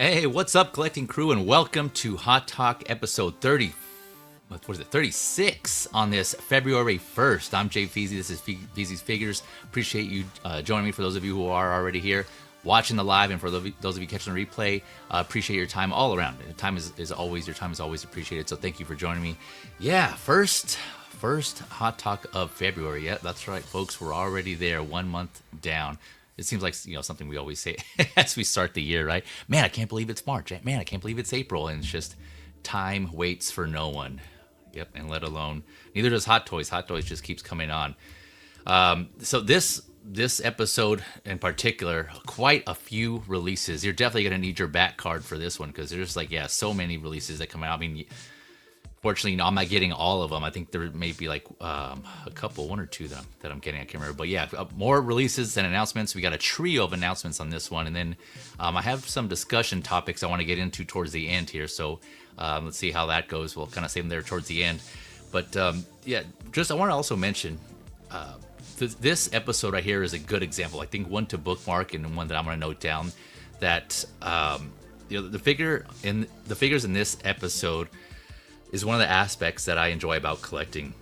Hey, what's up, collecting crew, and welcome to Hot Talk episode 30. What is it? 36 on this February 1st. I'm Jay Feezy. This is Feezy's Figures. Appreciate you joining me. For those of you who are already here watching the live, and for those of you catching the replay, appreciate your time all around. Your time is always appreciated. So thank you for joining me. Yeah, first Hot Talk of February. Yeah, that's right, folks. We're already there, 1 month down. It seems like, something we always say as we start the year, right? Man, I can't believe it's March. Man, I can't believe it's April. And it's just time waits for no one. Yep, and let alone, neither does Hot Toys. Hot Toys just keeps coming on. So this episode in particular, quite a few releases. You're definitely going to need your back card for this one because there's so many releases that come out. I mean, fortunately, I'm not getting all of them. I think there may be a couple, one or two that I'm getting. I can't remember. But yeah, more releases and announcements. We got a trio of announcements on this one. And then I have some discussion topics I want to get into towards the end here. So let's see how that goes. We'll kind of save them there towards the end. But yeah, I want to also mention this episode right here is a good example. I think one to bookmark and one that I'm going to note down that the figures in this episode is one of the aspects that I enjoy about collecting.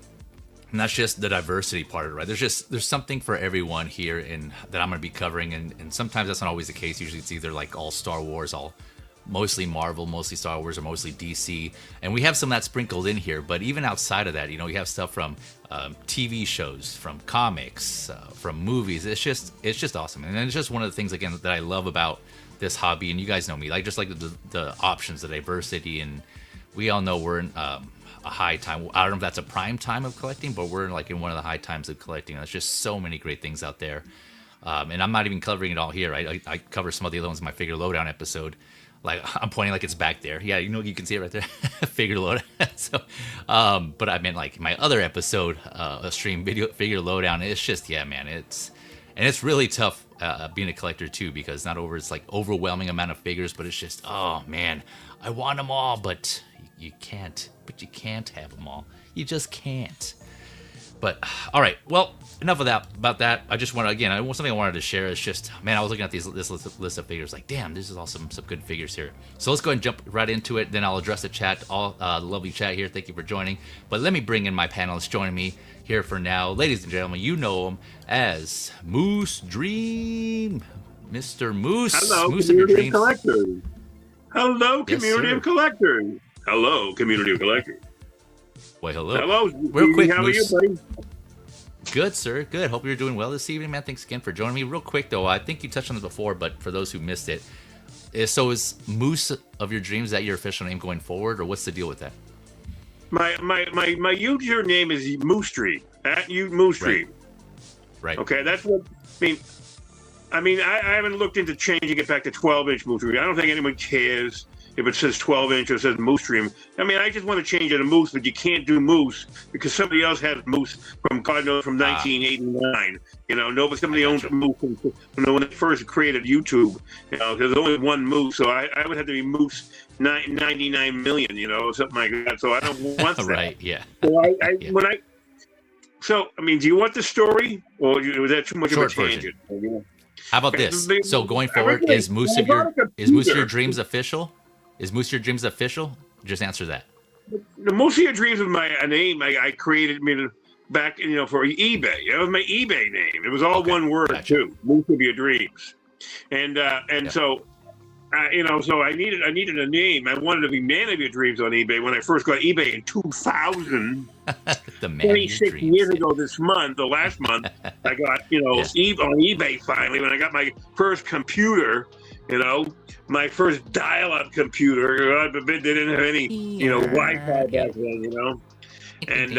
And that's just the diversity part of it, right? There's something for everyone here that I'm going to be covering. And sometimes that's not always the case. Usually it's either all Star Wars, all mostly Marvel, mostly Star Wars, or mostly DC. And we have some of that sprinkled in here. But even outside of that, you have stuff from TV shows, from comics, from movies. It's just awesome. And it's just one of the things, again, that I love about this hobby. And you guys know me. Just the options, the diversity, and we all know we're in a high time. I don't know if that's a prime time of collecting, but we're in one of the high times of collecting. There's just so many great things out there. And I'm not even covering it all here. I cover some of the other ones in my Figure Lowdown episode. I'm pointing it's back there. Yeah, you can see it right there. Figure Lowdown. So, but I meant my other episode, a stream video Figure Lowdown. It's just, yeah, man, it's really tough being a collector too, because it's overwhelming amount of figures, but it's just, oh man, I want them all, but you can't have them all. You just can't. But all right, well, enough of that about that. I just want to, again, something I wanted to share is just, man, I was looking at this list of figures, damn, this is awesome, some good figures here. So let's go ahead and jump right into it. Then I'll address the chat, all the lovely chat here. Thank you for joining. But let me bring in my panelists joining me here for now, ladies and gentlemen. You know him as Moose Dream, Mr. Moose. Hello, Moose of your dreams. Collectors. Hello, community Yes, of collectors. Hello, community of collectors. Wait, hello. Hello, Real quick, how Moose. are you, buddy? Good, sir. Good. Hope you're doing well this evening, man. Thanks again for joining me. Real quick, though, I think you touched on this before, but for those who missed it, is Moose of your dreams that your official name going forward, or what's the deal with that? My user name is Moose Street. At you Moose Street. Right. Okay, that's what I mean. I haven't looked into changing it back to 12-inch Moose Street. I don't think anyone cares if it says 12-inch or it says Moose Stream. I mean, I just want to change it to Moose, but you can't do Moose because somebody else has Moose from God knows from 1989. Somebody owns Moose when they first created YouTube. There's only one Moose, so I would have to be Moose 99 million, something like that. So I don't want that. Right? Yeah. So I mean, do you want the story, or was that too much Short of a tangent? How about this? So going forward, is Moose Your Dreams official? Is Moose Your Dreams official? Just answer that. The Moose of Your Dreams was my name I created back for eBay. It was my eBay name. It was all one word too. Moose of Your Dreams, so. So I needed a name. I wanted to be Man of Your Dreams on eBay when I first got eBay in 2000. 26 years ago this month, the last month, I got, on eBay finally when I got my first computer, my first dial-up computer. God forbid they didn't have any, Wi-Fi back then, And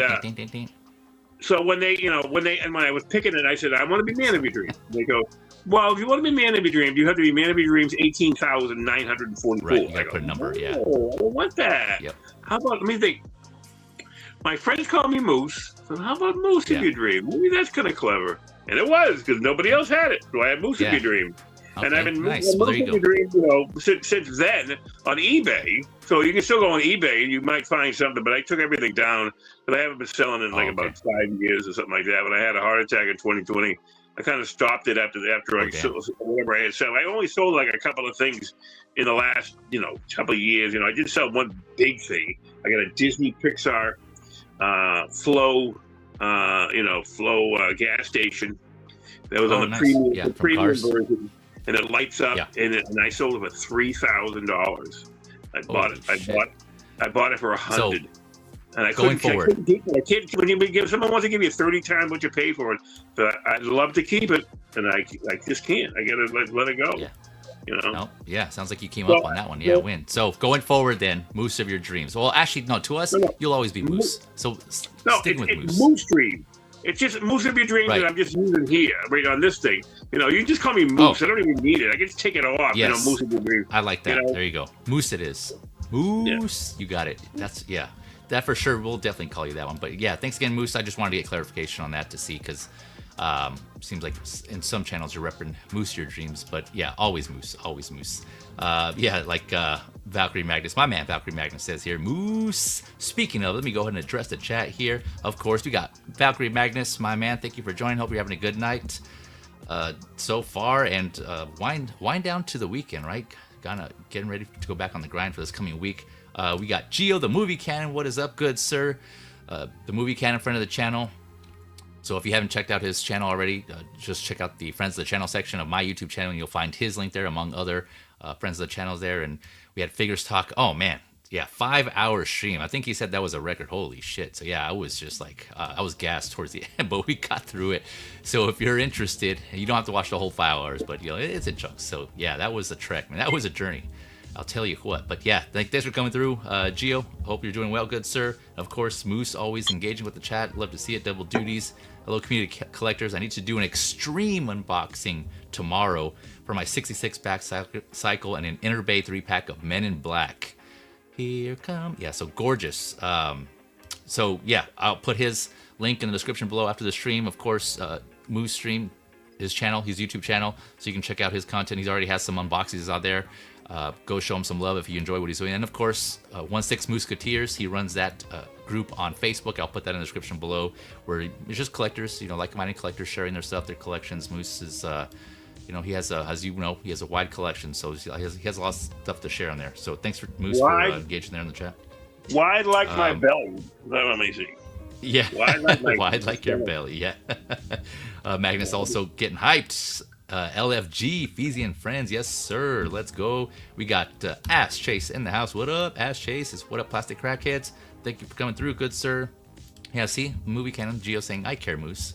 so when I was picking it, I said, I want to be Man of Your Dreams. They go, well, if you want to be Man of Your Dreams, you have to be Man of Your Dreams 18,944. Right, you got to put a number, yeah. I don't want that. Yep. How about, let me think. My friends call me Moose, so how about Moose of Your Dream? Maybe that's kind of clever. And it was, because nobody else had it, so I had Moose of Your Dream. Okay, and I've been Moose of Your Dream, since then on eBay. So you can still go on eBay and you might find something, but I took everything down, but I haven't been selling in about 5 years or something like that. When I had a heart attack in 2020, I kind of stopped it after I sold whatever I had. So I only sold like a couple of things in the last, couple of years. I did sell one big thing. I got a Disney Pixar Flow gas station that was on the premium version, and it lights up, and I sold it for $3,000. I bought it. I bought it for $100. And I couldn't keep it. I can't. When someone wants to give you 30 times what you pay for it, but I'd love to keep it, and I just can't. I gotta let it go. No, sounds like you came up on that one. Win. So going forward, then, Moose of your dreams. Well, actually, no. To us, you'll always be Moose. So stick with Moose. Moose Dream. It's just Moose of your dreams that I'm just using here, right on this thing. You can just call me Moose. I don't even need it. I can just take it off. Yes. Moose of your dreams. I like that. There you go. Moose it is. Moose. You got it. That's That for sure, we'll definitely call you that one. But thanks again, Moose. I just wanted to get clarification on that to see, because seems like in some channels you're repping Moose your dreams, but always Moose, always Moose. Like Valkyrie Magnus, my man Valkyrie Magnus says here, Moose. Speaking of, let me go ahead and address the chat here. Of course, we got Valkyrie Magnus, my man. Thank you for joining. Hope you're having a good night so far, and wind down to the weekend, right? Getting ready to go back on the grind for this coming week. We got Geo, the movie canon. What is up, good sir? The movie canon, friend of the channel. So if you haven't checked out his channel already, just check out the Friends of the Channel section of my YouTube channel, and you'll find his link there, among other Friends of the Channels there. And we had Figures Talk. Oh, man. 5-hour stream. I think he said that was a record. Holy shit. So I was just like, I was gassed towards the end, but we got through it. So if you're interested, you don't have to watch the whole 5 hours, but it's in chunks. So that was a trek, man. That was a journey. I'll tell you what. But thanks for coming through, Geo. Hope you're doing well, good sir. Of course, Moose always engaging with the chat. Love to see it. Double duties. Hello, community collectors. I need to do an extreme unboxing tomorrow for my 66 pack cycle and an Inner Bay 3-pack of Men in Black. Here come. So gorgeous. I'll put his link in the description below after the stream. Of course, Moose stream, his channel, his YouTube channel, so you can check out his content. He already has some unboxings out there. Go show him some love if you enjoy what he's doing. And of course, 16 Musketeers, he runs that group on Facebook. I'll put that in the description below, where it's just collectors, like-minded collectors sharing their stuff, their collections. Moose is, he has he has a wide collection, so he has a lot of stuff to share on there. So thanks for Moose for engaging there in the chat. Wide like my belly. Let me see. Yeah, wide like your belly. Yeah. Magnus also getting hyped. LFG, Feezy and friends, yes sir, let's go. We got Ass Chase in the house. What up, Ass Chase? What up, plastic crackheads? Thank you for coming through, good sir. See, movie canon, Geo saying I care, Moose.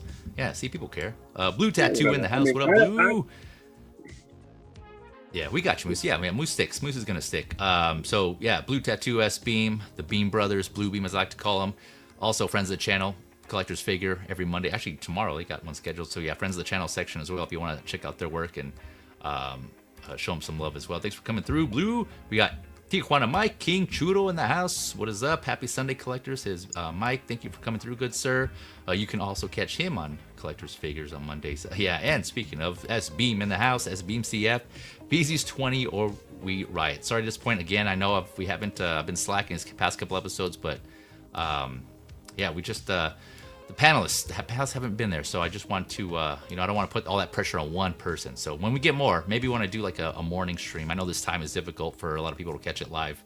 See, people care. Blue Tattoo in the house. What up, Blue? We got you, Moose. Man, Moose sticks. Moose is gonna stick. Blue Tattoo, S Beam, the Beam Brothers, Blue Beam as I like to call them. Also, friends of the channel. Collector's Figure every Monday. Actually, tomorrow they got one scheduled. So friends of the channel section as well if you want to check out their work and show them some love as well. Thanks for coming through, Blue. We got Tijuana Mike, King Churro in the house. What is up? Happy Sunday, collectors. His Mike, thank you for coming through, good sir. You can also catch him on Collector's Figures on Mondays. And speaking of, S Beam in the house, S Beam CF, Beezy's 20 or we riot. Sorry to disappoint again. I know we haven't been slacking these past couple episodes, but we just the panelists haven't been there, so I just want to I don't want to put all that pressure on one person. So when we get more, maybe we want to do like a morning stream. I know this time is difficult for a lot of people to catch it live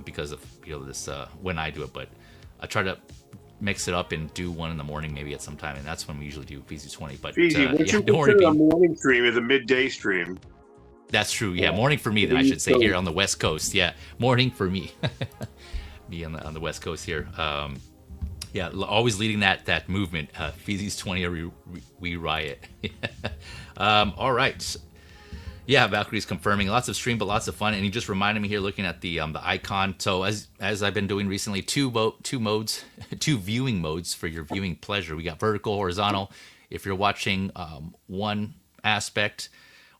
because of this when I do it, but I try to mix it up and do one in the morning maybe at some time, and that's when we usually do PZ 20. But what you consider a morning stream is a midday stream. That's true. Morning for me, then I should say, here on the West Coast. Morning for me. Me on the West Coast here. Always leading that movement. Feezy's 20 or we riot. All right. Valkyrie's confirming lots of stream, but lots of fun. And he just reminded me here, looking at the icon. So as I've been doing recently, two viewing modes for your viewing pleasure. We got vertical, horizontal. If you're watching one aspect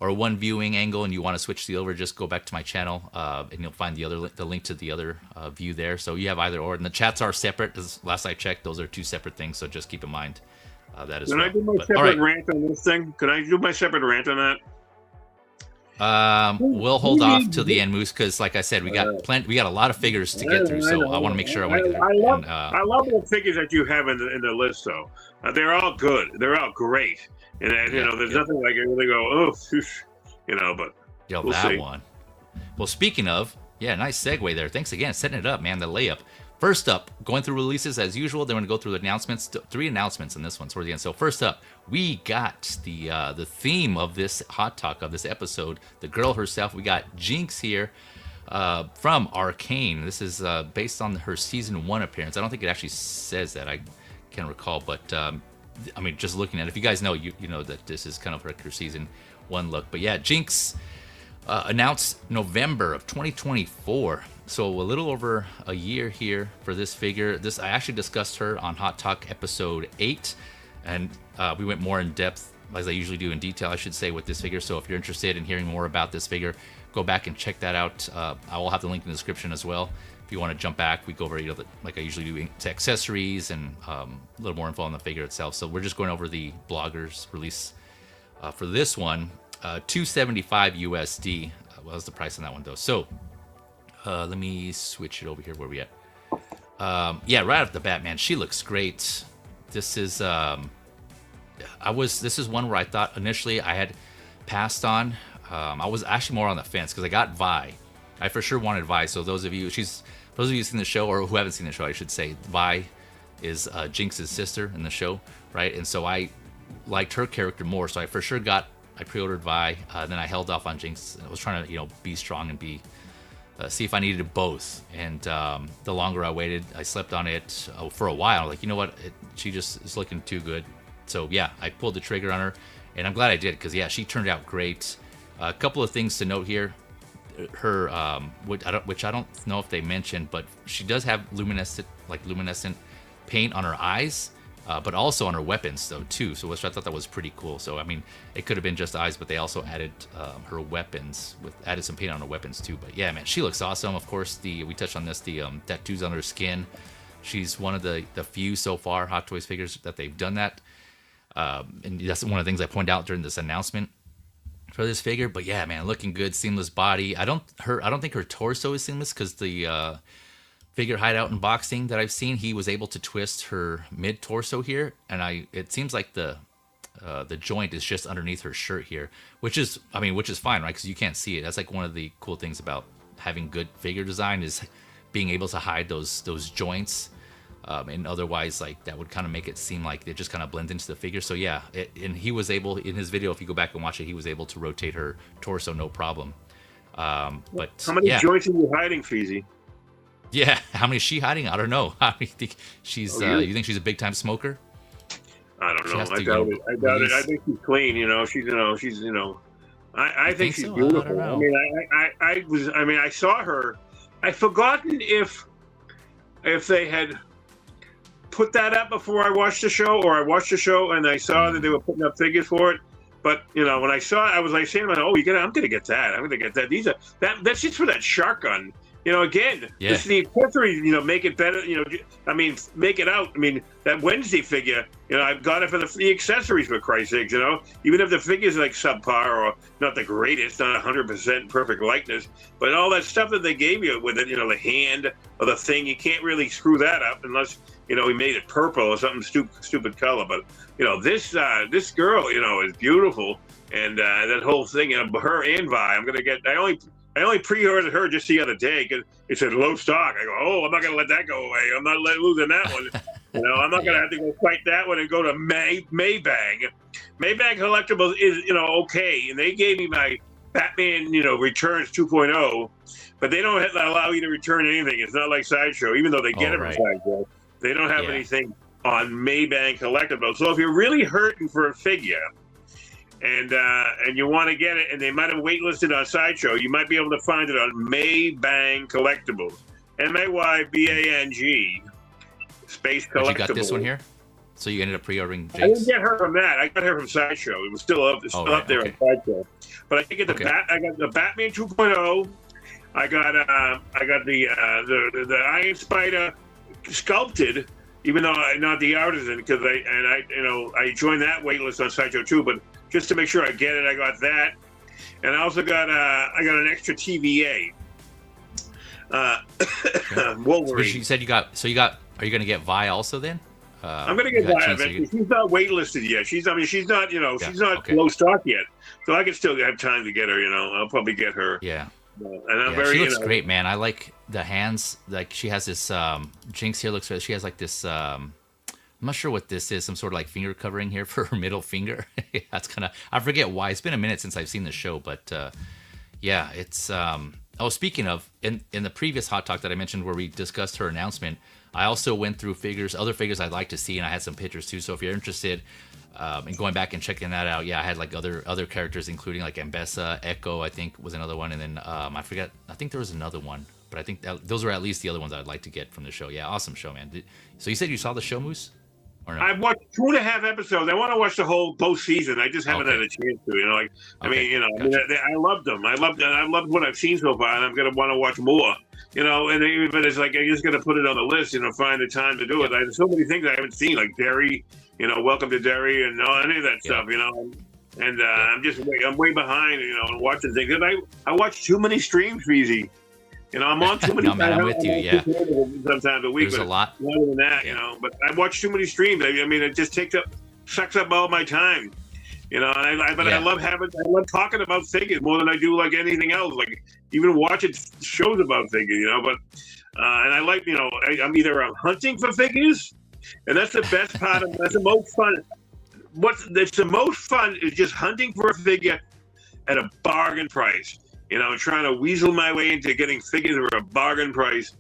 or one viewing angle and you want to switch the over, just go back to my channel and you'll find the link to the other view there. So you have either or, and the chats are separate. Last I checked, those are two separate things. So just keep in mind that as well. Can I do my separate rant on this thing? Can I do my separate rant on that? We'll hold off till the end, Moose, because like I said, we got a lot of figures to get through. So I want to make sure I love the figures that you have in the list, though. They're all good. They're all great. And there's nothing like it where they go, oh, but we'll that see. one. Well, speaking of, nice segue there. Thanks again, setting it up, man. The layup. First up, going through releases as usual. Then we're gonna go through the announcements. 3 announcements in this one towards the end. So first up, we got the theme of this hot talk of this episode. The girl herself. We got Jinx here from Arcane. This is based on her season 1 appearance. I don't think it actually says that. I can't recall, but just looking at it, if you guys know, you know that this is kind of like her season 1 look. But yeah, Jinx announced November of 2024. So a little over a year here for this figure. I actually discussed her on Hot Talk episode 8, and we went more in depth, as I usually do, in detail, I should say, with this figure. So if you're interested in hearing more about this figure, go back and check that out. I will have the link in the description as well. If you want to jump back, we go over, like I usually do, to accessories and a little more info on the figure itself. So we're just going over the blogger's release for this one. $275 USD was the price on that one, though. So let me switch it over here. Where we at? Right off the bat, man, she looks great. This is this is one where I thought initially I had passed on. I was actually more on the fence because I got Vi. I for sure wanted Vi. So those of you who've seen the show, or who haven't seen the show, I should say, Vi is Jinx's sister in the show, right? And so I liked her character more. So I for sure I pre-ordered Vi. Then I held off on Jinx. I was trying to be strong and see if I needed both. And the longer I waited, I slept on it for a while. Like, you know what? She just is looking too good. So yeah, I pulled the trigger on her, and I'm glad I did because she turned out great. A couple of things to note here. Her, which I don't know if they mentioned, but she does have luminescent paint on her eyes, but also on her weapons though too. So which I thought that was pretty cool. So I mean, it could have been just eyes, but they also added her weapons added some paint on her weapons too. But yeah, man, she looks awesome. Of course, we touched on this, the tattoos on her skin. She's one of the few so far Hot Toys figures that they've done that. And that's one of the things I pointed out during this announcement for this figure. But yeah, man, looking good, seamless body. I don't think her torso is seamless because the figure hideout unboxing that I've seen, he was able to twist her mid torso here, and it seems like the joint is just underneath her shirt here, which is fine, right? Because you can't see it. That's like one of the cool things about having good figure design is being able to hide those joints. And otherwise, like, that would kind of make it seem like they just kind of blend into the figure. So yeah, and he was able, in his video, if you go back and watch it, he was able to rotate her torso no problem. But how many joints are you hiding, Feezy? Yeah, how many is she hiding? I don't know. I think she's. You think she's a big time smoker? I don't know. I doubt it. I think she's clean. She's. I think she's beautiful. I saw her. I'd forgotten if they had put that up before I watched the show, or I watched the show and I saw that they were putting up figures for it. But when I saw it, I was like saying, "Oh, I'm gonna get that. I'm gonna get that." That's just for that shark gun. Just the accessories, make it better. Make it out. That Wednesday figure, I've got it for the accessories, for Christ's sakes, even if the figure's like subpar or not the greatest, not 100% perfect likeness, but all that stuff that they gave you with it, the hand or the thing, you can't really screw that up unless, we made it purple or something stupid color. But, this girl, is beautiful. And that whole thing, her and Vi, I only pre-ordered her just the other day because it said low stock. I go, I'm not going to let that go away. I'm not losing that one. I'm not going to have to go fight that one and go to Maybang. Maybang Collectibles is, okay. And they gave me my Batman, Returns 2.0, but they don't allow you to return anything. It's not like Sideshow, even though they get it from Sideshow. They don't have anything on Maybang Collectibles. So if you're really hurting for a figure, and you want to get it, and they might have waitlisted on Sideshow, you might be able to find it on Maybang Collectibles. MAYBANG Space Collectibles. You got this one here? So you ended up pre-ordering Jinx? I didn't get her from that. I got her from Sideshow. It was still up, there on Sideshow. But I think I got the Batman 2.0. I got the Iron Spider sculpted, even though I'm not the artisan, because I joined that waitlist on Sideshow too. But just to make sure I get it, I got that, and I also got an extra TVA. Wolverine. So you said you got. So you got. Are you going to get Vi also then? I'm gonna get by eventually. She's not waitlisted yet. She's not, she's not low stock yet. So I can still have time to get her. I'll probably get her. Yeah. And I'm very. She looks great, man. I like the hands. Like she has this. Jinx here looks. She has like this. I'm not sure what this is. Some sort of like finger covering here for her middle finger. That's kind of. I forget why. It's been a minute since I've seen the show, but yeah, it's. Oh, speaking of, in the previous Hot Talk that I mentioned where we discussed her announcement, I also went through other figures I'd like to see, and I had some pictures too. So if you're interested in going back and checking that out, I had like other characters, including like Ambessa, Echo, I think was another one, and then I forget. I think there was another one, but I think those were at least the other ones I'd like to get from the show. Yeah, awesome show, man. So you said you saw the show, Moose? Or no? I've watched 2.5 episodes. I want to watch the whole both season. I just haven't had a chance to. I loved them. I loved what I've seen so far, and I'm gonna want to watch more. And even it's like I just got to put it on the list. Find the time to do it. There's so many things I haven't seen, like Derry. Welcome to Derry, and any of that stuff. And I'm way behind. Watching things. And I watch too many streams, Feezy. I'm on too many. No, man, I'm with you. Yeah. Sometimes a week. There's a lot. More than that, But I watch too many streams. It just sucks up all my time. I love talking about figures more than I do like anything else. Like even watching shows about figures. But and I like I'm hunting for figures, and that's the best part of. That's the most fun. That's the most fun is just hunting for a figure at a bargain price. Trying to weasel my way into getting figures for a bargain price.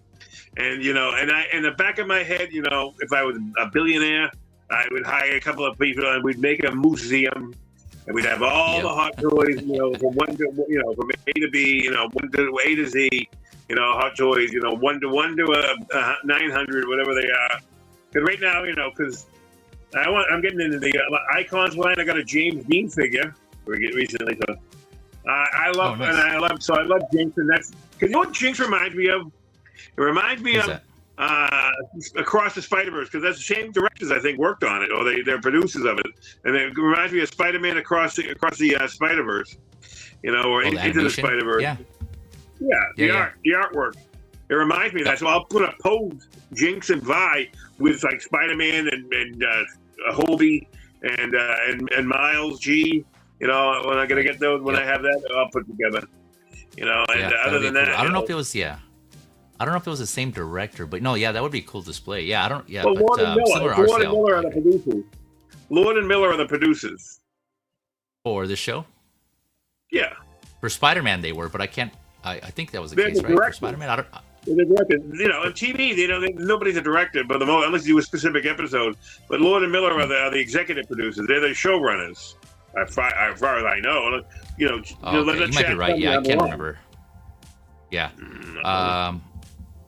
And, in the back of my head, if I was a billionaire, I would hire a couple of people and we'd make a museum and we'd have all the hot toys, from A to B, one to A to Z, hot toys, one to 900, whatever they are. Because right now, because I'm getting into the Icons line. I got a James Dean figure recently, so. I love Jinx, and that's because what Jinx reminds me of. It reminds me of Across the Spider-Verse, because that's the same directors I think worked on it, or they're producers of it, and it reminds me of Spider-Man across the Spider-Verse, or Into the Spider-Verse. The artwork. It reminds me of that. So I'll put a pose Jinx and Vi with like Spider-Man and Hobie and Miles G. When I'm gonna get those, when I have that, I'll put together. Other than that, I don't know if it was I don't know if it was the same director, but no, that would be a cool display. Yeah, I don't. Yeah, well, but Lord and Miller are the producers. Lord and Miller are the producers for this show. Yeah, for Spider-Man they were, but I can't. I think that was the case, right? For Spider-Man, I don't. They're directed. On TV, nobody's a director, but unless you do a specific episode. But Lord and Miller are the executive producers. They're the showrunners. As far as I know, you might be right. Yeah, I can't remember. Yeah,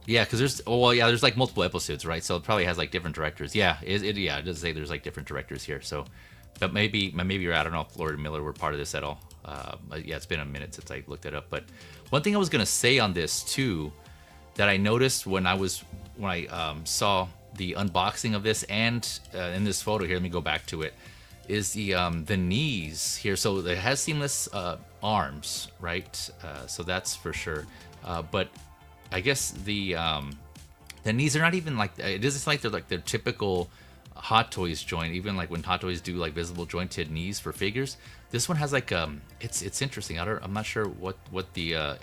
because there's like multiple episodes, right? So it probably has like different directors. Yeah, it does say there's like different directors here. So, but maybe you're right. I don't know if Lord and Miller were part of this at all. It's been a minute since I looked it up. But one thing I was gonna say on this too, that I noticed when I saw the unboxing of this and in this photo here. Let me go back to it. Is the knees here? So it has seamless arms, right? So that's for sure. But I guess the knees are not even like it isn't like they're like their typical Hot Toys joint. Even like when Hot Toys do like visible jointed knees for figures, this one has like it's interesting. I'm not sure what the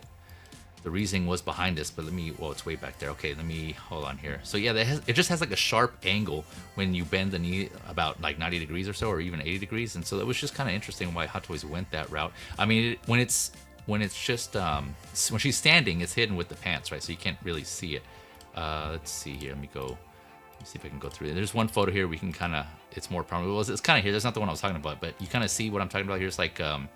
reasoning was behind this, but it's way back there. Okay, let me hold on here. So yeah, it just has like a sharp angle when you bend the knee about like 90 degrees or so, or even 80 degrees. And so that was just kind of interesting why Hot Toys went that route. I mean, when it's just when she's standing, it's hidden with the pants, right? So you can't really see it. Let's see here. Let me see if I can go through it. There's one photo here we can kind of, it's more prominent. Well, it's kind of here. That's not the one I was talking about, but you kind of see what I'm talking about here. It's like a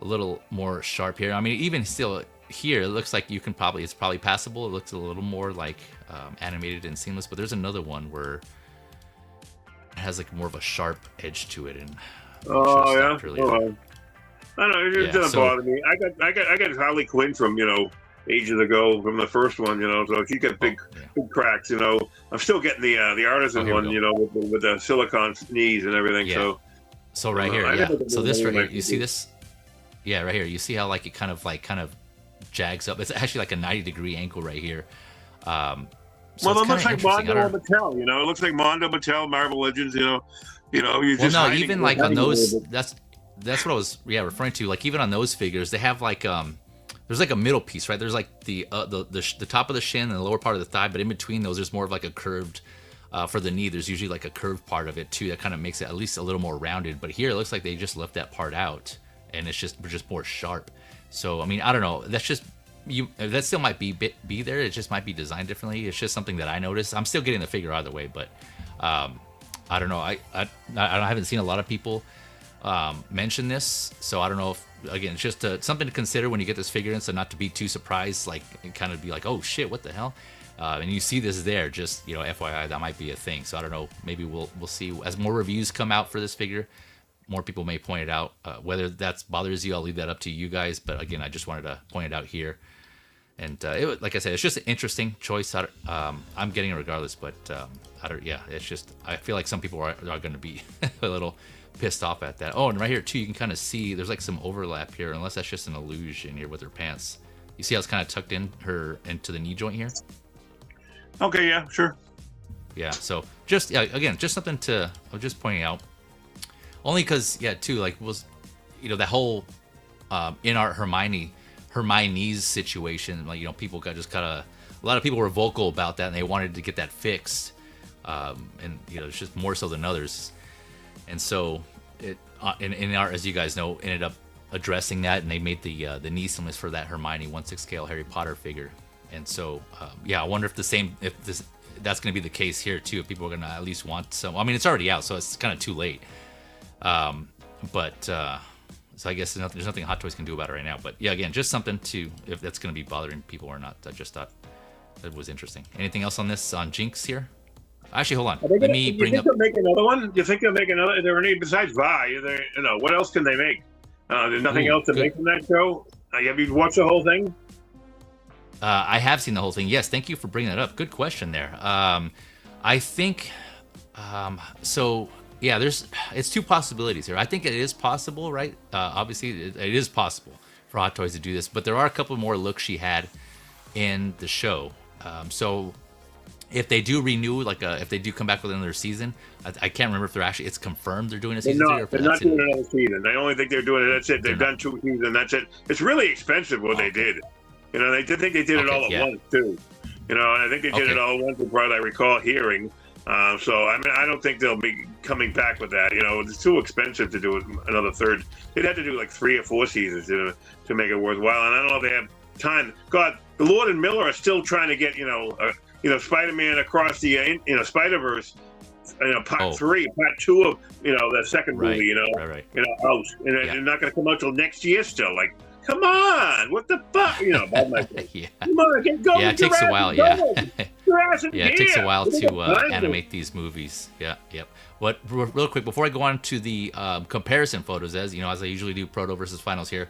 little more sharp here. I mean, even still, here it looks like it's probably passable. It looks a little more like animated and seamless, but there's another one where it has like more of a sharp edge to it. And I don't know, it doesn't bother me. I got Harley Quinn from ages ago from the first one, so she got big cracks. I'm still getting the artisan one, with the silicone knees and everything. So right here, so this right here, you see this? Yeah, right here. You see how like it kind of jags up. It's actually like a 90-degree angle right here. Well, it's it looks kind like of interesting. Mondo or Mattel. You know, it looks like Mondo, Mattel, Marvel Legends. You know, you're just Well, no, hiding- even like on hiding a those, little bit. that's what I was referring to. Like even on those figures, they have like there's like a middle piece, right? There's like the top of the shin and the lower part of the thigh, but in between those, there's more of like a curved. For the knee, there's usually like a curved part of it too that kind of makes it at least a little more rounded. But here, it looks like they just left that part out, and it's just more sharp. So I mean, I don't know. That's just that still might be there. It just might be designed differently. It's just something that I noticed. I'm still getting the figure either way, but I don't know. I haven't seen a lot of people mention this, so I don't know if again it's just something to consider when you get this figure in, so not to be too surprised, like and kind of be like, oh shit, what the hell. And you see this there, just FYI, that might be a thing. So I don't know. Maybe we'll see as more reviews come out for this figure. More people may point it out. Whether that bothers you, I'll leave that up to you guys. But again, I just wanted to point it out here. And like I said, it's just an interesting choice. I'm getting it regardless, but it's just I feel like some people are going to be a little pissed off at that. Oh, and right here too, you can kind of see there's like some overlap here, unless that's just an illusion here with her pants. You see how it's kind of tucked into the knee joint here. Okay, yeah, sure. Yeah, so just again, just something I was just pointing out, only because too, like was that whole in our Hermione's situation, like people got a lot of people were vocal about that and they wanted to get that fixed, and it's just more so than others, and so it in our, as you guys know, ended up addressing that, and they made the knee slimness for that Hermione 1/6 scale Harry Potter figure. And so, I wonder if that's going to be the case here too. If people are going to at least want some. I mean, it's already out, so it's kind of too late. So I guess there's nothing Hot Toys can do about it right now. But yeah, again, just something if that's going to be bothering people or not. I just thought it was interesting. Anything else on this on Jinx here? Actually, hold on. Let me bring up. You think they'll make another one? Do you think they'll make another? Is there any besides Vi? What else can they make? There's nothing else to make from that show. Have you watched the whole thing? I have seen the whole thing. Yes, thank you for bringing that up. Good question there. I think so. Yeah, it's two possibilities here. I think it is possible, right? Obviously, it is possible for Hot Toys to do this, but there are a couple more looks she had in the show. So if they do renew, if they do come back with another season, I can't remember if it's confirmed they're doing a season 3. They're not doing another season. I only think they're doing it. That's it. They've done 2 seasons. That's it. It's really expensive what they did. They did think they did it all at once too. And I think they did it all at once, from what I recall hearing. So I mean, I don't think they'll be coming back with that. It's too expensive to do another third. They'd have to do like 3 or 4 seasons to make it worthwhile. And I don't know if they have time. God, the Lord and Miller are still trying to get Spider-Man across the Spider-Verse. Part 3, part 2 of the second movie. Right. Out, and they're not going to come out till next year still. Like, come on, what the fuck? Come on, get going. Yeah, it takes a while. It takes a while to animate animate these movies. Yeah, yep. What real quick before I go on to the comparison photos, as I usually do, proto versus finals here,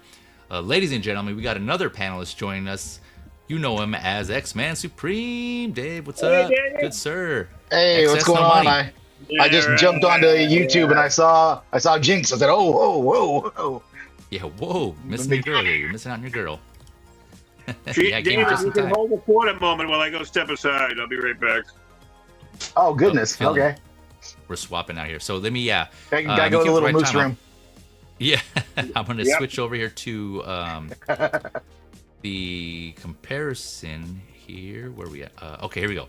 ladies and gentlemen, we got another panelist joining us. You know him as X-Man Supreme. Dave, what's up? Dave. Good sir. Hey, what's going on? I just jumped onto YouTube and I saw Jinx. I said, whoa. Yeah, whoa, missing your girl here. You're missing out on your girl. David, you can hold the fort a moment while I go step aside. I'll be right back. Oh, goodness. Okay. We're swapping out here. So let me, I gotta go to the little moose room. Yeah, I'm going to switch over here to the comparison here. Where are we at? Okay, here we go.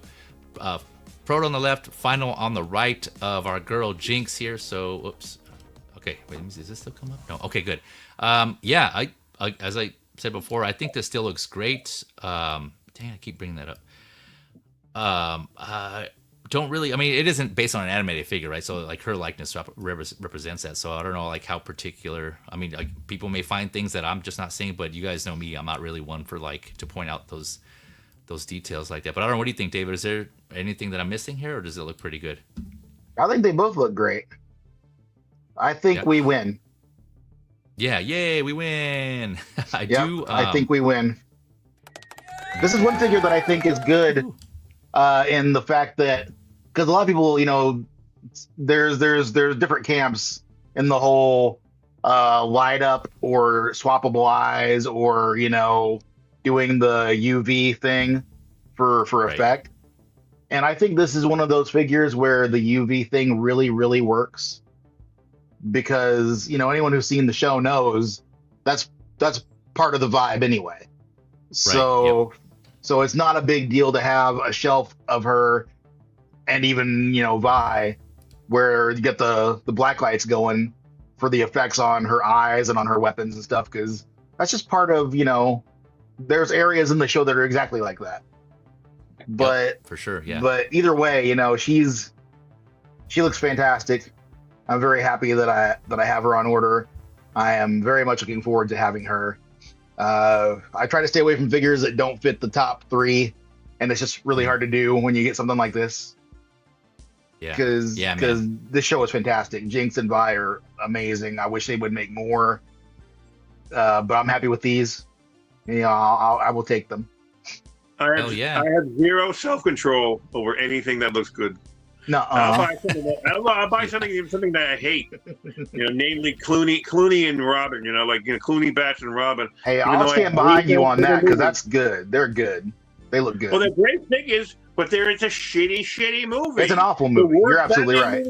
Proto on the left, final on the right of our girl Jinx here. So, whoops. Okay, wait, does this still come up? No. Okay, good. I as I said before, I think this still looks great. Dang, I keep bringing that up. Don't really. I mean, it isn't based on an animated figure, right? So like her likeness represents that. So I don't know like how particular. I mean, like people may find things that I'm just not seeing, but you guys know me. I'm not really one for like to point out those details like that. But I don't know. What do you think, David? Is there anything that I'm missing here, or does it look pretty good? I think they both look great. I think we win. Yeah, yay, we win. I think we win. This is one figure that I think is good in the fact that, because a lot of people, there's different camps in the whole light up or swappable eyes or, doing the UV thing for effect. And I think this is one of those figures where the UV thing really, really works because, you know, anyone who's seen the show knows that's part of the vibe anyway. So, Right, so it's not a big deal to have a shelf of her and even, you know, Vi where you get the black lights going for the effects on her eyes and on her weapons and stuff, because that's just part of, you know, there's areas in the show that are exactly like that. But yep, for sure, yeah. But either way, you know, she looks fantastic. I'm very happy that I have her on order. I am very much looking forward to having her. I try to stay away from figures that don't fit the top 3, and it's just really hard to do when you get something like this. Yeah, Because this show is fantastic. Jinx and Vi are amazing. I wish they would make more, but I'm happy with these. You know, I will take them. I have zero self-control over anything that looks good. No, I'll buy something that I hate. You know, namely Clooney and Robin. You know, like, you know, Clooney, Batch, and Robin. Hey, I'll stand behind you on that because that's good. They're good. They look good. Well, they're great figures, but it's a shitty movie. It's an awful movie. You're absolutely right.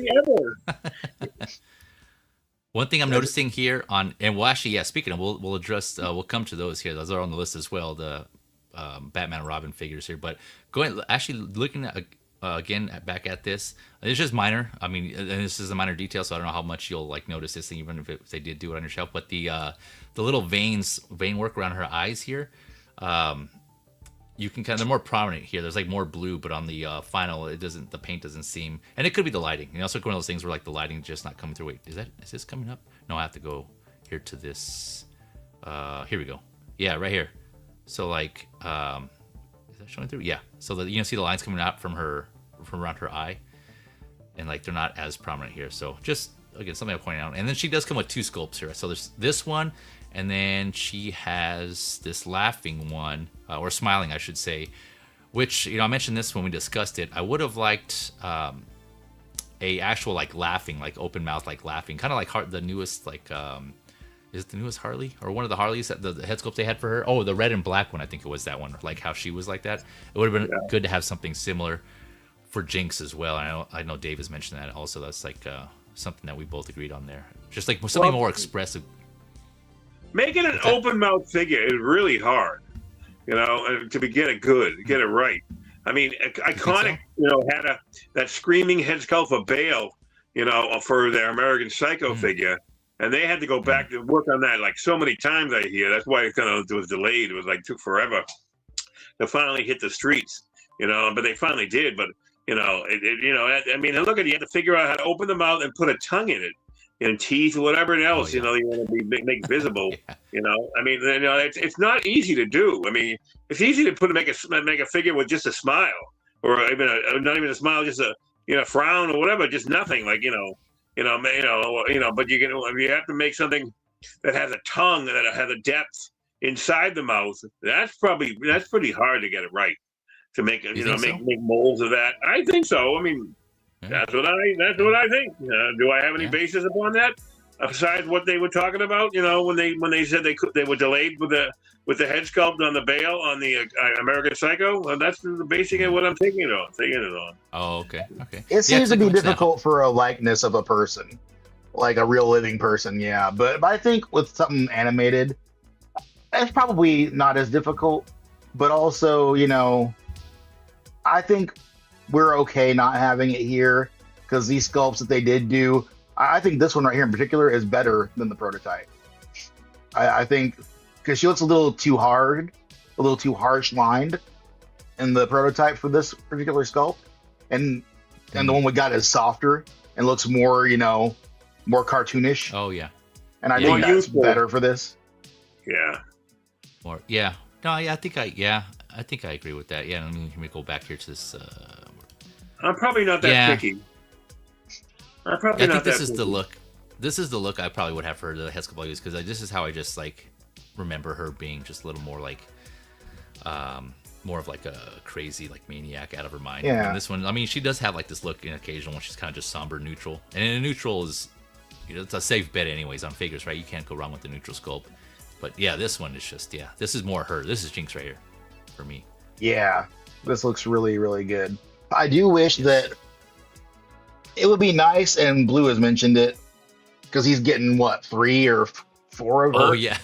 One thing I'm noticing here and we'll actually, speaking of, we'll address, we'll come to those here. Those are on the list as well, the Batman and Robin figures here. But looking at back at this, it's just minor. I mean, and this is a minor detail, so I don't know how much you'll like notice this thing, even if they did do it on your shelf. But the little vein work around her eyes here, you can they're more prominent here. There's like more blue, but on the final, the paint doesn't seem, and it could be the lighting. You know, it's like one of those things where like the lighting just not coming through. Wait, is this coming up? No, I have to go here to this. Here we go. Yeah, right here. So like, is that showing through? Yeah. So that you can see the lines coming out from around her eye, and like they're not as prominent here. So just again something I point out. And then she does come with 2 sculpts here. So there's this one, and then she has this laughing one, or smiling, I should say. Which, you know, I mentioned this when we discussed it. I would have liked a actual like laughing, like open mouth, like laughing, kind of like the newest like. Is it the newest Harley or one of the Harleys that the head sculpt they had for her? Oh, the red and black one, I think it was that one. Like how she was like that. It would have been good to have something similar for Jinx as well. I know Dave has mentioned that also. That's like something that we both agreed on there. Just like something more expressive. Making an open mouth figure is really hard, you know, to get it right. I mean, Iconic, you know, had that screaming head sculpt for Bale, you know, for their American Psycho figure. And they had to go back to work on that like so many times, I hear. That's why it was delayed. It was like took forever to finally hit the streets, you know. But they finally did. But you know, I mean, look at it. You have to figure out how to open the mouth and put a tongue in it, and teeth or whatever else. You know, you want to make visible. You know, I mean, you know, it's not easy to do. I mean, it's easy to make a figure with just a smile, or even not even a smile, just a frown or whatever, just nothing. Like but you have to make something that has a tongue that has a depth inside the mouth. That's pretty hard to get it right. To make make molds of that. I think so. I mean, that's what I think. Do I have any basis upon that? Besides what they were talking about, you know, when they said they were delayed with the head sculpt on the Bale on the American Psycho. Well, that's the basic of what I'm taking it on. Oh, okay. It seems to be difficult for a likeness of a person, like a real living person. Yeah, but I think with something animated, it's probably not as difficult. But also, you know, I think we're okay not having it here because these sculpts that they did do. I think this one right here in particular is better than the prototype. I think because she looks a little too hard, a little too harsh lined in the prototype for this particular sculpt, and the one we got is softer and looks more, you know, more cartoonish. Oh yeah, and I think that's better for this. Yeah. More yeah. No, yeah, I think I agree with that. Yeah, let me go back here to this. I'm probably not that picky. I think this is the look. This is the look I probably would have for the head sculpt because this is how I just like remember her being just a little more like, more of like a crazy like maniac out of her mind. Yeah. And this one, I mean, she does have like this look in occasional when she's kind of just somber neutral, and in a neutral is, you know, it's a safe bet anyways on figures, right? You can't go wrong with the neutral sculpt. But yeah, this one is just this is more her. This is Jinx right here for me. Yeah, this looks really, really good. I do wish that it would be nice, and Blue has mentioned it, because he's getting what, 3 or 4 of her. Oh yeah,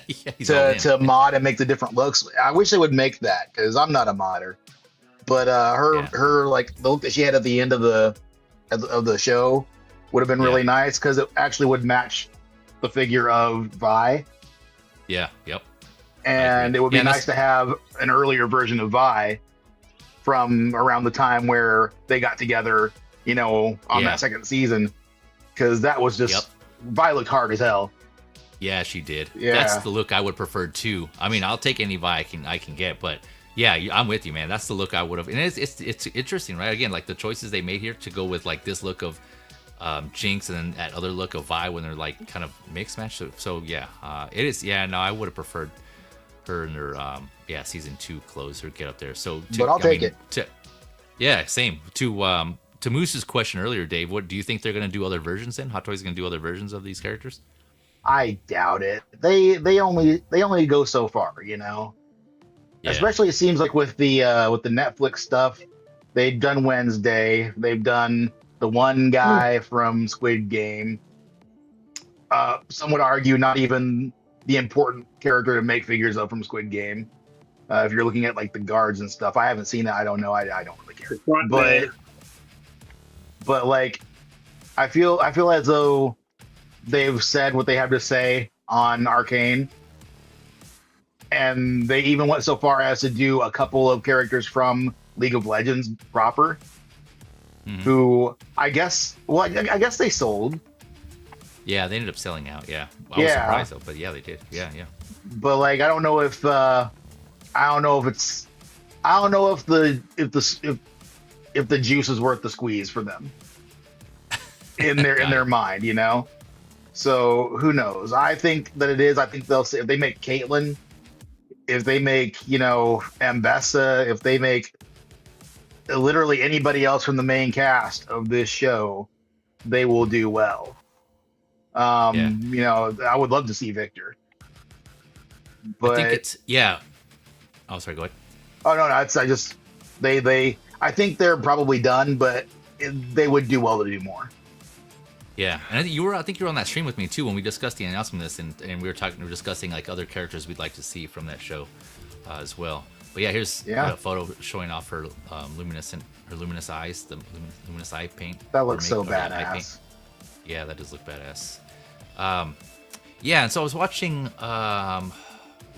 yeah. He's all in. To mod and make the different looks. I wish they would make that, because I'm not a modder. But her like the look that she had at the end of the show would have been really nice, because it actually would match the figure of Vi. Yeah. Yep. And it would be nice to have an earlier version of Vi from around the time where they got together, on that second season, because that was just Vi looked hard as hell. Yeah, she did. Yeah. That's the look I would prefer too. I mean, I'll take any Vi I can get, but yeah, I'm with you, man. That's the look I would have. And it's interesting, right? Again, like the choices they made here to go with like this look of Jinx and then that other look of Vi when they're like kind of mixed match. So yeah, it is. Yeah, no, I would have preferred her in her season 2 clothes or get up there. So, but I'll take it. Yeah, same. To Moose's question earlier, Dave, what do you think they're going to do other versions then? Hot Toys going to do other versions of these characters? I doubt it. They only go so far, Yeah. Especially it seems like with the Netflix stuff, they've done Wednesday, they've done the one guy from Squid Game. Some would argue not even the important character to make figures of from Squid Game. If you're looking at like the guards and stuff, I haven't seen that. I don't know. I don't really care. But like, I feel as though they've said what they have to say on Arcane, and they even went so far as to do a couple of characters from League of Legends proper, who I guess they sold. Yeah, they ended up selling out. Yeah, I was surprised though, but yeah, they did. Yeah. But like, I don't know if the juice is worth the squeeze for them in their mind, So who knows? I think that it is. I think they'll say if they make Caitlyn, if they make Ambessa, if they make literally anybody else from the main cast of this show, they will do well. I would love to see Victor. But I think it's Oh, sorry. Go ahead. Oh no, I think they're probably done, but they would do well to do more. Yeah, and I think you were on that stream with me too when we discussed the announcement of this, and we were discussing like other characters we'd like to see from that show as well. But yeah, here's a photo showing off her luminous eyes, the luminous eye paint. That looks so badass. Yeah, that does look badass. And so I was watching.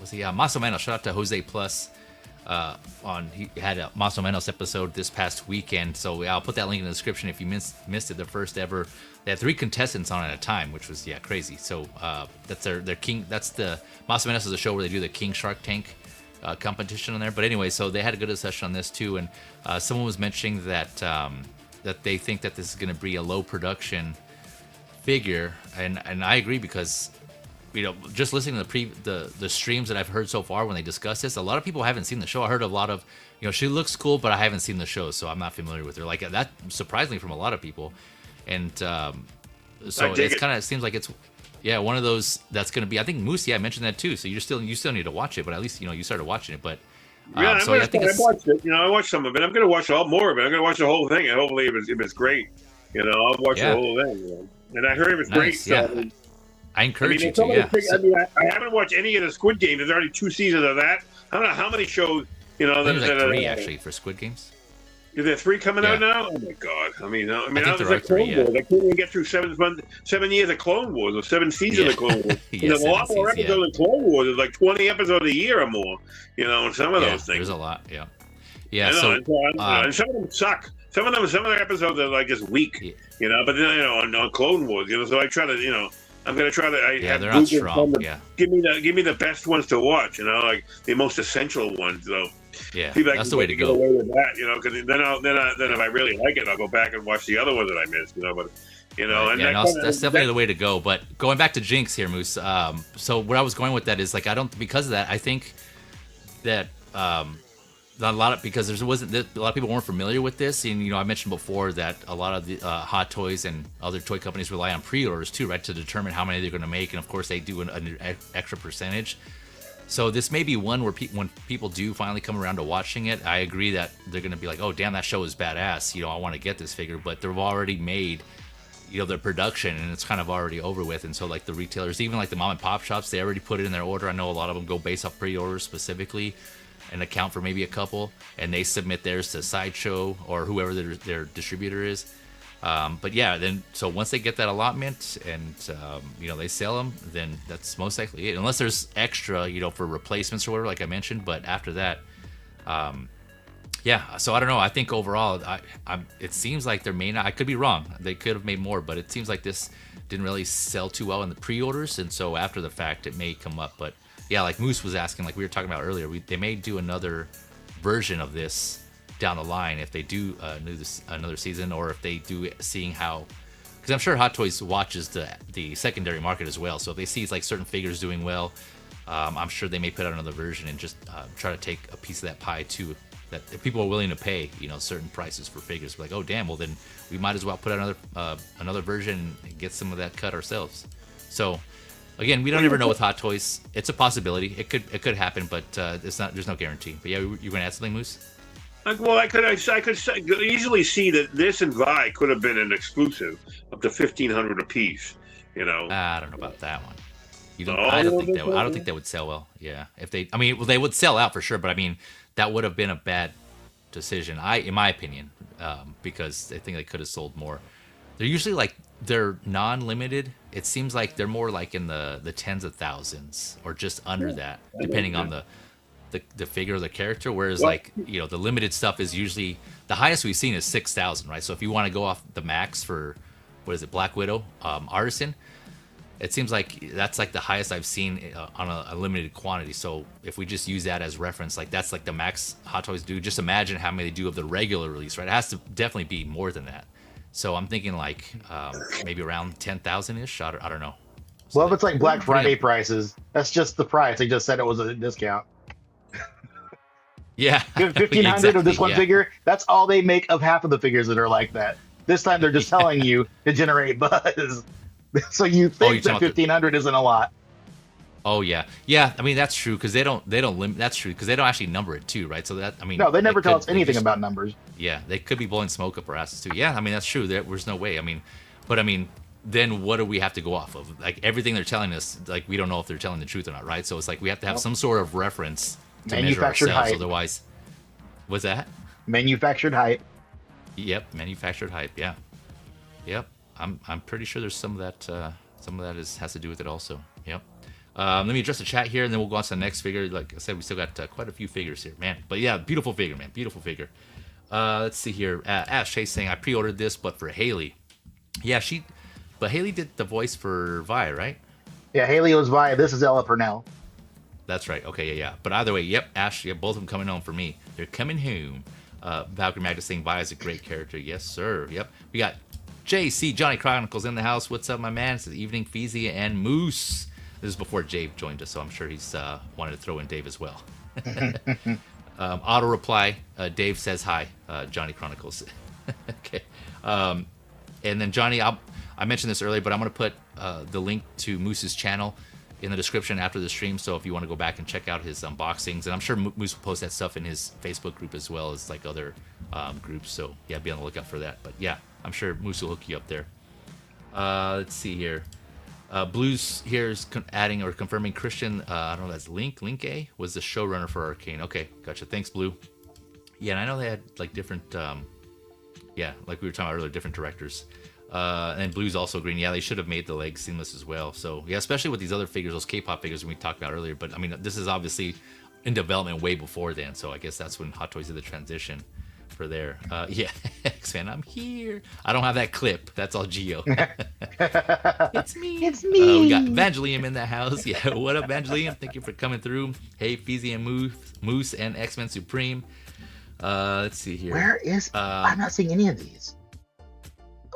Maso Menos? Shout out to Jose Plus. He had a Maso Menos episode this past weekend, so I'll put that link in the description if you missed it. The first ever, they had 3 contestants on at a time, which was crazy. So that's their king. That's the Maso Menos is a show where they do the King Shark Tank competition on there. But anyway, so they had a good discussion on this too, and someone was mentioning that that they think that this is going to be a low production figure, and I agree because. Just listening to the streams that I've heard so far when they discuss this, a lot of people haven't seen the show. I heard a lot of, she looks cool, but I haven't seen the show, so I'm not familiar with her. Like that, surprisingly, from a lot of people, and so it kind of seems like it's, one of those that's going to be. I think Moose, mentioned that too. So you still need to watch it, but at least you started watching it. But I watched it. I watched some of it. I'm going to watch all more of it. I'm going to watch the whole thing, and hopefully, if it's great, I'll watch the whole thing. And I heard it was great. So, I encourage you to, I haven't watched any of the Squid Game. There's already 2 seasons of that. I don't know how many shows, there's like 3 actually for Squid Games. Is there 3 coming out now? Oh my god! I think there are 3. Wars. I couldn't even get through 7 years of Clone Wars or 7 seasons of Clone Wars. There's a lot more episodes of Clone Wars. There's like 20 episodes a year or more. And some of those things. There's a lot. Yeah. And some of them suck. Some of the episodes are like just weak. But then on Clone Wars, so I try to I'm gonna try to. They're not strong. Give me the best ones to watch. Like the most essential ones, though. Yeah, that's the way to go. Away with that, because then if I really like it, I'll go back and watch the other ones that I missed. That's definitely the way to go. But going back to Jinx here, Moose. So where I was going with that is because of that, I think that because a lot of people weren't familiar with this, and I mentioned before that a lot of the Hot Toys and other toy companies rely on pre-orders too, right, to determine how many they're going to make, and of course they do an extra percentage. So this may be one where when people do finally come around to watching it, I agree that they're going to be like, oh, damn, that show is badass. I want to get this figure. But they've already made, their production, and it's kind of already over with. And so, like, the retailers, even like the mom and pop shops, they already put it in their order. I know a lot of them go based off pre-orders specifically and account for maybe a couple. And they submit theirs to Sideshow or whoever their distributor is. But yeah, then so once they get that allotment and they sell them, then that's most likely it. Unless there's extra, for replacements or whatever, like I mentioned. But after that, yeah. So I don't know. I think overall, it seems like there may not. I could be wrong. They could have made more, but it seems like this didn't really sell too well in the pre-orders, and so after the fact, it may come up. But yeah, like Moose was asking, like we were talking about earlier, they may do another version of this down the line if they do another season, or if they do, seeing how, because I'm sure Hot Toys watches the secondary market as well. So if they see like certain figures doing well, I'm sure they may put out another version and just try to take a piece of that pie too. That if people are willing to pay, certain prices for figures, like, oh damn, well then we might as well put out another version and get some of that cut ourselves. So again, we don't ever know with Hot Toys. It's a possibility. It could happen, but it's not. There's no guarantee. But yeah, you're going to add something, Moose? Well, I could easily see that this and Vi could have been an exclusive up to 1,500 apiece. I don't know about that one. I don't think that would sell well. Yeah, they would sell out for sure, but I mean, that would have been a bad decision, in my opinion, because I think they could have sold more. They're usually they're non-limited. It seems like they're more like in the tens of thousands or just under that, depending on the figure or the character. Whereas the limited stuff is usually the highest we've seen is 6,000, right? So if you want to go off the max for Black Widow, Artisan, it seems like that's like the highest I've seen on a limited quantity. So if we just use that as reference, that's like the max Hot Toys do. Just imagine how many they do of the regular release, right? It has to definitely be more than that. So I'm thinking maybe around 10,000-ish. I don't know. So if it's like Black Friday prices, that's just the price. They just said it was a discount. Yeah. 1,500 of this one figure, that's all they make of half of the figures that are like that. This time they're just telling you to generate buzz. So you think that 1,500 isn't a lot. Oh yeah. Yeah, I mean that's true because they don't limit. That's true because they don't actually number it too, right? So no, they never tell us anything about numbers. Yeah, they could be blowing smoke up our asses too. Yeah, I mean that's true. There's no way. Then what do we have to go off of? Like everything they're telling us, we don't know if they're telling the truth or not, right? So it's like we have to have some sort of reference to measure ourselves. Hype. Otherwise, what's that? Manufactured hype. Yep, manufactured hype. Yeah. Yep. I'm pretty sure there's some of that has to do with it also. Yep. Let me address the chat here, and then we'll go on to the next figure. Like I said, we still got quite a few figures here, man. But yeah, beautiful figure, man. Beautiful figure. Let's see here. Ash Chase saying, I pre-ordered this, but for Haley. Yeah, but Haley did the voice for Vi, right? Yeah, Haley was Vi. This is Ella Purnell. That's right. Okay, yeah. But either way, yep, Ash, yeah, both of them coming home for me. They're coming home. Valkyrie Magnus saying Vi is a great character. Yes, sir. Yep. We got JC, Johnny Chronicles in the house. What's up, my man? It's the evening, Feezy and Moose. This is before Dave joined us, so I'm sure he's wanted to throw in Dave as well. Auto reply, Dave says hi, Johnny Chronicles. Okay. And then Johnny, I mentioned this earlier, but I'm going to put the link to Moose's channel in the description after the stream, so if you want to go back and check out his unboxings, and I'm sure Moose will post that stuff in his Facebook group as well as other groups, so yeah, be on the lookout for that. But yeah, I'm sure Moose will hook you up there. Let's see here. Blues here is adding or confirming Christian, I don't know, that's Link A was the showrunner for Arcane. Okay, gotcha. Thanks, Blue. Yeah, and I know they had different, like we were talking about earlier, different directors. And Blue's also green. Yeah, they should have made the legs seamless as well. So yeah, especially with these other figures, those K-pop figures we talked about earlier. But I mean, this is obviously in development way before then. So I guess that's when Hot Toys did the transition for there. Yeah, X-Fan, I'm here. I don't have that clip. That's all Geo. It's me. It's me. We got Evangelium in the house. Yeah, what up, Evangelium? Thank you for coming through. Hey, Feezy and Moose and X-Men Supreme. Let's see here. Where is... I'm not seeing any of these.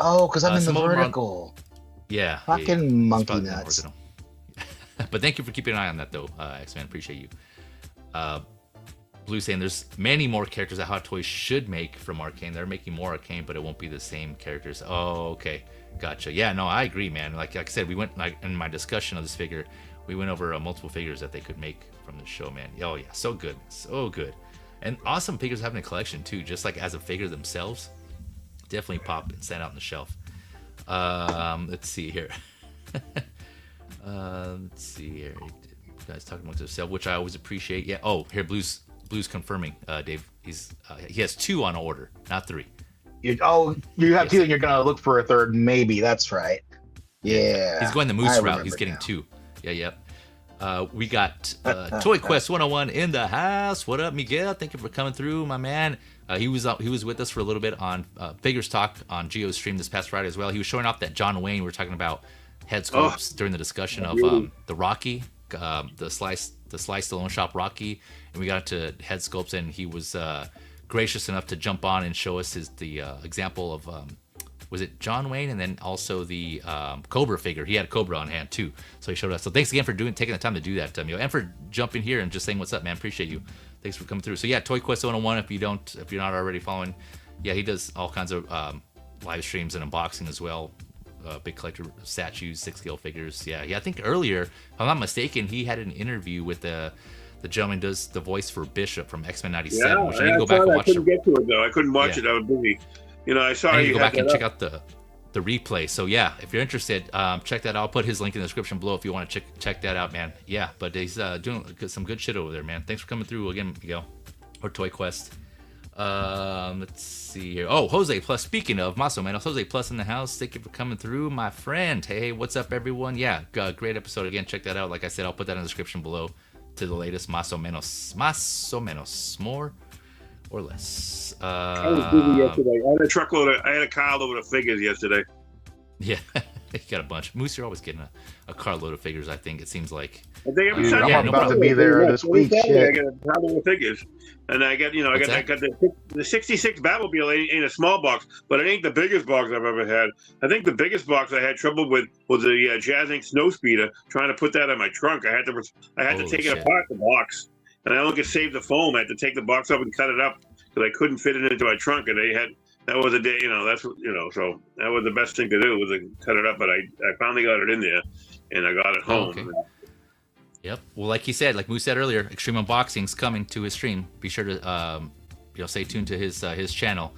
Oh, because I'm in the vertical. Yeah. Fucking monkey nuts. But thank you for keeping an eye on that, though, X-Man. Appreciate you. Blue saying there's many more characters that Hot Toys should make from Arcane. They're making more Arcane, but it won't be the same characters. Oh, okay. Gotcha. Yeah, no, I agree, man. Like I said, we went in my discussion of this figure, we went over multiple figures that they could make from the show, man. Oh yeah, so good, so good, and awesome figures having a collection too. Just like as a figure themselves, definitely pop and stand out on the shelf. Let's see here. Let's see here. You guys talking amongst yourself, which I always appreciate. Yeah. Oh, here, Blue's confirming. Dave, he has 2 on order, not 3. You have 2, and you're gonna look for a third, maybe. That's right. Yeah. He's going the Moose route. He's getting now. 2. Yeah, yep. We got Toy Quest 101 in the house. What up, Miguel? Thank you for coming through, my man. He was with us for a little bit on Figures Talk on Geo's stream this past Friday as well. He was showing off that John Wayne. We were talking about head sculpts during the discussion of the Rocky, the Slice Stallone Shop Rocky, and we got to head sculpts, and he was gracious enough to jump on and show us the example of was it John Wayne, and then also the Cobra figure. He had a Cobra on hand too, so he showed us. So thanks again for taking the time to do that, and for jumping here and just saying what's up, man. Appreciate you. Thanks for coming through. So yeah, Toy Quest 101. If you're not already following, yeah, he does all kinds of live streams and unboxing as well. Big collector of statues, 6-scale figures. Yeah. I think earlier, if I'm not mistaken, he had an interview with the gentleman who does the voice for Bishop from X-Men '97. Yeah, which you can go back and watch. I couldn't get to it though. I couldn't watch it. I was busy. I saw you go back and check out the replay. So yeah, if you're interested, check that out. I'll put his link in the description below if you want to check that out, man. Yeah, but he's doing some good shit over there, man. Thanks for coming through again, Miguel, or Toy Quest. Let's see here. Oh, Jose Plus. Speaking of Maso Menos, Jose Plus in the house. Thank you for coming through, my friend. Hey, what's up, everyone? Yeah, great episode again. Check that out. Like I said, I'll put that in the description below to the latest Maso Menos, more or less. I was busy yesterday. I had a carload of figures yesterday. Yeah, you got a bunch. Moose, you're always getting a carload of figures. I think it seems like. I think every Sunday, I'm about to be there this week. I got a carload of figures, and I got the 66 Batmobile ain't a small box, but it ain't the biggest box I've ever had. I think the biggest box I had trouble with was the Jazz Inc. Snowspeeder. Trying to put that in my trunk, I had to take it apart the box, and I only could save the foam. I had to take the box up and cut it up because I couldn't fit it into my trunk, and that was a day, so that was the best thing to do was to cut it up. But I finally got it in there, and I got it home. Okay. Yep. Well, like he said, like Moose said earlier, Extreme Unboxing's coming to his stream. Be sure to stay tuned to his channel.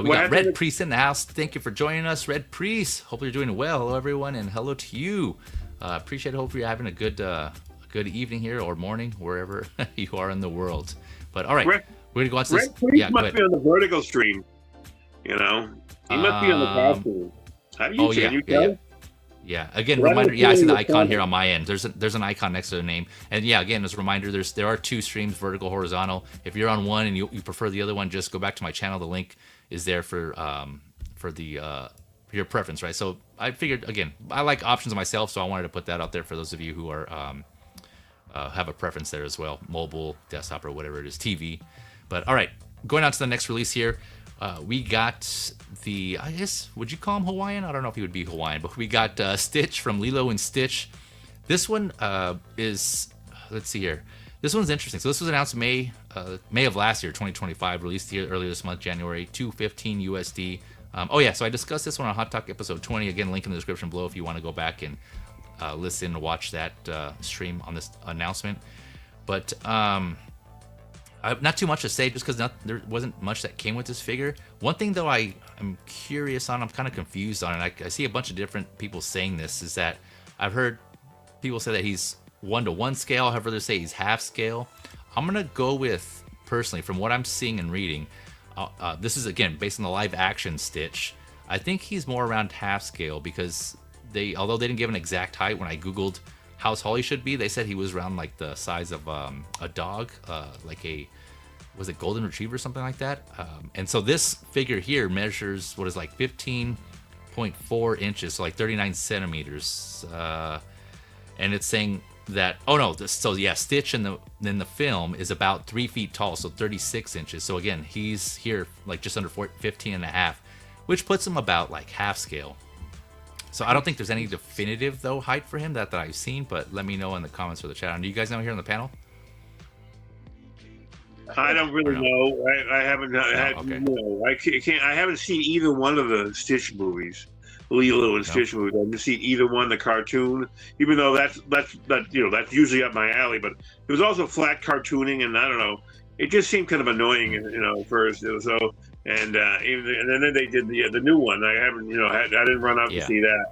We got Red Priest in the house. Thank you for joining us, Red Priest. Hope you're doing well. Hello, everyone, and hello to you. Appreciate it. Hopefully you're having a good evening here or morning, wherever you are in the world. But all right, we're gonna go watch this. Red Priest must be on the Vertical stream. He must be on the costume. How do you can you tell? Yeah. Again, reminder. Yeah, I see the icon here on my end. There's an icon next to the name. And yeah, again, as a reminder, there are 2 streams, vertical, horizontal. If you're on one and you prefer the other one, just go back to my channel. The link is there for your preference, right? So I figured, again, I like options myself, so I wanted to put that out there for those of you who are have a preference there as well, mobile, desktop, or whatever it is, TV. But all right, going on to the next release here. We got I guess, would you call him Hawaiian? I don't know if he would be Hawaiian, but we got Stitch from Lilo and Stitch. This one is, let's see here. This one's interesting. So this was announced May of last year, 2025, released here earlier this month, January, $215 USD. So I discussed this one on Hot Talk episode 20. Again, link in the description below if you want to go back and listen and watch that stream on this announcement. But not too much to say just because there wasn't much that came with this figure. One thing, though, I'm curious on, I'm kind of confused on, and I see a bunch of different people saying this, is that I've heard people say that he's 1-to-1 scale. I've heard others say he's half scale. I'm going to go with, personally, from what I'm seeing and reading, this is, again, based on the live action Stitch, I think he's more around half scale because although they didn't give an exact height, when I Googled how tall he should be, they said he was around like the size of a dog, like was it golden retriever or something like that? And so this figure here measures what is like 15.4 inches, so like 39 centimeters. And it's saying that, Stitch in the film is about 3 feet tall, so 36 inches. So again, he's here like just under 15 and a half, which puts him about like half scale. So I don't think there's any definitive, though, height for him that I've seen, but let me know in the comments or the chat. And do you guys know here on the panel? I don't really know. I haven't had. Okay. No, I can't. I haven't seen either one of the Stitch movies. Lilo and Stitch movie. I've just seen either one, the cartoon, even though that's usually up my alley. But it was also flat cartooning, and I don't know, it just seemed kind of annoying, at first. So and then they did the new one. I haven't, I didn't run out to see that.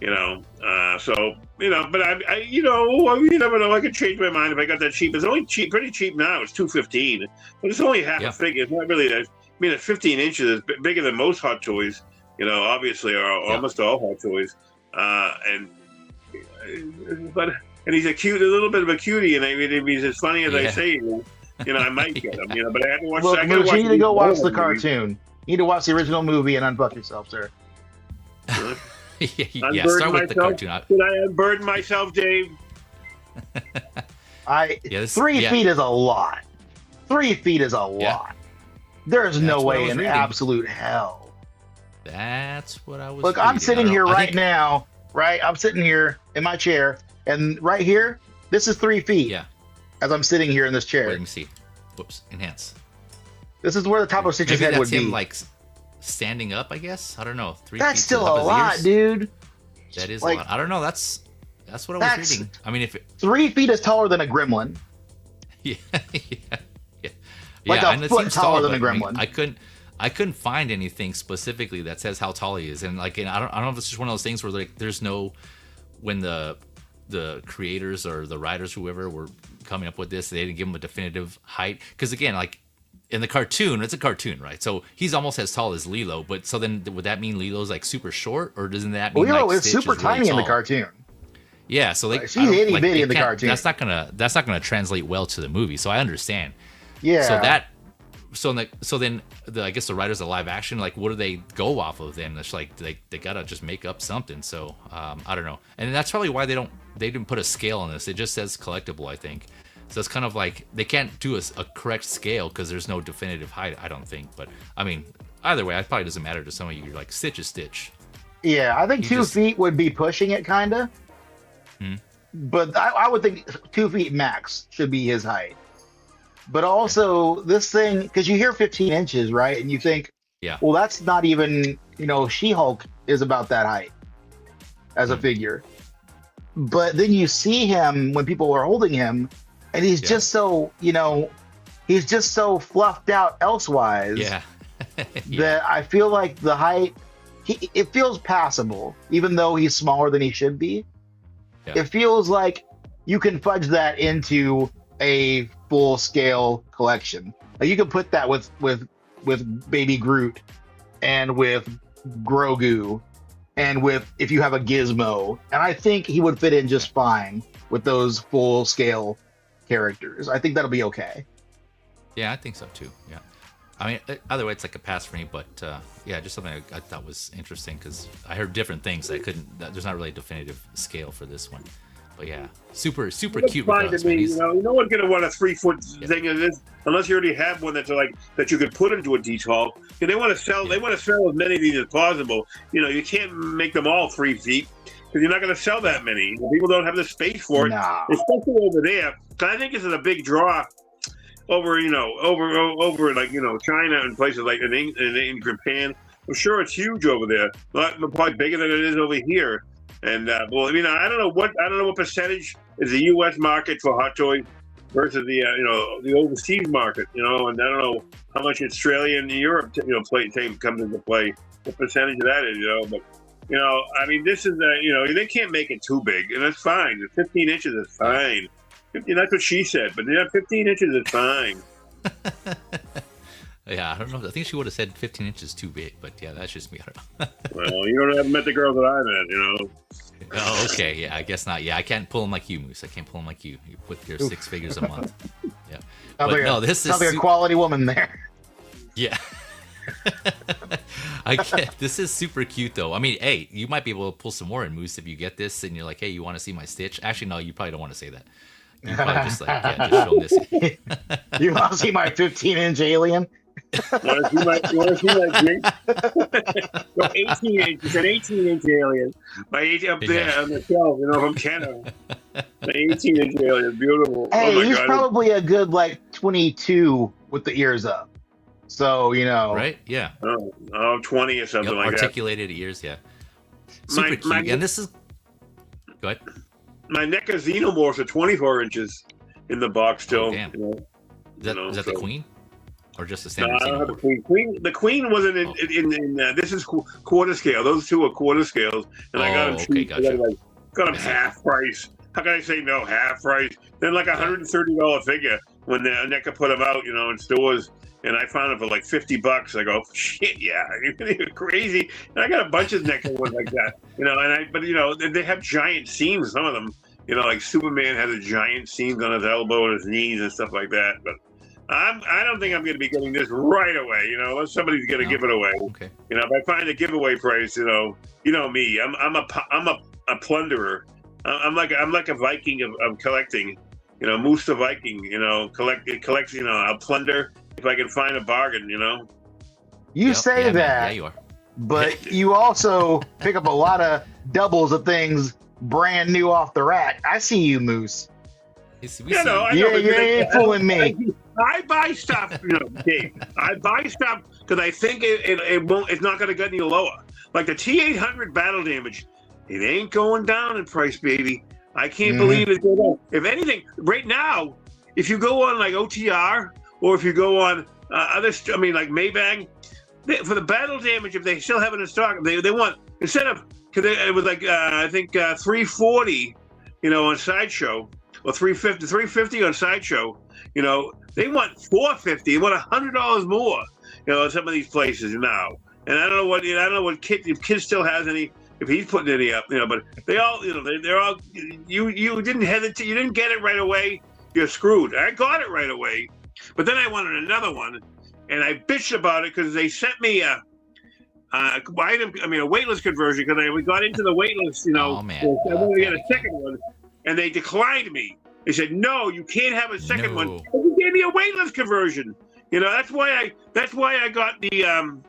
But I you never know. I could change my mind if I got that cheap. It's only pretty cheap now. It's $215, but it's only half a figure. It's not really. It's 15 inches. It's bigger than most Hot Toys. Obviously, or almost all Hot Toys. And he's a little bit of a cutie, and if he's as funny as I say, I might get him. But I have to watch. Well, you need to go watch the cartoon. You need to watch the original movie and unfuck yourself, sir. Start with the cartoon. Did I unburden myself, Dave? 3 feet is a lot. 3 feet is a lot. There's no way in absolute hell. That's what I was. Look, I'm sitting here right now. Right, I'm sitting here in my chair, and right here, this is 3 feet. Yeah. As I'm sitting here in this chair. Wait, let me see. Whoops, enhance. This is where the top of Stitch's head would be. Him, like, standing up, I guess. I don't know. 3 That's feet still a lot, dude. That is a lot. I don't know. That's what I was reading. I mean, 3 feet is taller than a gremlin. Yeah. Like a foot taller than a gremlin. I couldn't find anything specifically that says how tall he is, and I don't know if it's just one of those things where there's no, when the creators or the writers, whoever were coming up with this, they didn't give him a definitive height, because again, like in the cartoon, it's a cartoon, right? So he's almost as tall as Lilo, but so then would that mean Lilo's like super short, or doesn't that mean Lilo like is super tiny really in the cartoon? Yeah, so she's itty bitty in the cartoon. That's not gonna translate well to the movie. So I understand. Yeah. So then I guess the writers of live action, like, what do they go off of then? It's like they gotta just make up something. So I don't know, and that's probably why they didn't put a scale on this. It just says collectible, I think. So it's kind of like they can't do a correct scale because there's no definitive height, I don't think. But I mean, either way, it probably doesn't matter to some of you. You're like, Stitch is Stitch. Yeah, I think 2 feet would be pushing it, kinda. But I would think 2 feet max should be his height. But also this thing, because you hear 15 inches, right? And you think, well, that's not even, She-Hulk is about that height as a figure. But then you see him when people are holding him, and he's just so, he's just so fluffed out elsewise. That I feel like the height, it feels passable, even though he's smaller than he should be. It feels like you can fudge that into a full-scale collection. Like you could put that with Baby Groot, and with Grogu, and with, if you have a Gizmo, and I think he would fit in just fine with those full-scale characters. I think that'll be okay. Yeah, I think so too. Yeah, I mean, either way, it's like a pass for me. But just something I thought was interesting, because I heard different things. There's not really a definitive scale for this one. But yeah, super cute. Fine to me. No one's gonna want a 3 foot thing of this unless you already have one that's like that you could put into a detail. They want to sell. They want to sell as many of these as possible. You can't make them all 3 feet because you're not going to sell that many. People don't have the space for it, especially over there. So I think this is a big draw over, over like China and places like in Japan. I'm sure it's huge over there. Probably bigger than it is over here. And I don't know what percentage is the U.S. market for Hot Toys versus the overseas market, and I don't know how much Australia and Europe comes into play. What percentage of that is, but I mean, this is they can't make it too big, and that's fine. 15 inches is fine. That's what she said, but 15 inches is fine. Yeah, I don't know. I think she would have said 15 inches too big, but yeah, that's just me. I don't know. Well, you haven't met the girls that I met, Oh, okay. Yeah, I guess not. Yeah, I can't pull them like you, Moose. I can't pull them like you. You put your 6 figures a month. Yeah. This is like a quality woman there. Yeah. This is super cute, though. I mean, hey, you might be able to pull some more in, Moose, if you get this and you're like, hey, you want to see my Stitch? Actually, no, you probably don't want to say that. You probably just just show this. You want to see my 15-inch alien? Want to see my Jinx? 18 inches, an 18-inch alien. My 18 up there on the shelf, from Canada. The 18-inch alien, beautiful. Hey, he's probably a good 22 with the ears up. So right? Yeah. 20 or something like that. Articulated ears, yeah. Super cute. And this is. Go ahead. My NECA Xenomorphs are 24 inches in the box still. Oh, damn. Is that the queen? Or just the standard? No, I don't have the queen. The queen wasn't in this is quarter scale. Those two are quarter scales, and I got them cheap. Gotcha. Got them half price. How can I say no? Half price. Then like $130 figure when the NECA put them out, in stores, and I found them for like $50. I go, shit, yeah, you're crazy. And I got a bunch of NECA ones like that, but they have giant seams. Some of them, like Superman has a giant seams on his elbow and his knees and stuff like that, but. I don't think I'm going to be getting this right away. Unless somebody's going to give it away. Okay. If I find a giveaway price, me. I'm a plunderer. I'm like a Viking of collecting. Moose the Viking. Collects. I'll plunder if I can find a bargain. You say that. Yeah, you are. But you also pick up a lot of doubles of things brand new off the rack. I see you, Moose. I know. You ain't fooling me. I buy stuff, Dave. I buy stuff because I think it's not going to get any lower. Like the T800 battle damage, it ain't going down in price, baby. I can't believe it's going down. If anything, right now, if you go on like OTR or if you go on like Maybang, for the battle damage, if they still have it in stock, they want instead of because it was like I think 340, on Sideshow or 350 on Sideshow, They want $450. They want $100 more. In some of these places now. And I don't know what if Kid still has any. If he's putting any up, but they all, they're all. You didn't hesitate. You didn't get it right away. You're screwed. I got it right away, but then I wanted another one, and I bitched about it because they sent me a waitlist conversion because we got into the waitlist. Oh man. I wanted to get a second one, and they declined me. They said, no, you can't have a second one. And you gave me a waitlist conversion. That's why I got the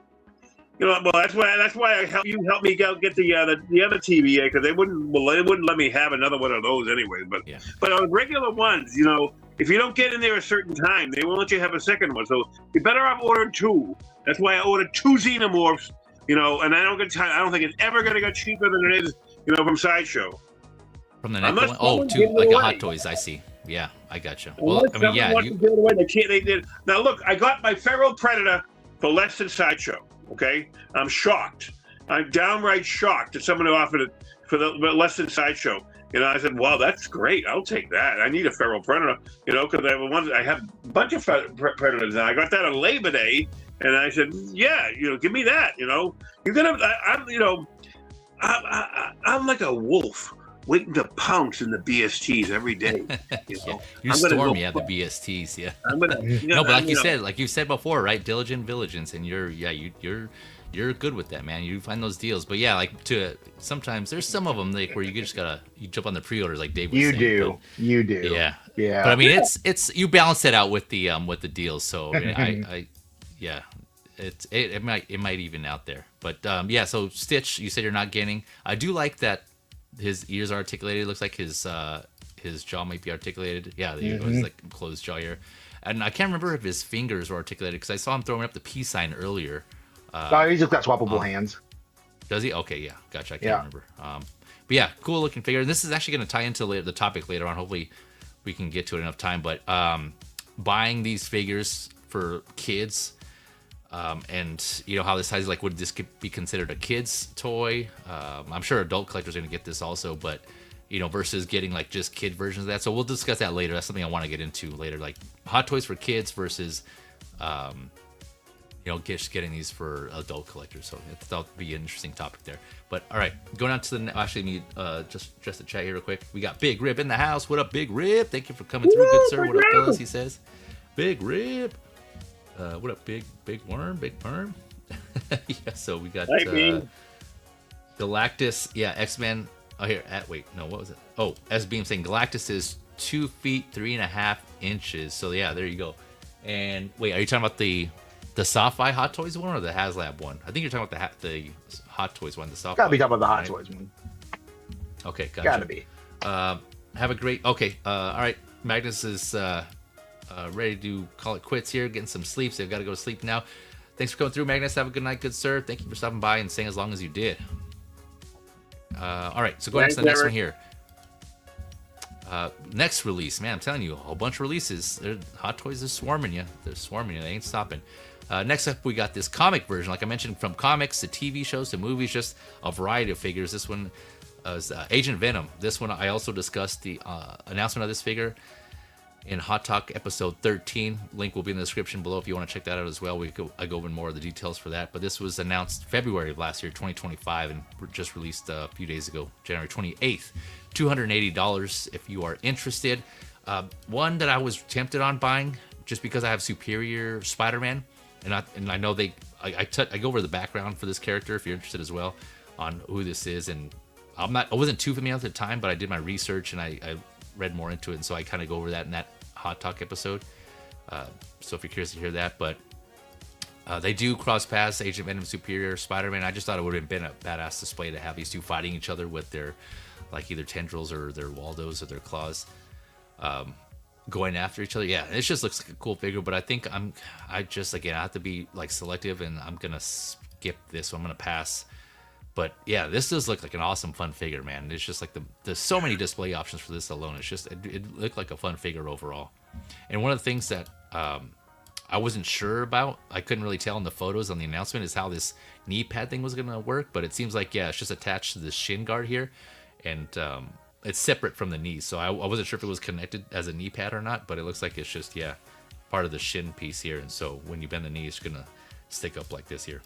that's why you helped me get the other TVA because they wouldn't let me have another one of those anyways. But on regular ones, if you don't get in there a certain time, they won't let you have a second one. So you're better off ordering two. That's why I ordered two Xenomorphs. And I don't think it's ever gonna get cheaper than it is, from Sideshow. From the next one? Oh, two like a Hot Toys. I see. Yeah, I gotcha. Well, I mean, yeah. They did. Now look, I got my Feral Predator for less than Sideshow. Okay, I'm shocked. I'm downright shocked that someone offered it for less than Sideshow. I said, "Wow, that's great. I'll take that. I need a Feral Predator. Because I have a bunch of Predators now. I got that on Labor Day, and I said, yeah, give me that. You're gonna. I'm like a wolf waiting to pounce in the BSTs every day. You storm me at the BSTs, yeah. No, but like you said before, right? Diligent vigilance, and you're good with that, man. You find those deals, but yeah, like sometimes there's some of them like where you just you jump on the pre-orders, like Dave was saying. You do. Yeah. But I mean, it's you balance it out with the deals, so it might even out there, but yeah. So Stitch, you said you're not getting. I do like that. His ears are articulated. It looks like his jaw might be articulated. Yeah, he's like closed jaw here. And I can't remember if his fingers were articulated because I saw him throwing up the peace sign earlier. He's just got swappable hands. Does he? Okay, yeah, gotcha. I can't remember. But yeah, cool looking figure. And this is actually going to tie into the topic later on. Hopefully, we can get to it enough time. But buying these figures for kids. And how this ties, like, would this be considered a kid's toy? I'm sure adult collectors are going to get this also, but versus getting like just kid versions of that. So we'll discuss that later. That's something I want to get into later, like Hot Toys for kids versus just getting these for adult collectors. So that'll be an interesting topic there. But all right, going on to the actually need just the chat here real quick. We got Big Rip in the house. What up, Big Rip? Thank you for coming through, good sir. What up, fellas? He says, Big Rip. What up, big worm, big worm? Yeah, so we got Galactus. Yeah, X-Men. Oh, here. What was it? Oh, S-Beam saying Galactus is 2 feet 3.5 inches. So yeah, there you go. And wait, are you talking about the Sci-Fi Hot Toys one or the HasLab one? I think you're talking about the Hot Toys one. The Sci-Fi. Gotta be talking about the Hot Toys one. Okay, gotcha. Gotta be. Have a great. Okay. All right. Magnus is. Ready to call it quits here, getting some sleep, so I've got to go to sleep now. Thanks for coming through, Magnus. Have a good night, good sir. Thank you for stopping by and staying as long as you did. All right, so going on to the next one here. Next release, man, I'm telling you, a whole bunch of releases. Hot Toys are swarming you. They're swarming you. They ain't stopping. Next up, we got this comic version. Like I mentioned, from comics to TV shows to movies, just a variety of figures. This one is Agent Venom. This one, I also discussed the announcement of this figure in Hot Talk episode 13. Link will be in the description below if you want to check that out as well. I go over more of the details for that. But this was announced February of last year, 2025, and just released a few days ago, January 28th. $280 if you are interested. One that I was tempted on buying just because I have Superior Spider-Man, and I know I go over the background for this character if you're interested as well on who this is, and I wasn't too familiar at the time, but I did my research and I read more into it, and so I kind of go over that in that Hot Talk episode. So if you're curious to hear that, but they do cross paths, Agent Venom, Superior Spider-Man. I just thought it would have been a badass display to have these two fighting each other with their like either tendrils or their Waldos or their claws going after each other. Yeah, it just looks like a cool figure, but I think I have to be like selective, and I'm gonna skip this one. I'm gonna pass. But yeah, this does look like an awesome, fun figure, man. It's just like there's so many display options for this alone. It's just it looked like a fun figure overall. And one of the things that I wasn't sure about, I couldn't really tell in the photos on the announcement, is how this knee pad thing was gonna work. But it seems like it's just attached to the shin guard here. And it's separate from the knee, so I wasn't sure if it was connected as a knee pad or not, but it looks like it's just part of the shin piece here, and so when you bend the knee, it's gonna stick up like this here.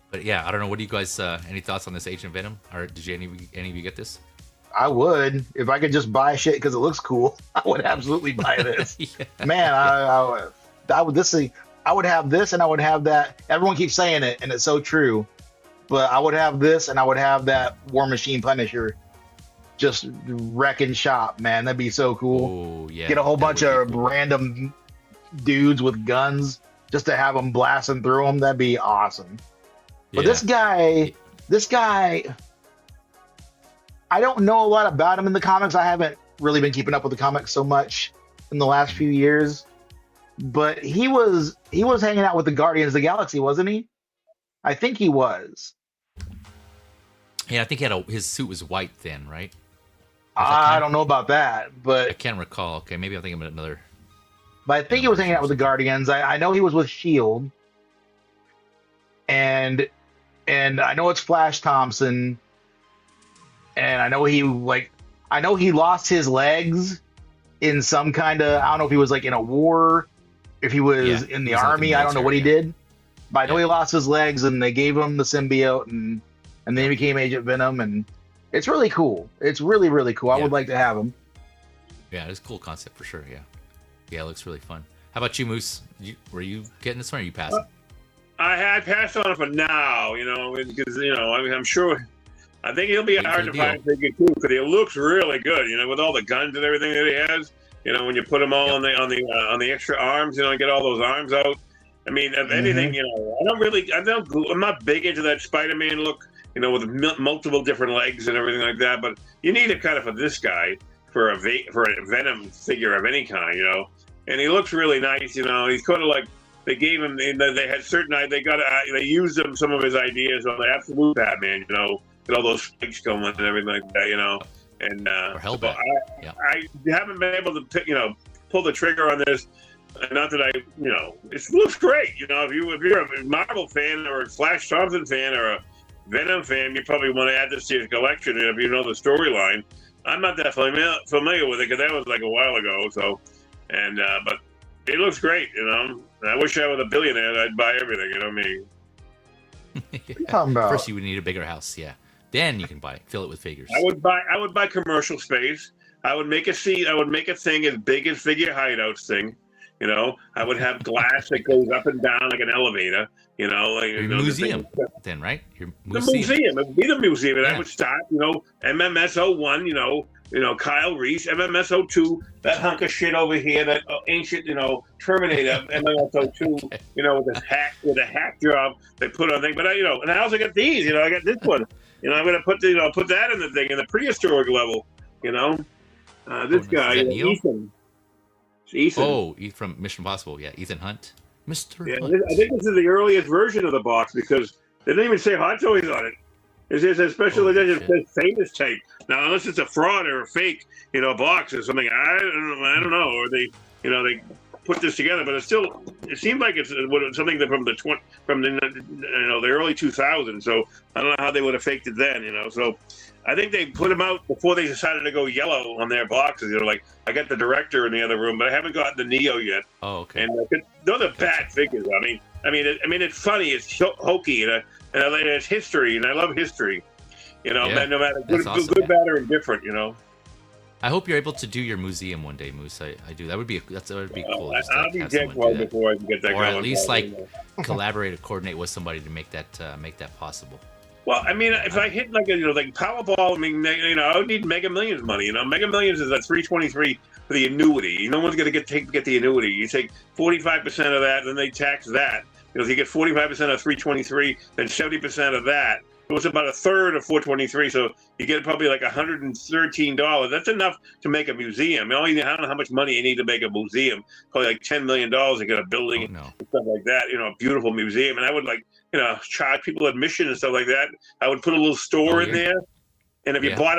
But yeah, I don't know, what do you guys any thoughts on this Agent Venom, or did you any of you get this? I would, if I could just buy shit because it looks cool. I would absolutely buy this. Man, I would have this and I would have that. Everyone keeps saying it, and it's so true. But I would have this, and I would have that War Machine Punisher just wrecking shop, man. That'd be so cool. Oh, yeah. Get a whole bunch of random dudes with guns just to have them blasting through them. That'd be awesome. But this guy, I don't know a lot about him in the comics. I haven't really been keeping up with the comics so much in the last few years. But he was hanging out with the Guardians of the Galaxy, wasn't he? I think he was. Yeah, I think his suit was white then, right? I don't know about that, but I can't recall. Okay, maybe I'm thinking about another. But I think he was hanging out with the Guardians. I know he was with Shield, and I know it's Flash Thompson, and I know he lost his legs in some kind of, I don't know if he was like in a war, if he was in the army. I don't know what he did, but I know he lost his legs, and they gave him the symbiote, and then he became Agent Venom, and it's really cool. It's really, really cool. I would like to have him. Yeah, it's a cool concept for sure. Yeah, it looks really fun. How about you, Moose? Were you getting this one, or are you passing? I passed on it for now, because I'm sure. I think he'll be hard to find figure too, because he looks really good, with all the guns and everything that he has. When you put them all on the extra arms, get all those arms out. I mean, if anything, I'm not big into that Spider-Man look, with multiple different legs and everything like that. But you need it kind of for this guy, for a Venom figure of any kind, And he looks really nice, He's kind of like, they gave him, they had certain, they used some of his ideas on the Absolute Batman, with all those spikes going and everything like that, And or Hellbat. I haven't been able to, pull the trigger on this. Not that it looks great. If you're a Marvel fan or a Flash Thompson fan or a Venom fan, you probably want to add this to your collection. And if you know the storyline, I'm not that familiar with it because that was like a while ago. So, but it looks great. I wish I was a billionaire. I'd buy everything. You know what I mean? First, you would need a bigger house. Yeah, then you can buy it. Fill it with figures. I would buy commercial space. I would make a thing as big as Figure Hideouts thing. I would have glass that goes up and down like an elevator. Museum, then, right? The museum. It would be the museum, and I would start. MMS01. Kyle Reese, MMS02. That hunk of shit over here, that ancient, Terminator, MMS02. With a hack job they put on thing. But and I also got these. I got this one. I'm gonna put that in the thing in the prehistoric level. This guy, Ethan. Ethan. Oh, from Mission Impossible. Yeah, Ethan Hunt. Mr. Yeah, Hunt. I think this is the earliest version of the box because they didn't even say Hot Toys on it. It says a special edition shit. famous tape. Now, unless it's a fraud or a fake, box or something, I don't know. Or they put this together, but it seemed like it's something from the early 2000s. So I don't know how they would have faked it then. So I think they put them out before they decided to go yellow on their boxes. Like I got the director in the other room, but I haven't gotten the Neo yet. Oh, okay. And those are bad figures. I mean, it's funny, it's hokey, and it's history, and I love history. No matter good, bad, or indifferent. I hope you're able to do your museum one day, Moose. I do. That would be cool. I'll be dead well before I can get that or going. Or at least collaborate or coordinate with somebody to make that possible. Well, if I hit like Powerball, I would need Mega Millions money. Mega Millions is at 323 for the annuity. No one's gonna get the annuity. You take 45% of that, then they tax that. If you get 45% of 323, then 70% of that. It was about a third of 423, so you get probably like $113. That's enough to make a museum. I don't know how much money you need to make a museum. Probably like $10 million to get a building and stuff like that. A beautiful museum, and I would charge people admission and stuff like that. I would put a little store in there, and if you bought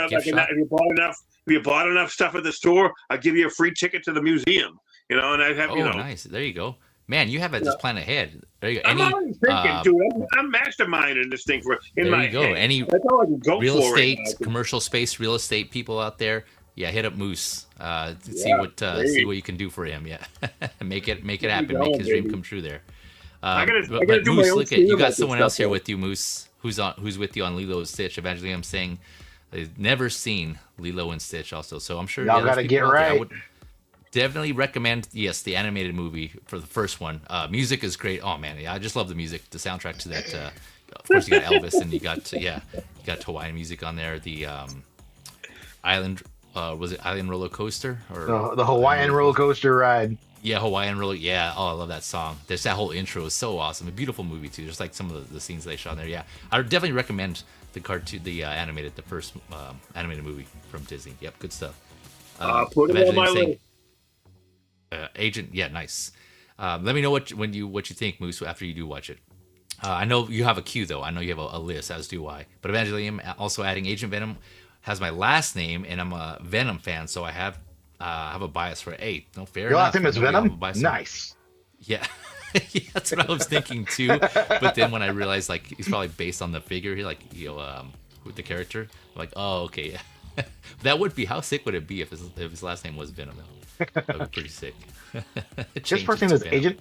enough stuff at the store, I'd give you a free ticket to the museum. And I'd have nice. There you go. Man, you have it just planned ahead. There you go. I'm always thinking, dude. I'm masterminding this thing in my head. Any that's all I can go real for estate, commercial space, real estate people out there, hit up Moose. See what you can do for him. Yeah, make it happen. Make his dream come true there. I gotta but do Moose, my own look at you got stuff someone else here though. with you, Moose. Who's with you on Lilo and Stitch? Eventually, I'm saying they've never seen Lilo and Stitch. Also, so I'm sure y'all gotta get right. Definitely recommend, the animated movie for the first one. Music is great. Oh man, I just love the music, the soundtrack to that. Of course, you got Elvis, and you got Hawaiian music on there. The island, was it Island Roller Coaster or the Hawaiian roller coaster ride? Yeah, Hawaiian Roller. Yeah, I love that song. There's that whole intro is so awesome. A beautiful movie too. Just like some of the scenes they shot in there. Yeah, I would definitely recommend the first animated movie from Disney. Yep, good stuff. Put it on my list. Agent, nice. Let me know what you think, Moose, after you do watch it. I know you have a queue though. I know you have a list, as do I. But Evangelium also adding Agent Venom has my last name, and I'm a Venom fan, so I have a bias for 8. No, fair enough. Your last name is Venom? Nice. Yeah. Yeah, that's what I was thinking too. But then when I realized he's probably based on the figure here, with the character, I'm like, oh, okay, yeah. That would be, how sick would it be if his last name was Venom? That would be pretty sick. His first name is Venom. Agent?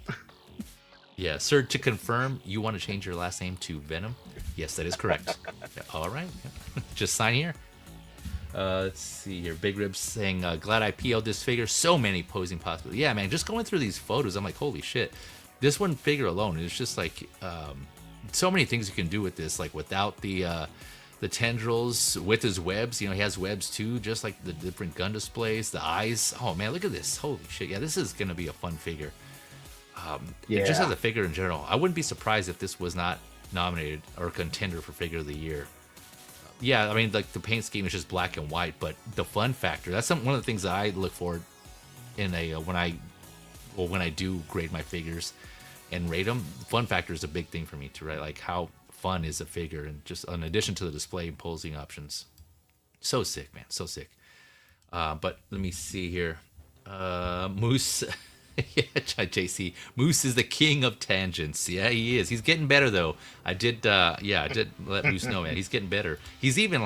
Yeah, sir, to confirm, you want to change your last name to Venom? Yes, that is correct. Yeah, all right. Just sign here. Let's see here. Big Ribs saying, glad I PO'd this figure. So many posing possibilities. Yeah, man, just going through these photos, I'm like, holy shit. This one figure alone is just so many things you can do with this, without the tendrils, with his webs. He has webs too, just like the different gun displays, the eyes. Oh man, look at this. Holy shit. Yeah, this is going to be a fun figure. Just as a figure in general, I wouldn't be surprised if this was not nominated or contender for Figure of the Year. Yeah, I mean, the paint scheme is just black and white, but the fun factor, that's one of the things that I look for in when I do grade my figures and rate them. Fun factor is a big thing for me too, right? How fun is a figure, and just in addition to the display and posing options. So sick, man, so sick. But let me see here. Moose, JC, Moose is the king of tangents. Yeah, he is. He's getting better though. I did let Moose know, man. He's getting better. He's even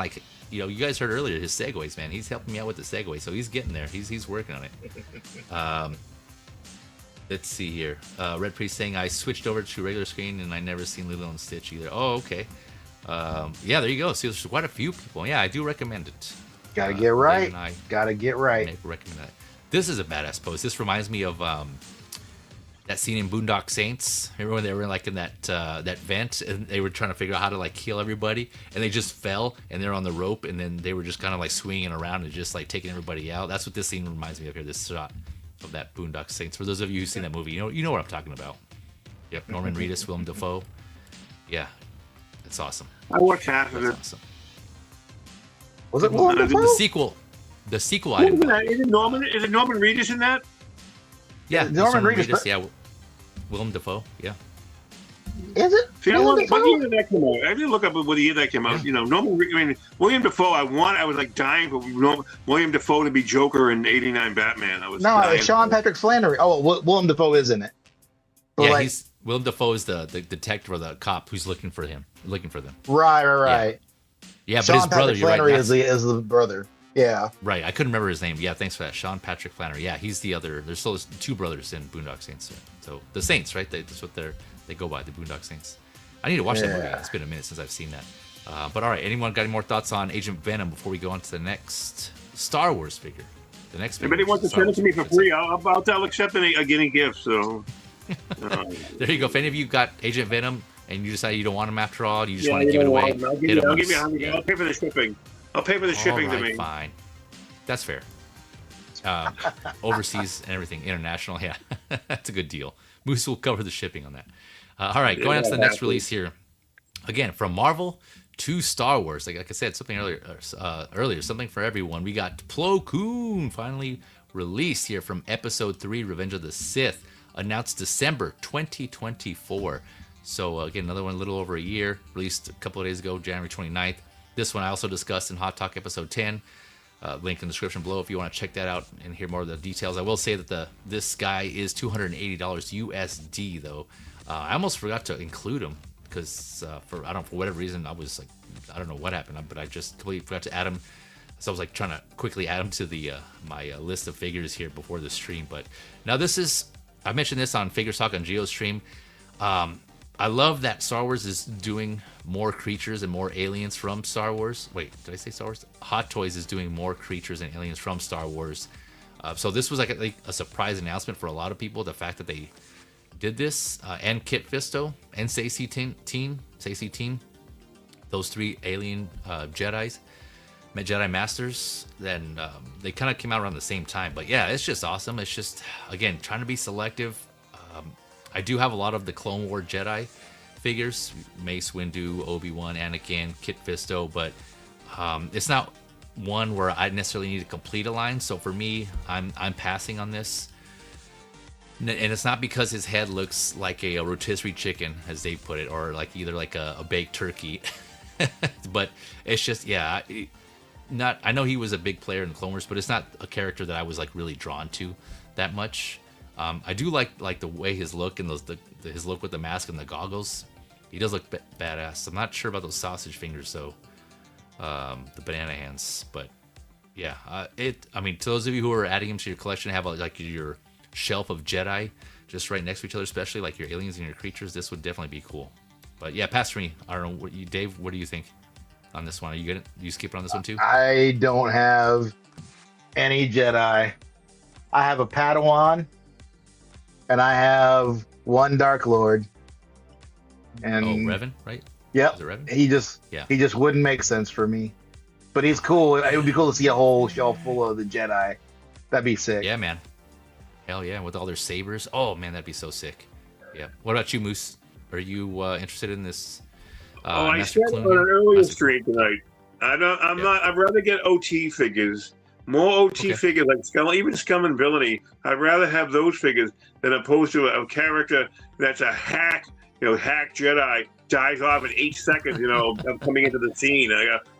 you guys heard earlier his segues, man. He's helping me out with the segue, so he's getting there. He's working on it. Let's see here. Red Priest saying, I switched over to regular screen and I never seen Lilo and Stitch either. Oh, okay. There you go. See, there's quite a few people. Yeah, I do recommend it. Gotta get right. Gotta get right. Recommend that. This is a badass pose. This reminds me of that scene in Boondock Saints. Remember when they were in that vent and they were trying to figure out how to kill everybody, and they just fell and they're on the rope, and then they were just kind of swinging around and just taking everybody out. That's what this scene reminds me of here. This shot of that Boondock Saints. For those of you who've seen that movie, you know what I'm talking about. Yep, Norman Reedus, Willem Dafoe. Yeah, it's awesome. I watched half of it. Awesome. Was it Willem Dafoe? The sequel. Is it Norman Reedus in that? Yeah, Norman Reedus. Yeah, Willem Dafoe. Yeah. Is it? See, Willem what Dafoe? year did that come out? I didn't look up what year that came out. You know, William Dafoe. I was like dying for William Dafoe to be Joker in '89 Batman. I was No, dying. it's Sean Patrick Flannery. Oh, Willem Dafoe is in it. But Yeah, like, Willem Dafoe is the detective or the cop who's looking for them. right. Yeah, but Sean his brother, Patrick you're right. Flannery is the brother. Yeah. Right, I couldn't remember his name. Yeah, thanks for that. Sean Patrick Flannery. Yeah, he's the other. There's still two brothers in Boondock Saints. So the Saints, right? That's what they go by, the Boondock Saints. I need to watch that movie. It's been a minute since I've seen that. But all right, anyone got any more thoughts on Agent Venom before we go on to the next Star Wars figure? The next. If anybody wants to send it to me for free, I'll accept any gift. So there you go. If any of you got Agent Venom and you decide you don't want him after all, you just want to you give it know away. what? I'll give you $100. I'll pay for the shipping. I'll pay for the shipping all right, to me. Fine, that's fair. Overseas and everything, international. Yeah, that's a good deal. Moose will cover the shipping on that. All right, going on to the next release here. Again, from Marvel to Star Wars. Like I said, something earlier, something for everyone. We got Plo Koon finally released here from Episode 3, Revenge of the Sith, announced December 2024. So again, another one a little over a year, released a couple of days ago, January 29th. This one I also discussed in Hot Talk Episode 10. Link in the description below if you want to check that out and hear more of the details. I will say that this guy is $280 USD though. I almost forgot to include him because for whatever reason I was like, I don't know what happened, but I just completely forgot to add him. So I was like trying to quickly add him to the my list of figures here before the stream. But now I mentioned this on Figures Talk on Geo's stream. I love that Star Wars is doing more creatures and more aliens from Star Wars. Wait, did I say Star Wars? Hot Toys is doing more creatures and aliens from Star Wars. So this was like a surprise announcement for a lot of people. The fact that they did this, and Kit Fisto and Stacey Teen, those three alien Jedi Masters, then they kind of came out around the same time. But yeah, it's just awesome. It's just, again, trying to be selective. I do have a lot of the Clone War Jedi figures, Mace Windu, Obi-Wan, Anakin, Kit Fisto, but it's not one where I necessarily need to complete a line. So for me, I'm passing on this. And it's not because his head looks like a rotisserie chicken, as they put it, or like either like a baked turkey. But it's just, yeah, I know he was a big player in the Clone Wars, but it's not a character that I was like really drawn to that much. I do like the way his look and his look with the mask and the goggles. He does look badass. I'm not sure about those sausage fingers though, the banana hands. But yeah, to those of you who are adding him to your collection, have like your shelf of Jedi just right next to each other, especially like your aliens and your creatures. This would definitely be cool. But yeah, pass for me. I don't know, Dave. What do you think on this one? Are you good? You skip on this one too? I don't have any Jedi. I have a Padawan. And I have one Dark Lord. And Revan, right? Yep. Is it Revan? He just wouldn't make sense for me. But he's cool. It would be cool to see a whole shelf full of the Jedi. That'd be sick. Yeah, man. Hell yeah, with all their sabers. Oh man, that'd be so sick. Yeah. What about you, Moose? Are you interested in this? I said on an earlier stream tonight. I'd rather get OT figures. More OT figures like even Scum and Villainy. I'd rather have those figures than opposed to a character that's a hack Jedi, dies off in 8 seconds, of coming into the scene.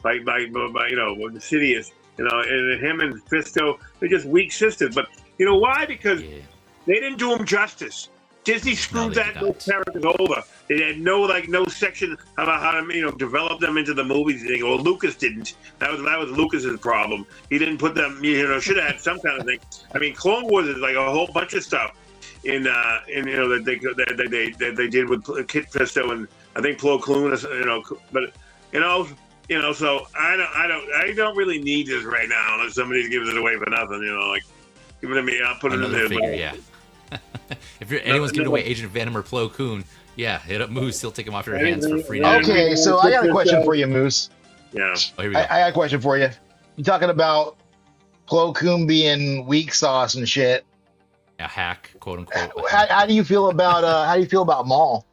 By Sidious, and him and Fisto, they're just weak sisters. But you know why? Because they didn't do them justice. Disney screwed those characters over. They had no section about how to develop them into the movies thing. Or Lucas didn't. That was Lucas's problem. He didn't put them. Should have had some kind of thing. I mean, Clone Wars is like a whole bunch of stuff that they did with Kit Fisto and I think Plo Koon. So I don't really need this right now unless somebody's giving it away for nothing. Give it to me. I'll put it in there. Figure, yeah. If anyone's giving away Agent Venom or Plo Koon, yeah, hit up Moose. He'll take them off your hands for free. Okay, so I got a question for you, Moose. Yeah. Oh, here we go. I got a question for you. You talking about Plo Koon being weak sauce and shit? A hack, quote unquote. How do you feel about Maul?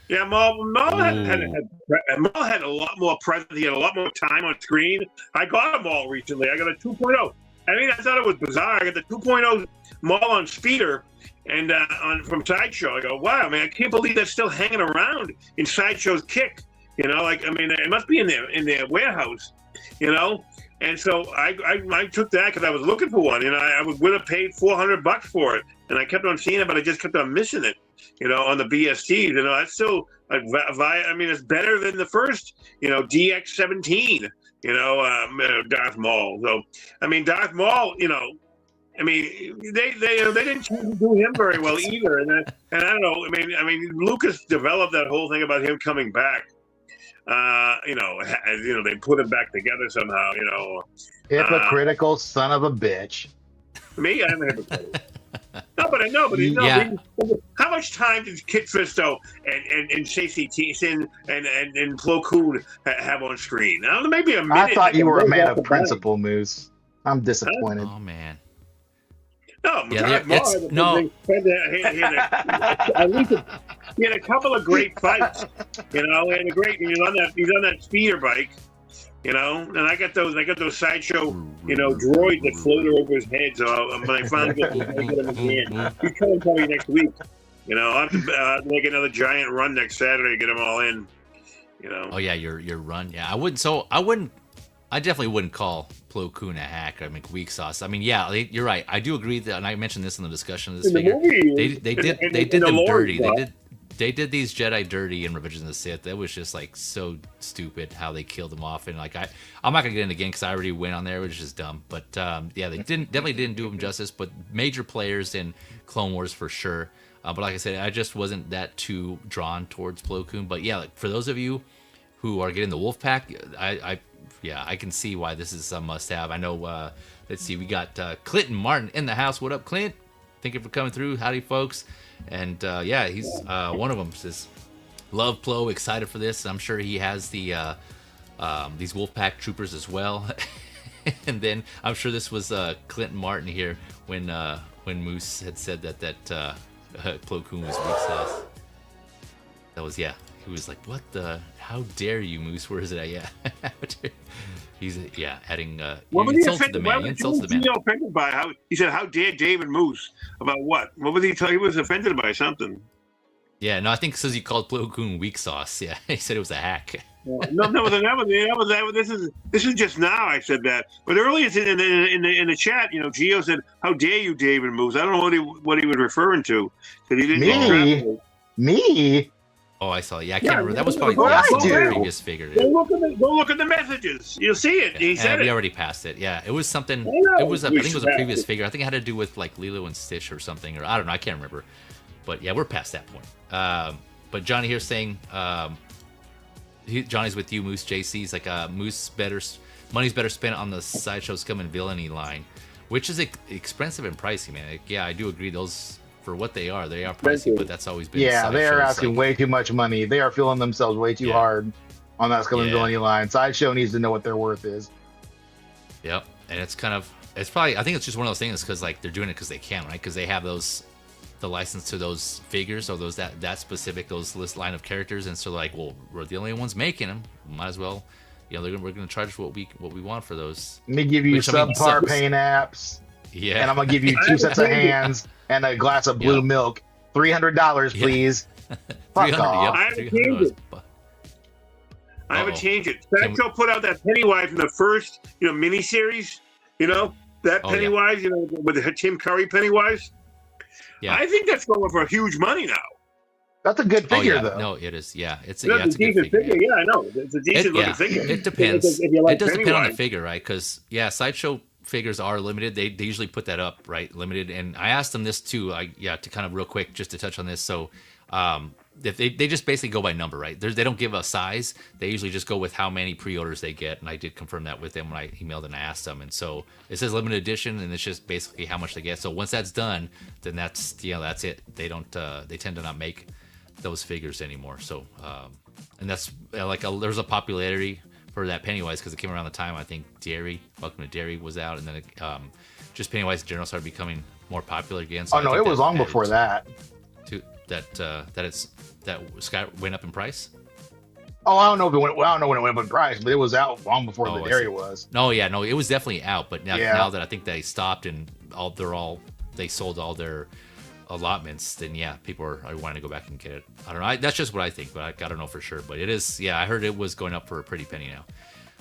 Yeah, Maul had a lot more presence. He had a lot more time on screen. I got a Maul recently. I got a 2.0. I mean, I thought it was bizarre. I got the 2.0 Mall on speeder, and from Sideshow, I go, wow, man, I can't believe that's still hanging around in Sideshow's Kick. You know, like, I mean, it must be in their warehouse. You know, and so I took that because I was looking for one, and I would have paid $400 for it, and I kept on seeing it, but I just kept on missing it. You know, on the BSTs, you know, that's still I mean, it's better than the first, you know, DX17. You know, Darth Maul. So, I mean, Darth Maul, you know, I mean, they didn't do him very well either, and I don't know. I mean, Lucas developed that whole thing about him coming back. You know, they put him back together somehow. You know, hypocritical son of a bitch. Me, I'm a hypocrite. No, but I know. But Yeah. How much time did Kit Fisto and Stacey Teason and Plo Koon have on screen? I don't know, maybe a minute. I thought you were a man of principle, Moose. I'm disappointed. Oh man. No, Yeah, no. At least he had a couple of great fights, you know, and he's on that speeder bike, you know, and I got those Sideshow, you know, droids that floated over his head. So when I finally get him again, he's coming probably next week. You know, I'll have to make another giant run next Saturday, get them all in. You know. Oh yeah, your run. Yeah, I definitely wouldn't call Plo Koon a hack. I mean, weak sauce. I mean, yeah, you're right. I do agree that, and I mentioned this in the discussion of this figure. They did them dirty. They did these Jedi dirty in Revenge of the Sith. That was just like so stupid how they killed them off. And like I'm not gonna get into again because I already went on there, which is just dumb. But yeah, they definitely didn't do them justice. But major players in Clone Wars for sure. But like I said, I just wasn't that too drawn towards Plo Koon. But yeah, like for those of you who are getting the Wolf Pack, I can see why this is a must-have. I know. Let's see, we got Clinton Martin in the house. What up, Clint? Thank you for coming through. Howdy, folks. And yeah, he's one of them. Says, love Plo, excited for this. I'm sure he has the these Wolfpack troopers as well. And then I'm sure this was Clinton Martin here when Moose had said that Plo Koon was weak sauce. That was He was like, "What the? How dare you, Moose? Where is it at?" Yeah, he's adding insults to the man. Insults to the man. Offended by he said, "How dare David Moose?" About what? What was he? He was offended by something. Yeah, no, I think it says he called Plo Koon weak sauce. Yeah, he said it was a hack. This is just now. I said that, but earlier in the chat, you know, Gio said, "How dare you, David Moose?" I don't know what he was referring to. That he didn't Me. Oh, I saw it. Yeah, I can't remember. That was probably the previous figure. Go look at the messages. You'll see it. Yeah, he said we it. already passed it. Yeah, it was something. I think it was a previous figure. I think it had to do with like Lilo and Stitch or something, or I don't know. I can't remember. But yeah, we're past that point. But Johnny here saying, Johnny's with you, Moose. JC's like, Moose money's better spent on the Sideshow's Coming villainy line, which is expensive and pricey, man. Like, yeah, I do agree. Those. For what they are pricey, but that's always been. Yeah, they are asking way too much money. They are feeling themselves way too hard on that coming villainy line. Sideshow needs to know what their worth is. Yep, and it's probably. I think it's just one of those things because like they're doing it because they can, right? Because they have the license to those figures or those that specific list line of characters, and so like, well, we're the only ones making them. Might as well, you know, we're going to charge what we want for those. Let me give you subpar paint apps. Yeah, and I'm gonna give you 2 sets of hands and a glass of blue milk. $300, please. Fuck off. I haven't changed it. Sideshow put out that Pennywise in the first, you know, miniseries. You know that Pennywise, you know, with the Tim Curry Pennywise. Yeah, I think that's going for huge money now. That's a good figure, though. No, it is. Yeah, it's a decent figure. Yeah, I know. It's a decent looking figure. It depends. It does depend on the figure, right? Because Sideshow figures are limited. They usually put that up, right? Limited. And I asked them this too, to kind of real quick, just to touch on this. So if they just basically go by number, right? They don't give a size. They usually just go with how many pre-orders they get. And I did confirm that with them when I emailed and I asked them. And so it says limited edition, and it's just basically how much they get. So once that's done, then that's it. They don't. They tend to not make those figures anymore. So and that's there's a popularity for that Pennywise because it came around the time I think Welcome to Derry was out, and then just Pennywise in general started becoming more popular again. So it was long before that. That Sky went up in price. Oh, I don't know if it went. Well, I don't know when it went up in price, but it was out long before the dairy was. No, yeah, no, it was definitely out. But now that I think they stopped and they sold all their allotments, then yeah, people are wanting to go back and get it. I don't know. That's just what I think, but I don't know for sure. But it is. Yeah, I heard it was going up for a pretty penny now.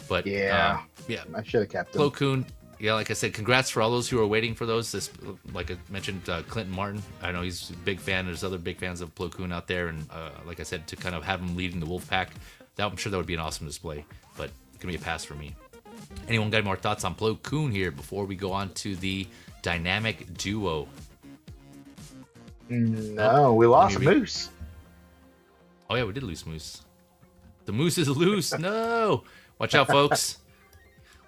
But yeah, I should have kept it. Kloon. Yeah, like I said, congrats for all those who are waiting for those. This, like I mentioned, Clinton Martin. I know he's a big fan. There's other big fans of Plo Koon out there, and like I said, to kind of have him leading the wolf pack, I'm sure that would be an awesome display. But it's gonna be a pass for me. Anyone got more thoughts on Plo Koon here before we go on to the dynamic duo? No, we lost Moose. Oh yeah, we did lose Moose. The Moose is loose. No, watch out, folks.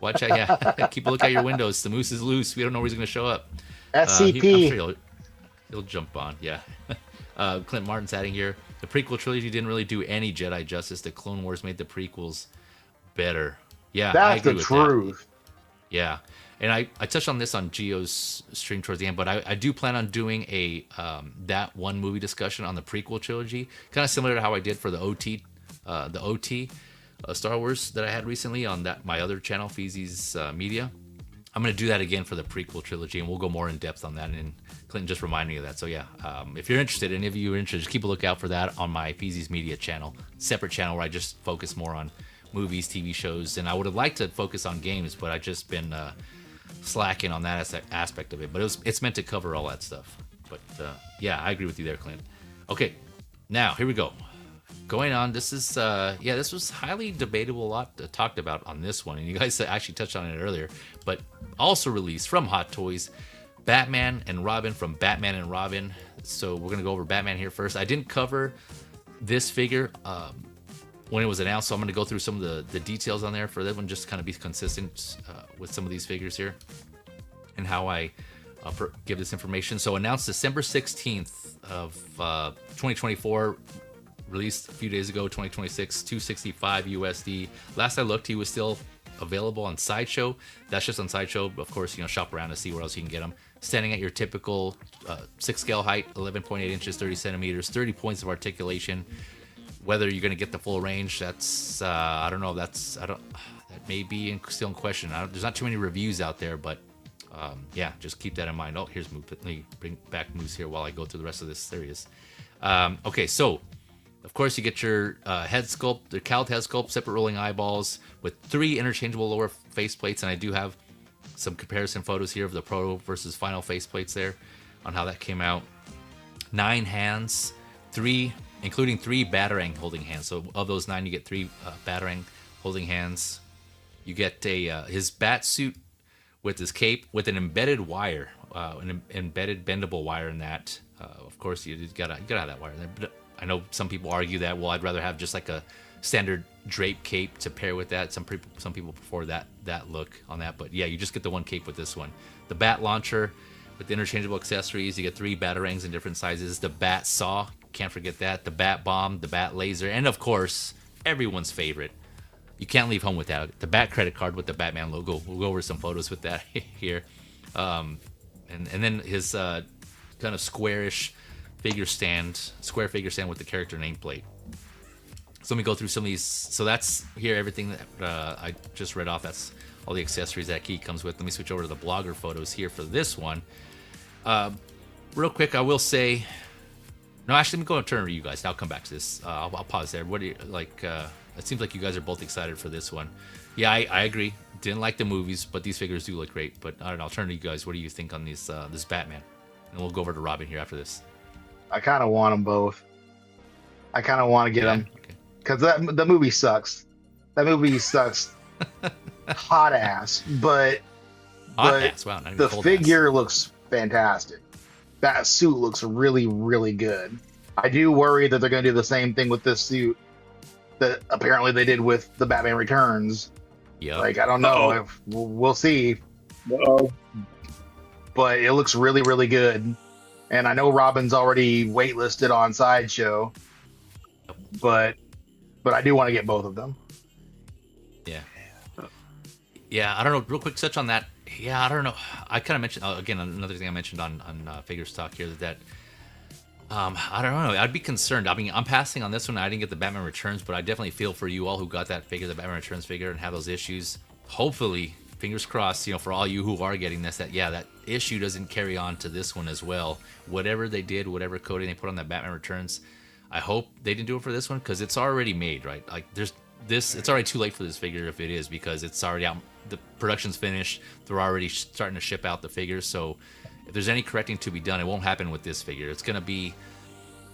Watch out, yeah. Keep a look out your windows. The Moose is loose. We don't know where he's going to show up. SCP. I'm sure he'll jump on, yeah. Clint Martin's adding here. The prequel trilogy didn't really do any Jedi justice. The Clone Wars made the prequels better. Yeah, that's I agree the with truth. That. Yeah. And I touched on this on Geo's stream towards the end, but I do plan on doing a that one movie discussion on the prequel trilogy, kind of similar to how I did for the OT Star Wars that I had recently on my other channel, Feezy's Media. I'm going to do that again for the prequel trilogy, and we'll go more in depth on that. And Clinton just reminded me of that. So yeah, if you're interested, any of you are interested, just keep a lookout for that on my Feezy's Media channel, separate channel where I just focus more on movies, TV shows, and I would have liked to focus on games, but I've just been slacking on that aspect of it. But it's meant to cover all that stuff. But yeah, I agree with you there, Clint. Okay, now here we go. Going on, this is this was highly debatable, a lot talked about on this one, and you guys actually touched on it earlier. But also released from Hot Toys, Batman and Robin from Batman and Robin. So we're gonna go over Batman here first. I didn't cover this figure when it was announced, so I'm gonna go through some of the details on there for that one, just to kind of be consistent with some of these figures here and how I give this information. So announced December 16th of 2024. Released a few days ago, 2026, $265 USD. Last I looked, he was still available on Sideshow. That's just on Sideshow. Of course, shop around to see where else you can get them. Standing at your typical 6 scale height, 11.8 inches, 30 centimeters, 30 points of articulation. Whether you're going to get the full range, that's I don't know. That may be still in question. There's not too many reviews out there, but yeah, just keep that in mind. Oh, here's Moose. Let me bring back Moose here while I go through the rest of this series. Okay, so. Of course, you get your head sculpt, the cowled head sculpt, separate rolling eyeballs with 3 interchangeable lower faceplates, and I do have some comparison photos here of the Pro versus Final faceplates there on how that came out. 9 hands, including 3 Batarang holding hands. So of those 9, you get 3 Batarang holding hands. You get his bat suit with his cape with an embedded wire, an embedded bendable wire in that. Of course, you gotta have that wire there. But I know some people argue that, well, I'd rather have just like a standard drape cape to pair with that. Some people prefer that look on that. But yeah, you just get the one cape with this one. The bat launcher with the interchangeable accessories. You get 3 Batarangs in different sizes. The bat saw, can't forget that. The bat bomb, the bat laser, and of course, everyone's favorite. You can't leave home without it. The bat credit card with the Batman logo. We'll go over some photos with that here. And then his kind of square figure stand with the character nameplate. So let me go through some of these. So that's here, everything that I just read off. That's all the accessories that key comes with. Let me switch over to the blogger photos here for this one. Real quick, I will say, no, actually, let me go and turn to you guys. I'll come back to this. I'll pause there. What do you like? It seems like you guys are both excited for this one. Yeah, I agree. Didn't like the movies, but these figures do look great. But I don't know. I'll turn to you guys. What do you think on this Batman? And we'll go over to Robin here after this. I kind of want them both. I kind of want to get them because the movie sucks. That movie sucks, hot ass. But wow, the figure looks fantastic. That suit looks really, really good. I do worry that they're going to do the same thing with this suit that apparently they did with the Batman Returns. Yeah. Like I don't know if we'll see. But it looks really, really good. And I know Robin's already waitlisted on Sideshow, but I do want to get both of them. Yeah, I don't know. Real quick touch on that. Yeah, I don't know. I kind of mentioned again another thing I mentioned on Figures Talk here that I don't know. I'd be concerned. I mean, I'm passing on this one. I didn't get the Batman Returns, but I definitely feel for you all who got that figure, the Batman Returns figure, and have those issues. Hopefully, fingers crossed, for all you who are getting this, that issue doesn't carry on to this one as well. Whatever they did, whatever coding they put on that Batman Returns, I hope they didn't do it for this one, because it's already made, right? Like, it's already too late for this figure if it is, because it's already out. The production's finished. They're already starting to ship out the figures, so if there's any correcting to be done, it won't happen with this figure. It's gonna be,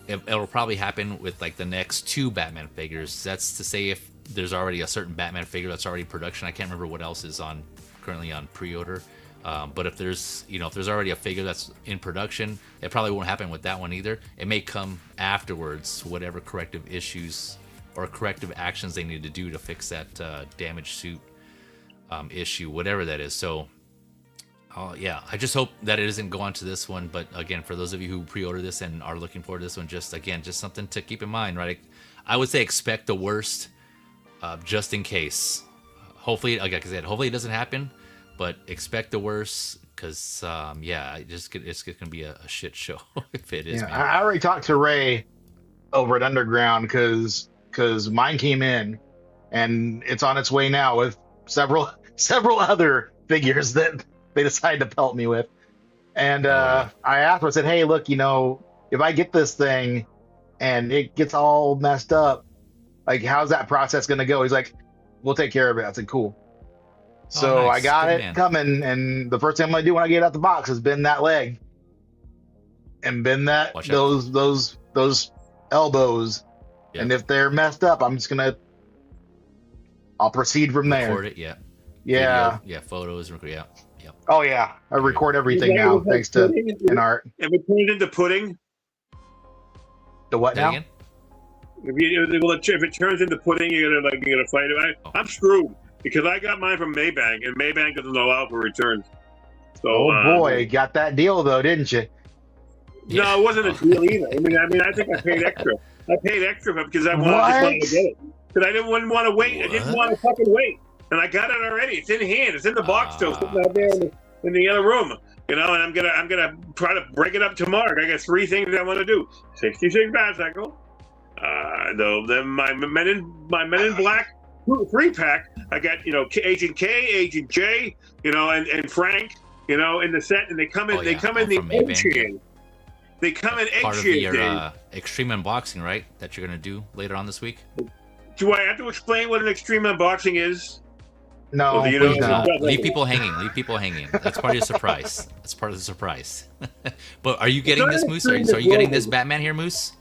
it'll probably happen with like the next 2 Batman figures. That's to say if there's already a certain Batman figure that's already in production. I can't remember what else is currently on pre-order. But if there's already a figure that's in production, it probably won't happen with that one either. It may come afterwards, whatever corrective issues or corrective actions they need to do to fix that damaged suit issue, whatever that is. So. Yeah, I just hope that it doesn't go on to this one. But again, for those of you who pre-order this and are looking forward to this one, just something to keep in mind, right? I would say expect the worst, just in case. Hopefully, like I said, hopefully it doesn't happen, but expect the worst, because it's gonna be a shit show if it is. Yeah, Man. I already talked to Ray over at Underground because mine came in, and it's on its way now with several other figures that they decided to pelt me with. And I asked him, I said, hey, look, if I get this thing and it gets all messed up, like, how's that process going to go? He's like, we'll take care of it. I said, cool. So nice. I got Good it man. coming, and the first thing I'm going to do when I get it out the box is bend that leg and bend those elbows. Yep. And if they're messed up, I'm just going to, I'll proceed from there. Record it, yeah. Yeah. Video, photos, yeah. Oh yeah, I record everything now thanks to art. If it turns into pudding, The what now? Again? if it turns into pudding, you're gonna fight it. I'm screwed because I got mine from Maybank, and Maybank doesn't allow for returns. So, Oh boy, got that deal though, didn't you? No, it wasn't a deal either. I think I paid extra. I paid extra because I wanted to get it. Because I didn't want to wait. I didn't want to fucking wait. And I got it already. It's in hand. It's in the box still, sitting out there in the other room. And I'm gonna try to break it up tomorrow. I got 3 things I want to do: 66 Batcycle, my Men in Black 3-pack. I got Agent K, Agent J, and Frank, in the set, and they come in. They come in the egg shade. They come in egg Part of shade. your extreme unboxing, right? That you're gonna do later on this week. Do I have to explain what an extreme unboxing is? No, Well, please don't. Leave people hanging. That's part of the surprise. That's part of the surprise. But are you getting this, Moose? Are you getting this Batman here, Moose?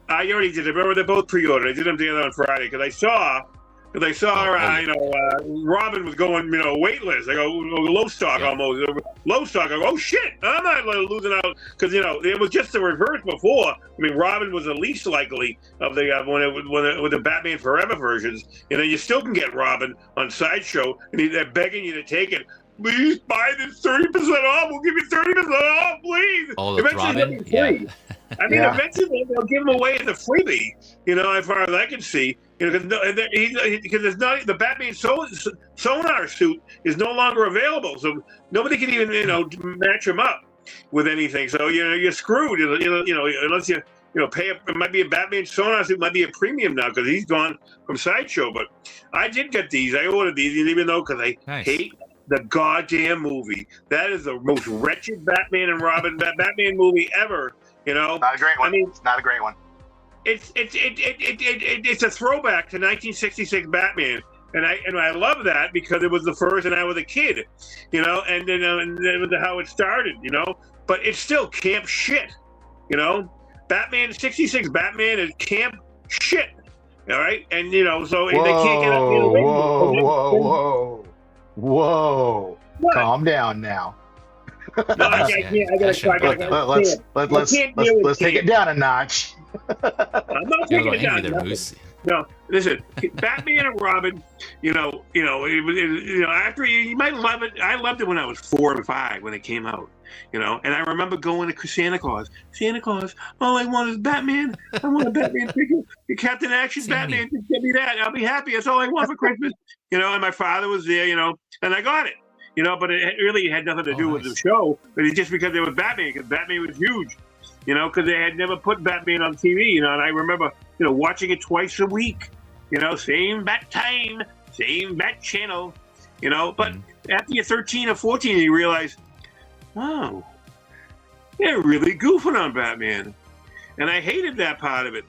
I already did it. Remember, they're both pre-ordered. I did them together on Friday because I saw Robin was going, weightless. I go low stock almost. Low stock. I go, oh shit! I'm not losing out because it was just the reverse before. Robin was the least likely of the with the Batman Forever versions, and then you still can get Robin on Sideshow, and they're begging you to take it. Please buy this 30% off. We'll give you 30% off, please. Oh, that's Robin. Yeah. Eventually they'll give them away as a freebie. As far as I can see, because there's not the Batman sonar suit is no longer available, so nobody can even match him up with anything. So you're screwed. Unless you pay. It might be a Batman sonar suit. Might be a premium now because he's gone from Sideshow. But I did get these. I ordered these, even though because I hate the goddamn movie. That is the most wretched Batman and Robin Batman movie ever. Not a great one. It's not a great one. It's a throwback to 1966 Batman, and I love that because it was the first, and I was a kid, and it was how it started, But it's still camp shit, Batman 66 Batman is camp shit, all right, and so they can't get up. Whoa! What? Calm down now. No, I can't. Let's take it down a notch. I'm not taking it down. No, listen, Batman and Robin. After you might love it. I loved it when I was 4 and 5 when it came out. And I remember going to Santa Claus. Santa Claus, all I want is Batman. I want a Batman figure. The Captain Action Batman. Just give me that. I'll be happy. That's all I want for Christmas. And my father was there. And I got it. But it really had nothing to do with the show. But it's just because there was Batman, because Batman was huge. you know, because they had never put Batman on TV, you know, and I remember, you know, watching it twice a week, you know, same bat time, same bat channel, you know, but after you're 13 or 14, you realize, wow, they're really goofing on Batman. And I hated that part of it.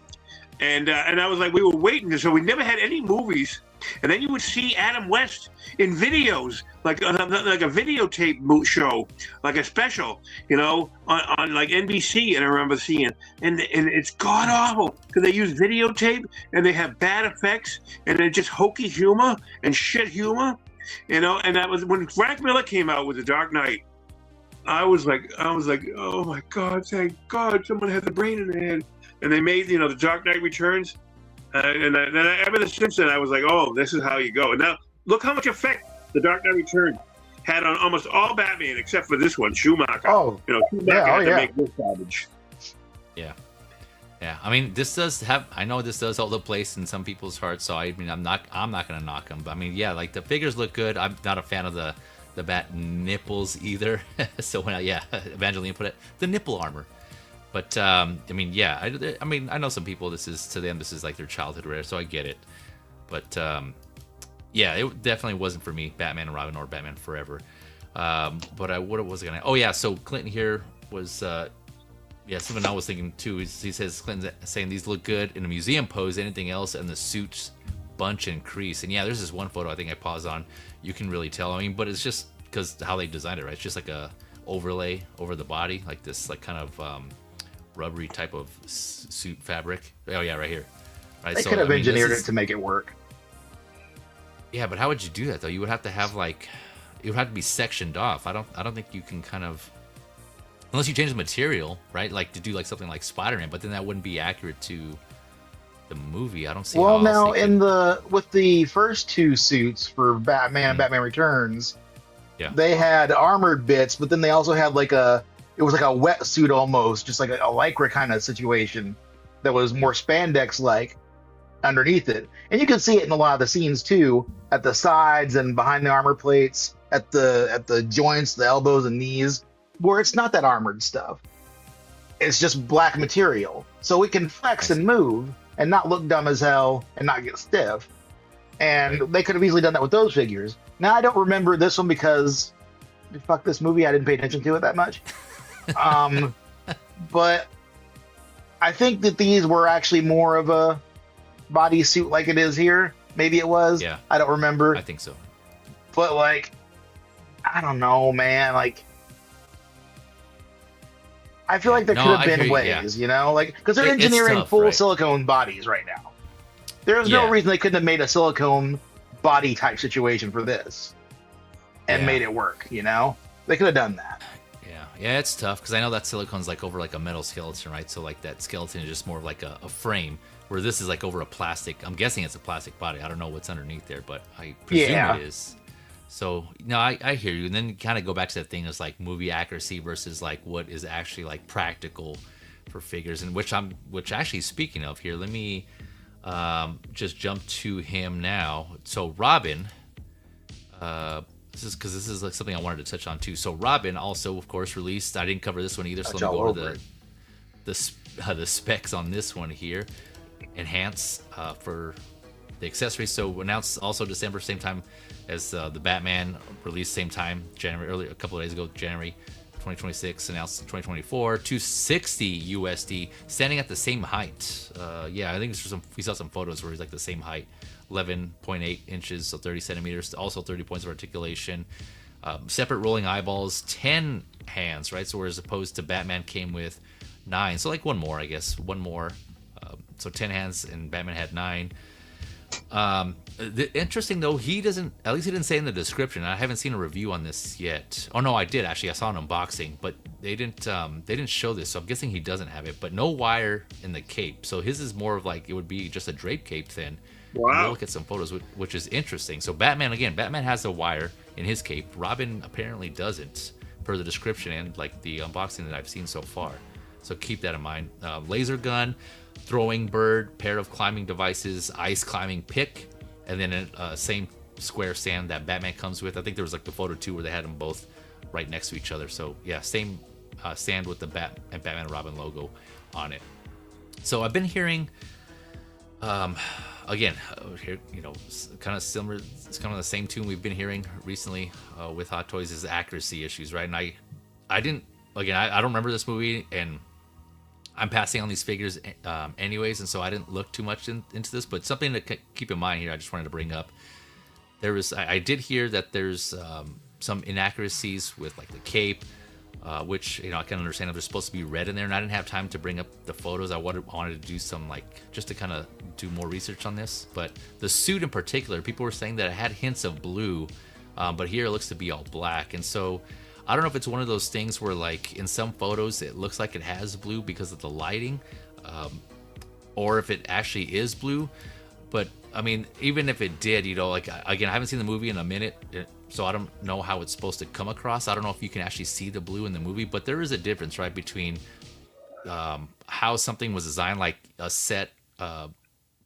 And I was like, we were waiting, so we never had any movies. And then you would see Adam West in videos, like a videotape show, like a special, you know, on like NBC. And I remember seeing, and it's god awful because they use videotape and they have bad effects and they're just hokey humor and shit humor, you know. And that was when Frank Miller came out with The Dark Knight. I was like, oh my God, thank God someone had the brain in their head. And they made, you know, The Dark Knight Returns. Ever since then, I was like, oh, this is how you go. And now, look how much effect The Dark Knight Returns had on almost all Batman, except for this one, Schumacher. Oh, you know, Schumacher had to make this garbage. Yeah. Yeah, I mean, this does have. I know this does hold a place in some people's hearts. So I mean, I'm not gonna knock them. But I mean, yeah, like the figures look good. I'm not a fan of the bat nipples either. So when Evangeline put it, the nipple armor. But I mean, yeah, I mean, I know some people. This is like their childhood rare, so I get it. But yeah, it definitely wasn't for me. Batman and Robin or Batman Forever. But what was I gonna? Oh yeah, so Clinton here was something I was thinking too. He says Clinton's saying these look good in a museum pose. Anything else, and the suits bunch and crease. And yeah, there's this one photo I think I paused on. You can really tell. I mean, but it's just because how they designed it, right? It's just like a overlay over the body, like this, like kind of rubbery type of suit fabric. Oh yeah, right here. Right. They could have engineered it to make it work. Yeah, but how would you do that though? You would have to have like, it would have to be sectioned off. I don't think you can kind of, unless you change the material, right? Like to do like something like Spider-Man, but then that wouldn't be accurate to the movie. I don't see. Well, now with the first two suits for Batman and Batman Returns, they had armored bits, but then they also had it was like a wetsuit almost, just like a lycra kind of situation that was more spandex-like underneath it. And you can see it in a lot of the scenes too, at the sides and behind the armor plates, at the joints, the elbows and knees, where it's not that armored stuff. It's just black material. So it can flex and move and not look dumb as hell and not get stiff. And they could have easily done that with those figures. Now, I don't remember this one because, fuck this movie, I didn't pay attention to it that much. But I think that these were actually more of a bodysuit like it is here. Maybe it was. Yeah. I don't remember. I think so. But like, I don't know, man. Like, I feel like there could have been ways, you know, like because they're engineering full silicone bodies right now. There's no reason they couldn't have made a silicone body type situation for this and made it work. You know, they could have done that. Yeah, it's tough because I know that silicone's like over like a metal skeleton, right? So like that skeleton is just more of like a frame, where this is like over a plastic. I'm guessing it's a plastic body. I don't know what's underneath there, but I presume it is. So no, I hear you. And then you kind of go back to that thing of like movie accuracy versus like what is actually like practical for figures, and which actually speaking of here, let me just jump to him now. So Robin. This is like something I wanted to touch on too. So Robin also, of course, released. I didn't cover this one either, so let me go over the specs on this one here. Enhance for the accessories. So announced also December, same time as the Batman release, same time a couple of days ago, January 2026. Announced 2024, 260 USD, standing at the same height. I think we saw some photos where he's like the same height. 11.8 inches, so 30 centimeters, also 30 points of articulation. Separate rolling eyeballs, 10 hands, right? So as opposed to Batman came with 9. So like one more, I guess. One more. So 10 hands and Batman had 9. Interesting though, he didn't say in the description. I haven't seen a review on this yet. Oh no, I did actually. I saw an unboxing, but they didn't show this, so I'm guessing he doesn't have it. But no wire in the cape, so his is more of like it would be just a drape cape then. Wow. We'll look at some photos, which is interesting. So Batman has a wire in his cape. Robin apparently doesn't, per the description and like the unboxing that I've seen so far. So keep that in mind. Laser gun, throwing bird, pair of climbing devices, ice climbing pick, and then same square stand that Batman comes with. I think there was like the photo too where they had them both right next to each other. So yeah, same stand with the Batman and Robin logo on it. So I've been hearing, again, here, kind of similar. It's kind of the same tune we've been hearing recently with Hot Toys is accuracy issues, right? And I didn't, again, I don't remember this movie, and I'm passing on these figures anyways, and so I didn't look too much into this. But something to keep in mind here, I just wanted to bring up. I did hear that there's some inaccuracies with like the cape, which I can understand if they're supposed to be red in there, and I didn't have time to bring up the photos. I wanted to do some just to kind of do more research on this. But the suit in particular, people were saying that it had hints of blue, but here it looks to be all black. And so I don't know if it's one of those things where like in some photos it looks like it has blue because of the lighting, or if it actually is blue. But I mean, even if it did, again, I haven't seen the movie in a minute, so I don't know how it's supposed to come across. I don't know if you can actually see the blue in the movie, but there is a difference, right, between how something was designed, like a set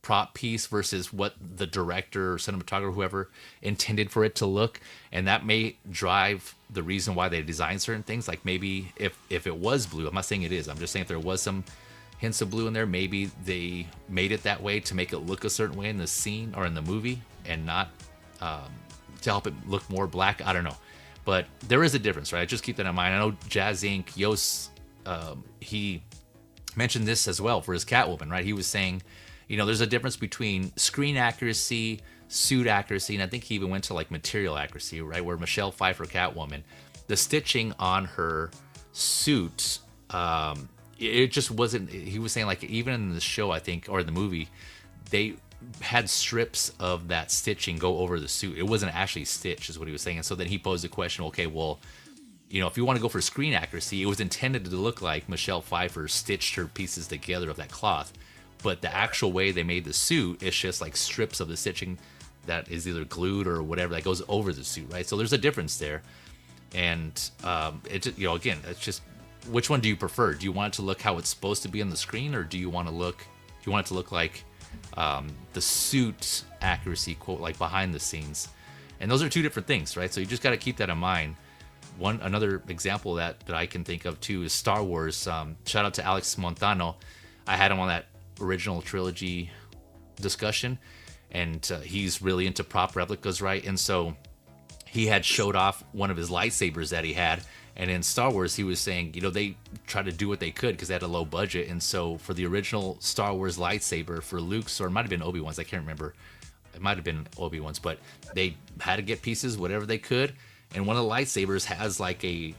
prop piece, versus what the director or cinematographer, whoever, intended for it to look. And that may drive the reason why they designed certain things. Like maybe if it was blue, I'm not saying it is, I'm just saying if there was some hints of blue in there, maybe they made it that way to make it look a certain way in the scene or in the movie, and not to help it look more black. I don't know, but there is a difference, right? Just keep that in mind. I know Jazz Inc. Yos, he mentioned this as well for his Catwoman, right? He was saying, there's a difference between screen accuracy, suit accuracy, and I think he even went to like material accuracy, right? Where Michelle Pfeiffer Catwoman, the stitching on her suit, it just wasn't. He was saying like even in the show, I think, or the movie, they had strips of that stitching go over the suit. It wasn't actually stitched, is what he was saying. And so then he posed the question, okay, well, if you want to go for screen accuracy, it was intended to look like Michelle Pfeiffer stitched her pieces together of that cloth. But the actual way they made the suit, it's just like strips of the stitching that is either glued or whatever that goes over the suit, right? So there's a difference there. And again, it's just, which one do you prefer? Do you want it to look how it's supposed to be on the screen, or do you want it to look like the suit accuracy, quote, like behind the scenes? And those are two different things, right? So you just got to keep that in mind. Another example that I can think of too is Star Wars. Shout out to Alex Montano. I had him on that original trilogy discussion, and he's really into prop replicas, right? And so he had showed off one of his lightsabers that he had. And in Star Wars, he was saying, they tried to do what they could because they had a low budget. And so for the original Star Wars lightsaber for Luke's, or it might have been Obi-Wan's, I can't remember. It might have been Obi-Wan's, but they had to get pieces, whatever they could. And one of the lightsabers has like a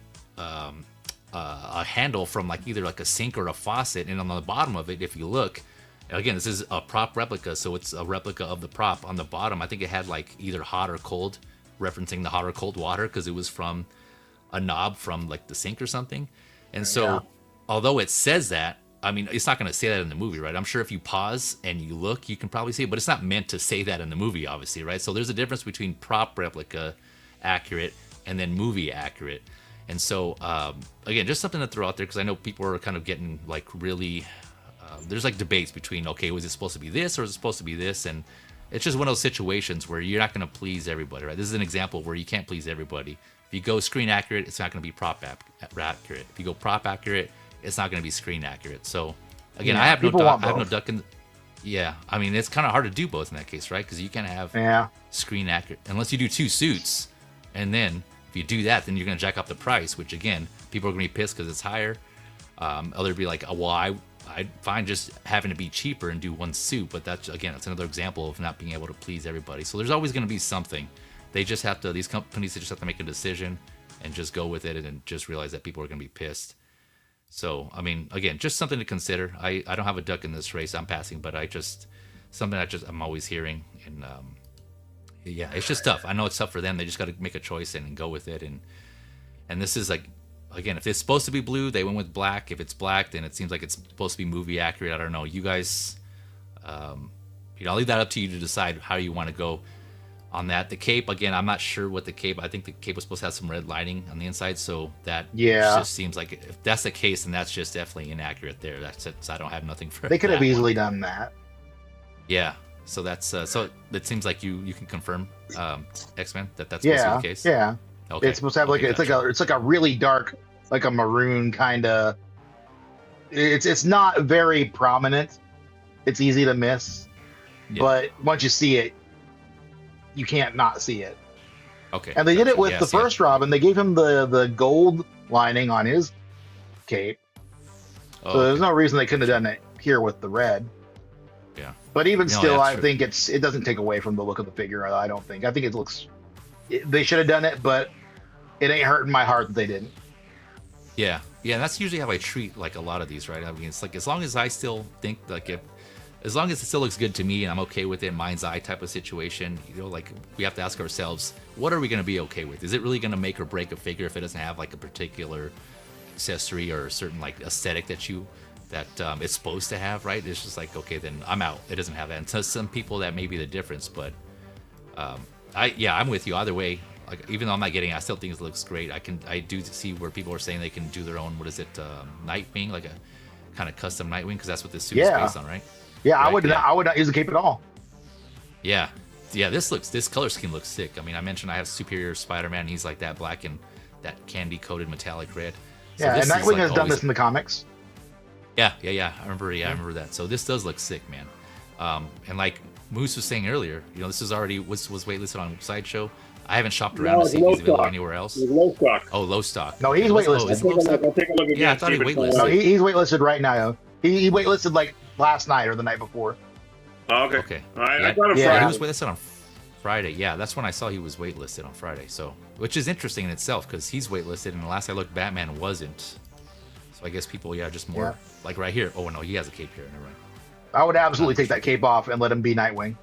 handle from like either like a sink or a faucet. And on the bottom of it, if you look, again, this is a prop replica, so it's a replica of the prop. On the bottom, I think it had like either hot or cold, referencing the hot or cold water, because it was from a knob from like the sink or something. And so although it says that, I mean, it's not going to say that in the movie, right? I'm sure if you pause and you look, you can probably see it, but it's not meant to say that in the movie, obviously, right? So there's a difference between prop replica accurate and then movie accurate. And so again, just something to throw out there, because I know people are kind of getting like really there's like debates between, okay, was it supposed to be this or is it supposed to be this? And it's just one of those situations where you're not going to please everybody, right? This is an example where you can't please everybody. If you go screen accurate, it's not going to be prop accurate. If you go prop accurate, it's not going to be screen accurate. So again, I have no duck in. Yeah, I mean, it's kind of hard to do both in that case, right? Because you can't have screen accurate unless you do two suits, and then if you do that, then you're going to jack up the price, which again, people are going to be pissed because it's higher. Others be like, well, I'd find just having to be cheaper and do one suit, but that's another example of not being able to please everybody. So there's always going to be something. These companies, they just have to make a decision and just go with it, and just realize that people are going to be pissed. So, I mean, again, just something to consider. I don't have a duck in this race. I'm passing, but I'm always hearing. And yeah, it's just tough. I know it's tough for them. They just got to make a choice and go with it. And this is like, again, if it's supposed to be blue, they went with black. If it's black, then it seems like it's supposed to be movie accurate. I don't know. You guys, I'll leave that up to you to decide how you want to go on that. The cape, again, I'm not sure what the cape. I think the cape was supposed to have some red lighting on the inside, so that just seems like, if that's the case, then that's just definitely inaccurate there. That's it. So I don't have nothing for. They could have easily done that. Yeah. So that's so it seems like you can confirm, X-Men, that's supposed to be the case. Yeah. Okay. It's supposed to have it's like a really dark like a maroon kind of. It's not very prominent. It's easy to miss, but once you see it, you can't not see it. Okay. And they did it with the first Robin. They gave him the gold lining on his cape. So there's no reason they couldn't have done it here with the red. Yeah. But even still, I think it doesn't take away from the look of the figure. I don't think. I think it looks. They should have done it, but it ain't hurting my heart that they didn't. Yeah. Yeah, and that's usually how I treat like a lot of these, right? I mean, it's like as long as I still think like as long as it still looks good to me and I'm okay with it, mind's eye type of situation, you know, like we have to ask ourselves, what are we going to be okay with? Is it really going to make or break a figure if it doesn't have like a particular accessory or a certain like aesthetic that it's supposed to have, right? It's just like, okay, then I'm out. It doesn't have that. And to some people that may be the difference, but I'm with you either way. Like, even though I'm not getting it, I still think it looks great. I do see where people are saying they can do their own, what is it, Nightwing, like a kind of custom Nightwing, because that's what this suit is based on, right? Yeah, right? I would not use the cape at all. Yeah. Yeah, this color scheme looks sick. I mean, I mentioned I have Superior Spider-Man. He's like that black and that candy-coated metallic red. So yeah, and Nightwing has done this in the comics. Yeah. I remember that. So this does look sick, man. And like Moose was saying earlier, you know, this is already was waitlisted on Sideshow. I haven't shopped around to see if he's available anywhere else. Low stock. Oh, low stock. No, he's waitlisted. I'll take a look again. Yeah, I thought he waitlisted. No, he's waitlisted right now. He waitlisted like last night or the night before. Oh, okay. Okay. All right. Yeah. I thought He was waitlisted on Friday. Yeah, that's when I saw he was waitlisted on Friday. So, which is interesting in itself because he's waitlisted, and the last I looked, Batman wasn't. So I guess people, just more like right here. Oh no, he has a cape here. Never mind. I would absolutely take that cape off and let him be Nightwing.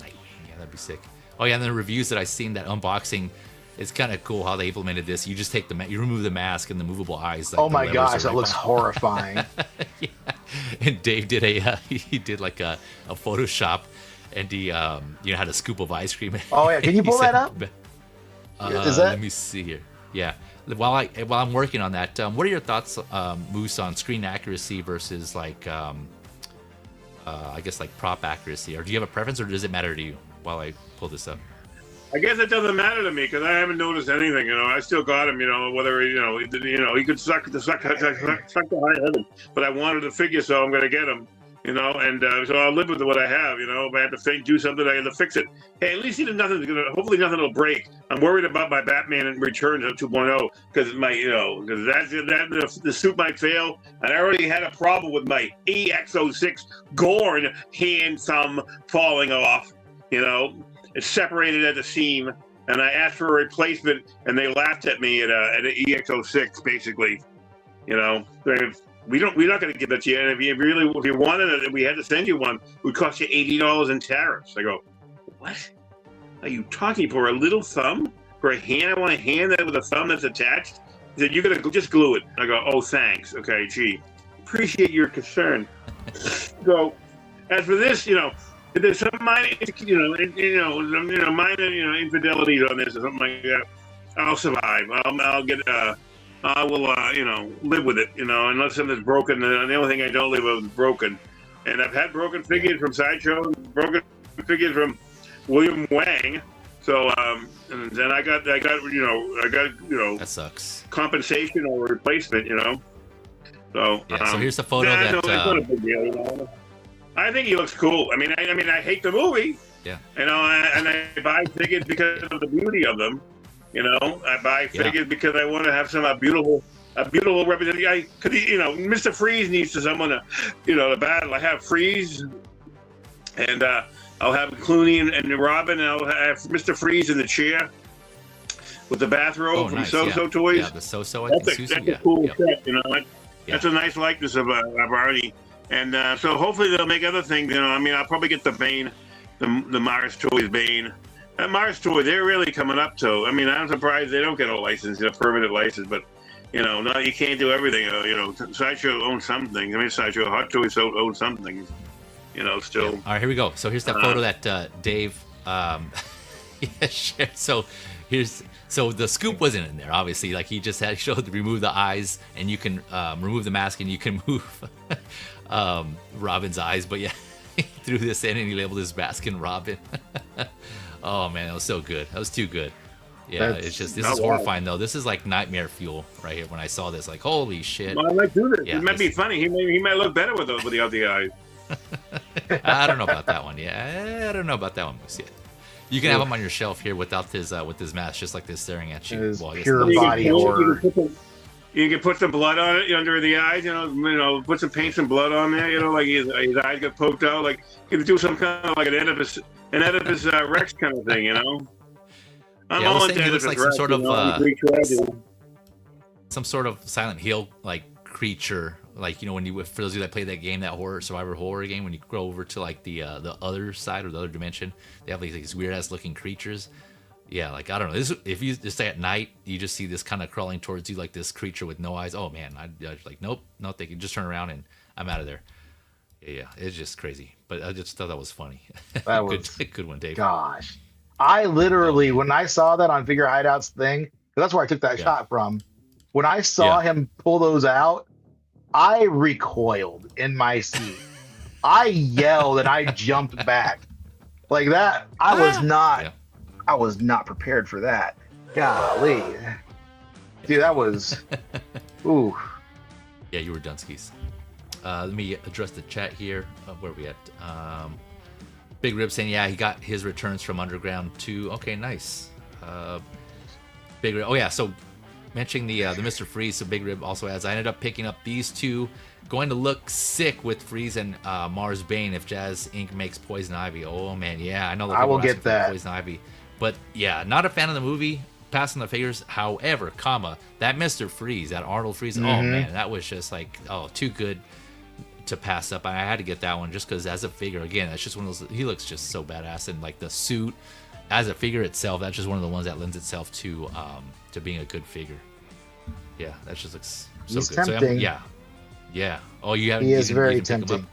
Yeah, that'd be sick. Oh yeah, and the reviews that I seen, that unboxing, it's kind of cool how they implemented this. You just take you remove the mask and the movable eyes. Like oh my gosh, that looks horrifying. Yeah. And Dave did he did like a Photoshop, and he had a scoop of ice cream. Oh yeah, can you pull that up? Is that? Let me see here. Yeah. While I'm working on that, what are your thoughts, Moose, on screen accuracy versus like I guess like prop accuracy? Or do you have a preference, or does it matter to you? While I pull this up, I guess it doesn't matter to me because I haven't noticed anything. You know, I still got him. You know, whether he could suck the high heaven, but I wanted to figure, so I'm going to get him. You know, and so I'll live with what I have. You know, if I have to do something, I have to fix it. Hey, at least hopefully nothing will break. I'm worried about my Batman and Returns of 2.0 because the suit might fail, and I already had a problem with my EX06 Gorn hand thumb falling off. You know, it's separated at the seam, and I asked for a replacement, and they laughed at me at an EX06, basically. You know, we're not going to give that to you. And if you wanted it, we had to send you one. It would cost you $80 in tariffs. I go, what? Are you talking for a little thumb? For a hand? I want a hand with a thumb that's attached? He said, you're going to just glue it. I go, oh, thanks. Okay, gee, appreciate your concern. So, as for this, if there's some minor, minor, infidelities on this or something like that, I'll survive. I will, live with it. Unless something's broken. The only thing I don't live with is broken. And I've had broken figures from Sideshow, broken figures from William Wang. So, and then I got, that sucks. Compensation or replacement. So, so here's the photo it's not a big deal. I think he looks cool. I mean, I hate the movie. Yeah. And I buy figures because of the beauty of them. I buy figures because I want to have some beautiful representation. Mr. Freeze needs someone to battle. I have Freeze, and I'll have Clooney and Robin, and I'll have Mr. Freeze in the chair with the bathrobe from So Toys. Yeah, the So. That's a cool set. That's a nice likeness of Arnie. And so hopefully they'll make other things. I'll probably get the Bane, the Mars Toys Bane. That Mars Toy, they're really coming up to. I'm surprised they don't get a license, a permanent license. But no, you can't do everything. Sideshow owns some things. Sideshow Hot Toys owns some things. Still. Yeah. All right, here we go. So here's that photo that Dave shared. So the scoop wasn't in there, obviously. Like he just had showed to remove the eyes, and you can remove the mask, and you can move Robin's eyes. But yeah, he threw this in, and he labeled his Baskin Robin. Oh man, that was so good. That was too good. Yeah, it's just this is horrifying though. This is like nightmare fuel right here. When I saw this, like holy shit. Well, I might do this. Yeah, it might be funny. He might look better with the other eyes. I don't know about that one. Yeah, I don't know about that one, Moose. You can have him on your shelf here without his mask, just like this, staring at you. Well, pure body horror. You can put some blood on it under the eyes, put some paint, some blood on there, like his eyes get poked out, like you can do some kind of like an Oedipus Rex kind of thing, I'm all into he looks like Rex, some sort of Silent Hill like creature, like when you, for those of you that play that game, that survivor horror game, when you go over to like the other side or the other dimension, they have these weird ass looking creatures. Yeah, like I don't know. This, if you just stay at night, you just see this kind of crawling towards you, like this creature with no eyes. Oh man, I like nope. They can just turn around and I'm out of there. Yeah, it's just crazy. But I just thought that was funny. That was good one, Dave. Gosh, I literally when I saw that on Figure Hideout's thing, that's where I took that shot from. When I saw him pull those out, I recoiled in my seat. I yelled and I jumped back like that. I was not. Yeah. I was not prepared for that. Golly. Dude, that was... Ooh. Yeah, you were Dunskies. Let me address the chat here. Where are we at? Big Rib saying, yeah, he got his returns from Underground too. Okay, nice. Big Rib... Oh, yeah, so mentioning the Mr. Freeze, so Big Rib also adds, I ended up picking up these two. Going to look sick with Freeze and Mars Bane if Jazz Inc. makes Poison Ivy. Oh, man, yeah. I know. I will get that. Poison Ivy. But yeah, not a fan of the movie. Passing the figures. However, that Mr. Freeze, that Arnold Freeze. Oh man, that was just like too good to pass up. I had to get that one just because as a figure, again, that's just one of those. He looks just so badass, and like the suit as a figure itself, that's just one of the ones that lends itself to being a good figure. Yeah, that just looks so He's good. Tempting. So, yeah. Oh, you haven't. He is very tempting.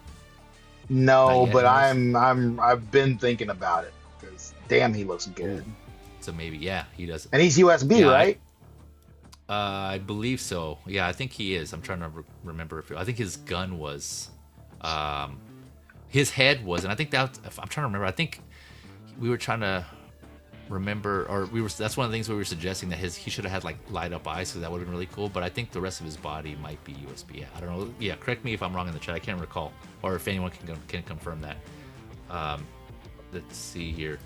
No, but I've been thinking about it. Damn, he looks good. So maybe, yeah, he does. And he's USB, right? I believe so. Yeah, I think he is. I'm trying to remember I think his gun was, his head was, and I think that I'm trying to remember. I think we were trying to remember, or that's one of the things we were suggesting that he should have had like light up eyes, because that would have been really cool. But I think the rest of his body might be USB. Yeah, I don't know. Yeah, correct me if I'm wrong in the chat. I can't recall, or if anyone can confirm that. Let's see here.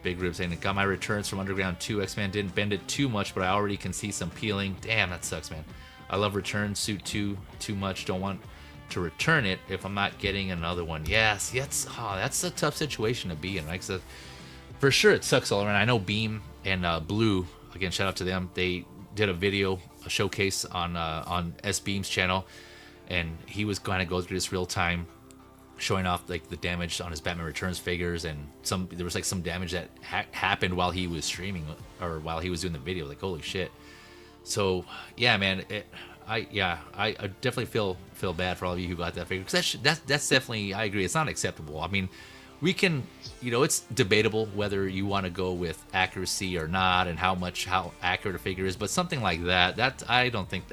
Big Rib saying, got my returns from Underground 2. X-Men didn't bend it too much, but I already can see some peeling. Damn, that sucks, man. I love Return Suit 2 too much. Don't want to return it if I'm not getting another one. Yes, that's a tough situation to be in, right? So for sure, it sucks all around. I know Beam and Blue, again, shout out to them. They did a showcase on S Beam's channel, and he was going to go through this real time, showing off like the damage on his Batman Returns figures, and there was like some damage that happened while he was streaming or while he was doing the video. Like holy shit. So yeah, man, I definitely feel bad for all of you who got that figure, because that's definitely, I agree, it's not acceptable. I mean, we can, it's debatable whether you want to go with accuracy or not, and how accurate a figure is, but something like that I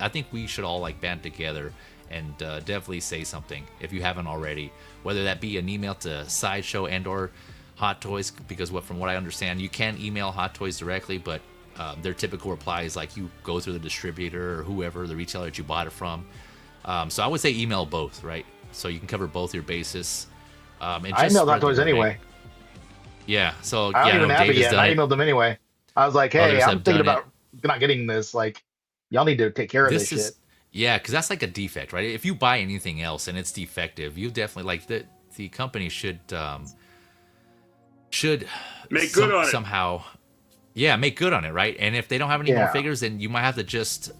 think we should all like band together and definitely say something if you haven't already, whether that be an email to Sideshow and or Hot Toys, because from what I understand, you can email Hot Toys directly, but their typical reply is like you go through the distributor or whoever, the retailer that you bought it from. So I would say email both, right? So you can cover both your bases. And I emailed Hot Toys anyway. Yeah, so I don't even have it yet. I emailed them anyway. I was like, hey, I'm thinking about not getting this. Like, y'all need to take care of this shit. Yeah, because that's like a defect, right? If you buy anything else and it's defective, you definitely like the company should make good on it somehow. Yeah, make good on it, right? And if they don't have any more figures, then you might have to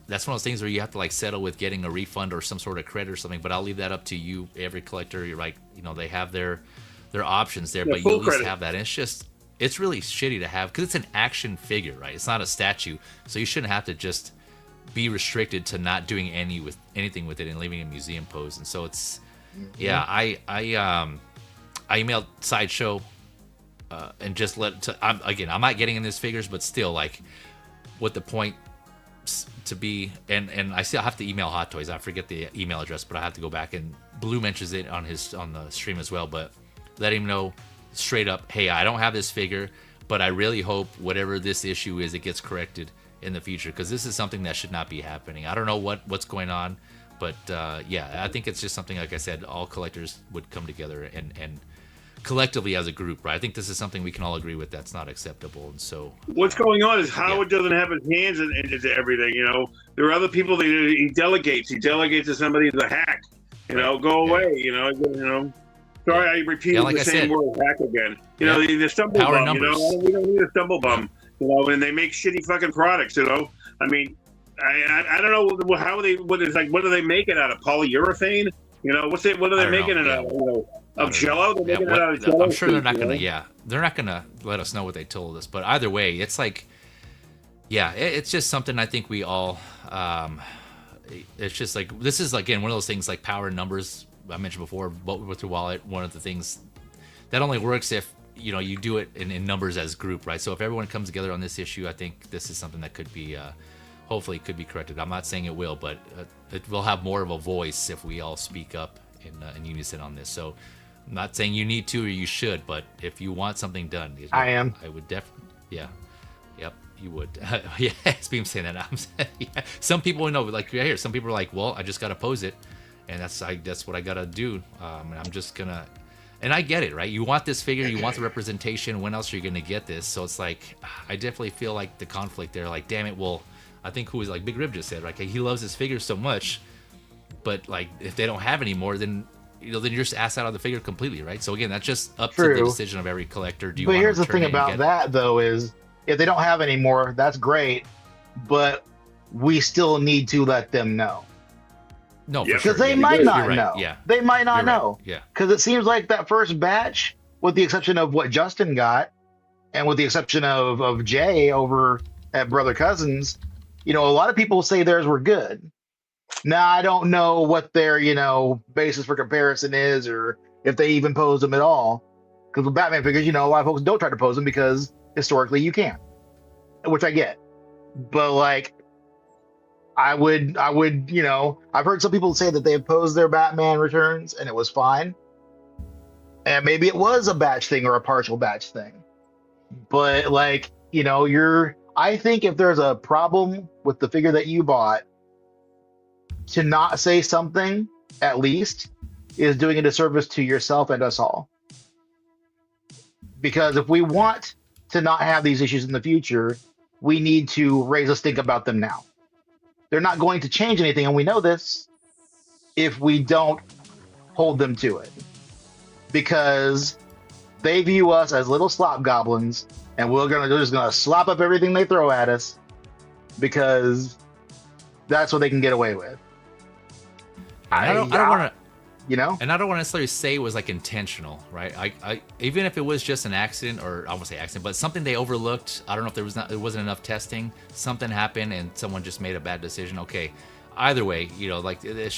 that's one of those things where you have to like settle with getting a refund or some sort of credit or something. But I'll leave that up to you. Every collector, you're right, they have their options there, but you at least have that. And it's really shitty to have, because it's an action figure, right? It's not a statue, so you shouldn't have to just be restricted to not doing anything with it and leaving a museum pose. And so it's I emailed Sideshow and just I'm not getting in these figures, but still, like, what the point to be, and I still have to email Hot Toys. I forget the email address, but I have to go back, and Blue mentions it on the stream as well, but let him know straight up, hey, I don't have this figure, but I really hope whatever this issue is, it gets corrected in the future, because this is something that should not be happening. I don't know what's going on, but yeah, I think it's just something, like I said, all collectors would come together and collectively as a group, right? I think this is something we can all agree with that's not acceptable. And so what's going on is Howard doesn't have his hands into everything. You know, there are other people that he delegates. He delegates to somebody the hack. You know, go away. You know. Sorry, I repeated like the I same said, word, hack again. You know, the stumble Power bum. numbers. You know, we don't need a stumble bum. You know, and they make shitty fucking products. You know, I mean, I don't know how they what do they make it out of? Polyurethane? You know, what are they making it out of? You know, of Jello? They're making it out of Jello. I'm sure they're not gonna. Yeah, they're not gonna let us know what they told us. But either way, it's like, yeah, it's just something I think we all. It's just like, this is again one of those things like power numbers I mentioned before. But with your wallet, one of the things that only works if you do it in numbers as group, right? So if everyone comes together on this issue, I think this is something that could be. Hopefully, it could be corrected. I'm not saying it will, but it will have more of a voice if we all speak up in unison on this. So, I'm not saying you need to or you should, but if you want something done, I would definitely. Yeah, yep, you would. Yeah, it's being saying that. Yeah. Some people know, like right here, some people are like, well, I just gotta pose it, and that's what I gotta do. And I'm just gonna. And I get it, right? You want this figure, you want the representation. When else are you gonna get this? So it's like, I definitely feel like the conflict there. Like, damn it, well. I think who was like Big Rib just said, right? Like, he loves his figures so much, but like if they don't have any more, then then you're just asked out of the figure completely, right? So again, that's just up to the decision of every collector. But here's the thing about that though is if they don't have any more, that's great, but we still need to let them know. No, because they might not know. Yeah, they might not know. Yeah, because it seems like that first batch, with the exception of what Justin got, and with the exception of Jay over at Brother Cousins. A lot of people say theirs were good. Now, I don't know what their, basis for comparison is or if they even pose them at all. Because with Batman figures, a lot of folks don't try to pose them because historically you can't, which I get. But like, I would, I've heard some people say that they have posed their Batman returns and it was fine. And maybe it was a batch thing or a partial batch thing. But like, I think if there's a problem with the figure that you bought, to not say something, at least, is doing a disservice to yourself and us all. Because if we want to not have these issues in the future, we need to raise a stink about them now. They're not going to change anything, and we know this, if we don't hold them to it. Because they view us as little slop goblins, and we're just gonna slop up everything they throw at us because that's what they can get away with. I don't want to, and I don't want to necessarily say it was like intentional, right? I even if it was just an accident, or I won't say accident, but something they overlooked. I don't know if it wasn't enough testing. Something happened, and someone just made a bad decision. Okay, either way, like it's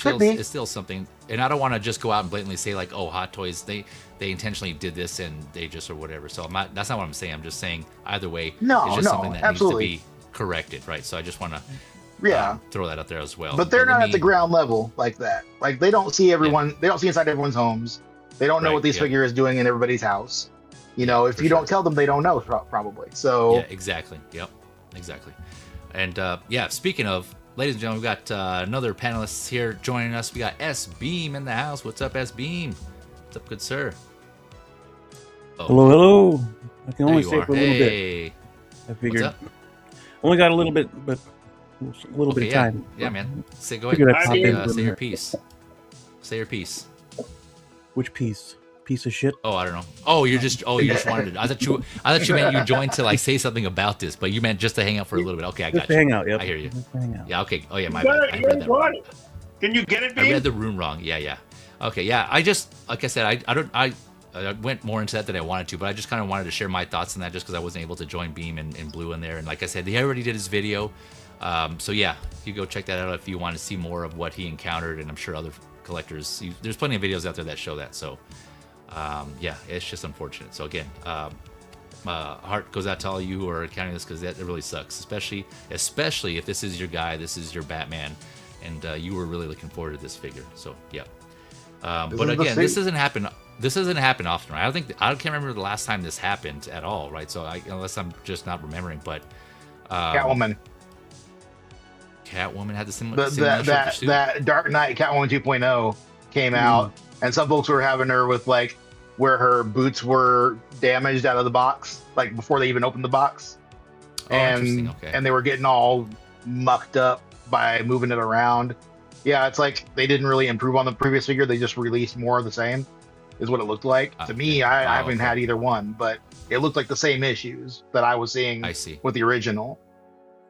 still something. And I don't want to just go out and blatantly say like, oh, Hot Toys, they intentionally did this and they just or whatever. So that's not what I'm saying. I'm just saying either way, it's just something that absolutely needs to be corrected, right? So I just want to throw that out there as well. But they're not at the ground level like that. Like they don't see everyone. They don't see inside everyone's homes. They don't know what these figure is doing in everybody's house. If you don't tell them, they don't know probably. So yeah, exactly. Yep, exactly. And speaking of. Ladies and gentlemen, we've got another panelist here joining us. We got S Beam in the house. What's up, S Beam? What's up, good sir? Oh. Hello. I can only stay for a little bit. I figured. What's up? Only got a little bit, but a little bit of time. Yeah, man. Go ahead. Say your piece. Say your piece. Which piece? Piece of shit. Oh, I don't know. Oh, you just wanted to. I thought you meant you joined to like say something about this, but you meant just to hang out for a little bit. Okay, I got just you. Hang out. Yep. I hear you. Just hang out. Yeah. Okay. Oh yeah, my bad. I read that wrong. Can you get it, Beam? I read the room wrong. Yeah. Okay. Yeah. I just like I said, I went more into that than I wanted to, but I just kind of wanted to share my thoughts on that just because I wasn't able to join Beam and Blue in there. And like I said, he already did his video. So yeah, you go check that out if you want to see more of what he encountered, and I'm sure other collectors. There's plenty of videos out there that show that. So. It's just unfortunate. So again, heart goes out to all you who are counting this because that really sucks, especially if this is your guy, this is your Batman, and you were really looking forward to this figure. So yeah. But again, this doesn't happen. this doesn't happen often, right? I can't remember the last time this happened at all, right? So unless I'm just not remembering, but Catwoman had the similar that Dark Knight Catwoman 2.0 came out, and some folks were having her with like where her boots were damaged out of the box, like before they even opened the box, and they were getting all mucked up by moving it around. Yeah, it's like they didn't really improve on the previous figure; they just released more of the same, is what it looked like to me. I haven't had either one, but it looked like the same issues that I was seeing with the original.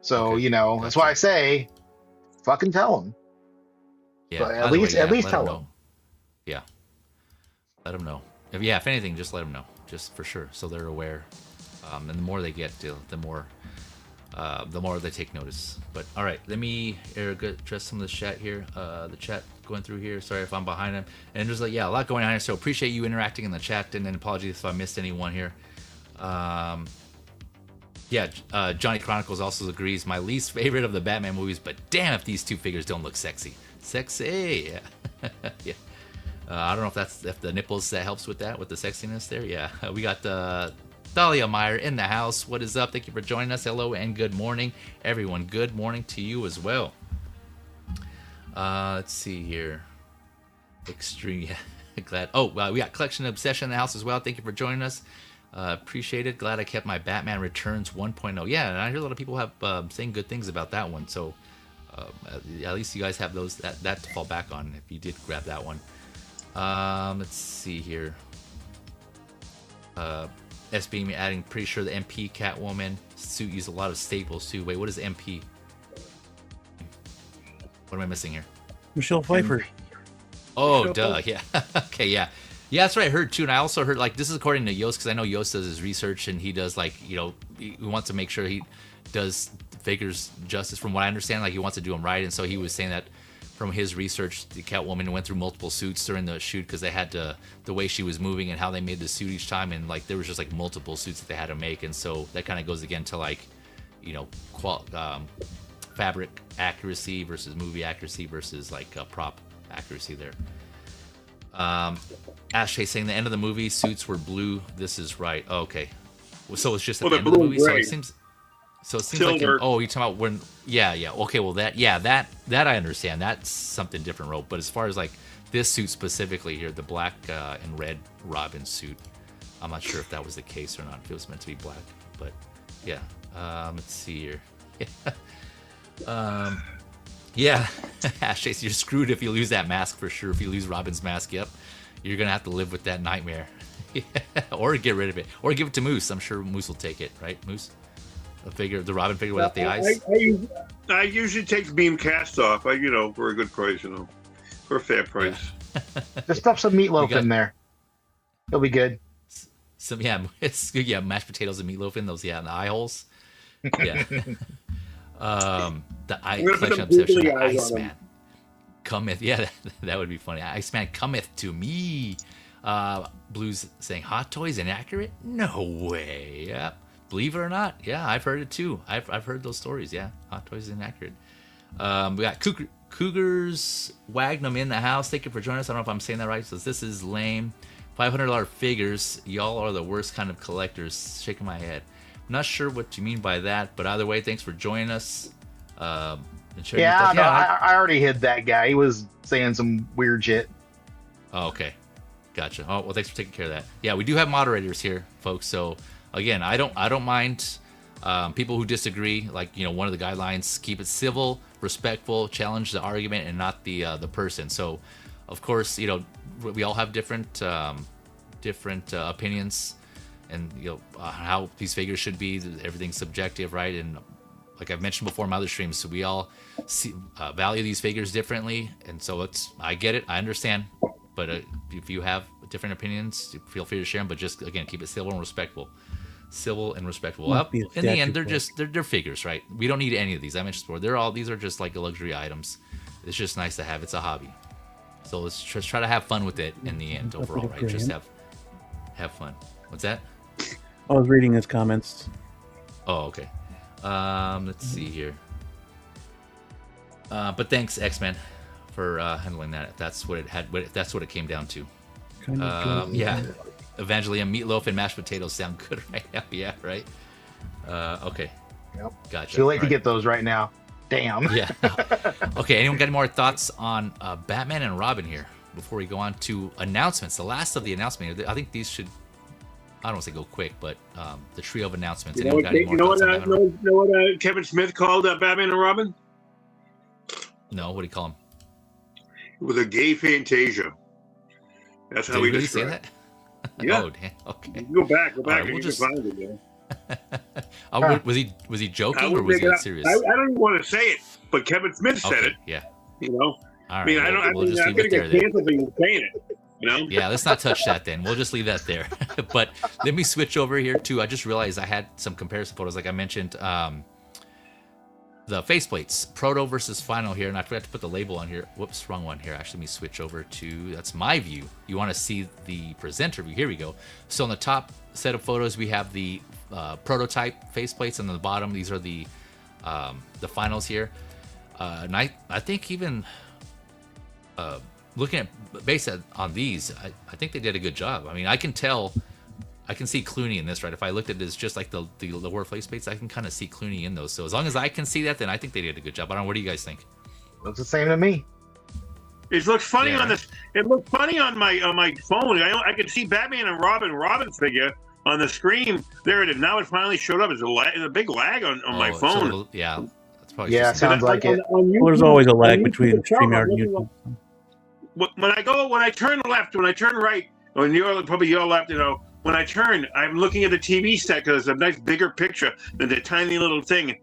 So that's why I say, fucking tell them. Yeah, but at least tell them. Yeah, let them know. If anything, just let them know, just for sure, so they're aware. And the more they get, the more they take notice. But all right, let me address some of the chat here. The chat going through here. Sorry if I'm behind them. And there's a lot going on here. So appreciate you interacting in the chat, and then apologies if I missed anyone here. Johnny Chronicles also agrees. My least favorite of the Batman movies, but damn if these two figures don't look sexy. Sexy, yeah. Yeah. I don't know if the nipples that helps with that, with the sexiness there. Yeah, we got Thalia Meyer in the house. What is up? Thank you for joining us. Hello and good morning, everyone. Good morning to you as well. Let's see here. Extreme. Yeah. Glad. Oh, we got Collection Obsession in the house as well. Thank you for joining us. Appreciate it. Glad I kept my Batman Returns 1.0. Yeah, and I hear a lot of people have saying good things about that one. So at least you guys have those that to fall back on if you did grab that one. Let's see here. SB adding, pretty sure the MP Catwoman suit used a lot of staples too. Wait, what is MP? What am I missing here? Michelle Pfeiffer. Oh, duh. Yeah. Okay, yeah. Yeah, that's what I heard too. And I also heard, like, this is according to Yost, because I know Yost does his research and he does, like, he wants to make sure he does figures justice from what I understand. Like, he wants to do them right. And so he was saying that from his research, the Catwoman went through multiple suits during the shoot because they had to, the way she was moving and how they made the suit each time. And, like, there was just, like, multiple suits that they had to make. And so that kind of goes again to, like, fabric accuracy versus movie accuracy versus, like, prop accuracy there. Ashley saying the end of the movie suits were blue. This is right. Oh, okay. So it's just at the end of the movie. Gray. So it seems like you're talking about when. Yeah. Okay. Well, that I understand. That's something different, Rope. But as far as like this suit specifically here, the black and red Robin suit, I'm not sure if that was the case or not. If it was meant to be black, but yeah. Let's see here. Yeah, Ashley, you're screwed if you lose that mask for sure. If you lose Robin's mask, yep, you're gonna have to live with that nightmare. Or get rid of it, or give it to Moose. I'm sure Moose will take it, right, Moose? The Robin figure without the eyes. I usually take Beam Cast off. For a good price, for a fair price. Yeah. Just stuff some meatloaf in there. It'll be good. It's good. Yeah, mashed potatoes and meatloaf in those. Yeah, and the eye holes. Yeah. The Collection Obsession, Iceman cometh. Yeah, that would be funny. Iceman cometh to me. Blues saying Hot Toys inaccurate? No way. Yeah, believe it or not. Yeah, I've heard it too. I've heard those stories. Yeah, Hot Toys inaccurate. We got Cougars Wagnum in the house. Thank you for joining us. I don't know if I'm saying that right. So this is lame. $500 figures. Y'all are the worst kind of collectors. Shaking my head. Not sure what you mean by that, but either way, thanks for joining us. I already hid that guy. He was saying some weird shit. Oh, okay, gotcha. Oh, well, thanks for taking care of that. Yeah, we do have moderators here, folks. So again, I don't mind people who disagree. Like, one of the guidelines: keep it civil, respectful, challenge the argument, and not the person. So, of course, we all have different opinions. And how these figures should be, everything's subjective, right? And like I've mentioned before in my other streams, so we all value these figures differently, and so I get it, I understand. But if you have different opinions, feel free to share them. But just again, keep it civil and respectful. Civil and respectful. In the end, they're figures, right? We don't need any of these. I mentioned before, these are just like luxury items. It's just nice to have. It's a hobby. So let's just try to have fun with it in the end overall, right? Just have fun. What's that? I was reading his comments. Oh, okay. Let's see here. But thanks, X-Men, for handling that. If that's what it came down to. Yeah. Evangeline, meatloaf and mashed potatoes sound good right now. Yeah, right. Okay. Yep. Gotcha. Too late to get those right now. Damn. Yeah. Okay. Anyone got any more thoughts on Batman and Robin here before we go on to announcements? The last of the announcement. I think these should. I don't want to say go quick, but the trio of announcements. You know what Kevin Smith called Batman and Robin? No, what do you call him? With a gay fantasia. That's how we really describe say it. that. Yeah. Oh, damn. Okay. Go back. Right, and we'll you can find it there. Was he joking or was he serious? I don't even want to say it, but Kevin Smith said it. Yeah. You know. All right, I mean, we'll just I'm leave gonna it get there. canceled for you saying it. You know. Yeah, let's not touch that then. We'll just leave that there. But let me switch over here to. I just realized I had some comparison photos, like I mentioned. The faceplates, proto versus final here, and I forgot to put the label on here. Whoops, wrong one here. Actually, let me switch over to, that's my view. You want to see the presenter view. Here we go. So on the top set of photos, we have the prototype faceplates, and on the bottom, these are the finals here. And I think even looking at, based on these, I think they did a good job. I mean, I can see Clooney in this, right? If I looked at this just like the lower faceplates, I can kind of see Clooney in those. So as long as I can see that, then I think they did a good job. I don't know. What do you guys think? Looks the same to me. It looks funny on this. It looks funny on my phone. I can see Batman and Robin figure on the screen. There it is. Now it finally showed up. There's a big lag on my phone. So yeah, that's probably Yeah, sounds like it. Well, there's always a lag between StreamYard and YouTube. When I turn left, when I turn right, when you're probably your left, you know. When I turn, I'm looking at the TV set because it's a nice bigger picture than the tiny little thing.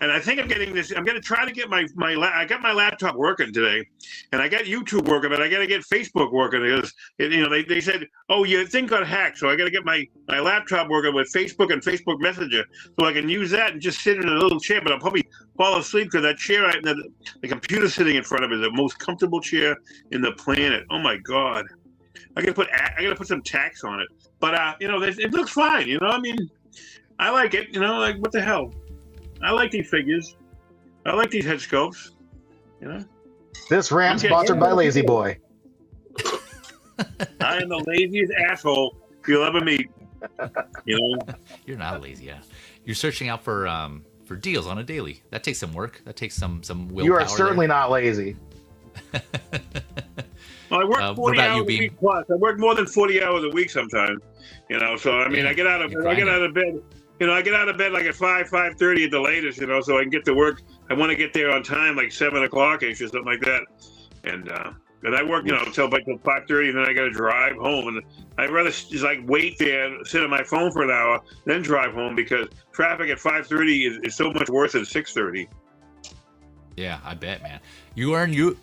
And I think I'm getting this. I'm going to try to get I got my laptop working today, and I got YouTube working, but I got to get Facebook working because they said, oh, your thing got hacked, so I got to get my laptop working with Facebook and Facebook Messenger so I can use that and just sit in a little chair. But I'll probably fall asleep because that chair, the computer sitting in front of it is the most comfortable chair in the planet. Oh my God. I gotta put some tax on it, but it looks fine. You know, I mean, I like it. You know, like what the hell? I like these figures. I like these head sculpts. You know. This rant sponsored by Lazy Boy. I am the laziest asshole you'll ever meet. You know. You're not lazy, yeah. You're searching out for deals on a daily. That takes some work. That takes some willpower. You are certainly not lazy. Well, I work 40 hours a week plus. I work more than 40 hours a week sometimes. You know, so I mean, I get out of bed. You know, I get out of bed like at 5:30 at the latest. You know, so I can get to work. I want to get there on time, like 7 o'clock ish or something like that. And I work, until 5:30, and then I got to drive home. And I'd rather just like wait there, sit on my phone for an hour, then drive home because traffic at 5:30 is so much worse than 6:30. Yeah, I bet, man. You earn your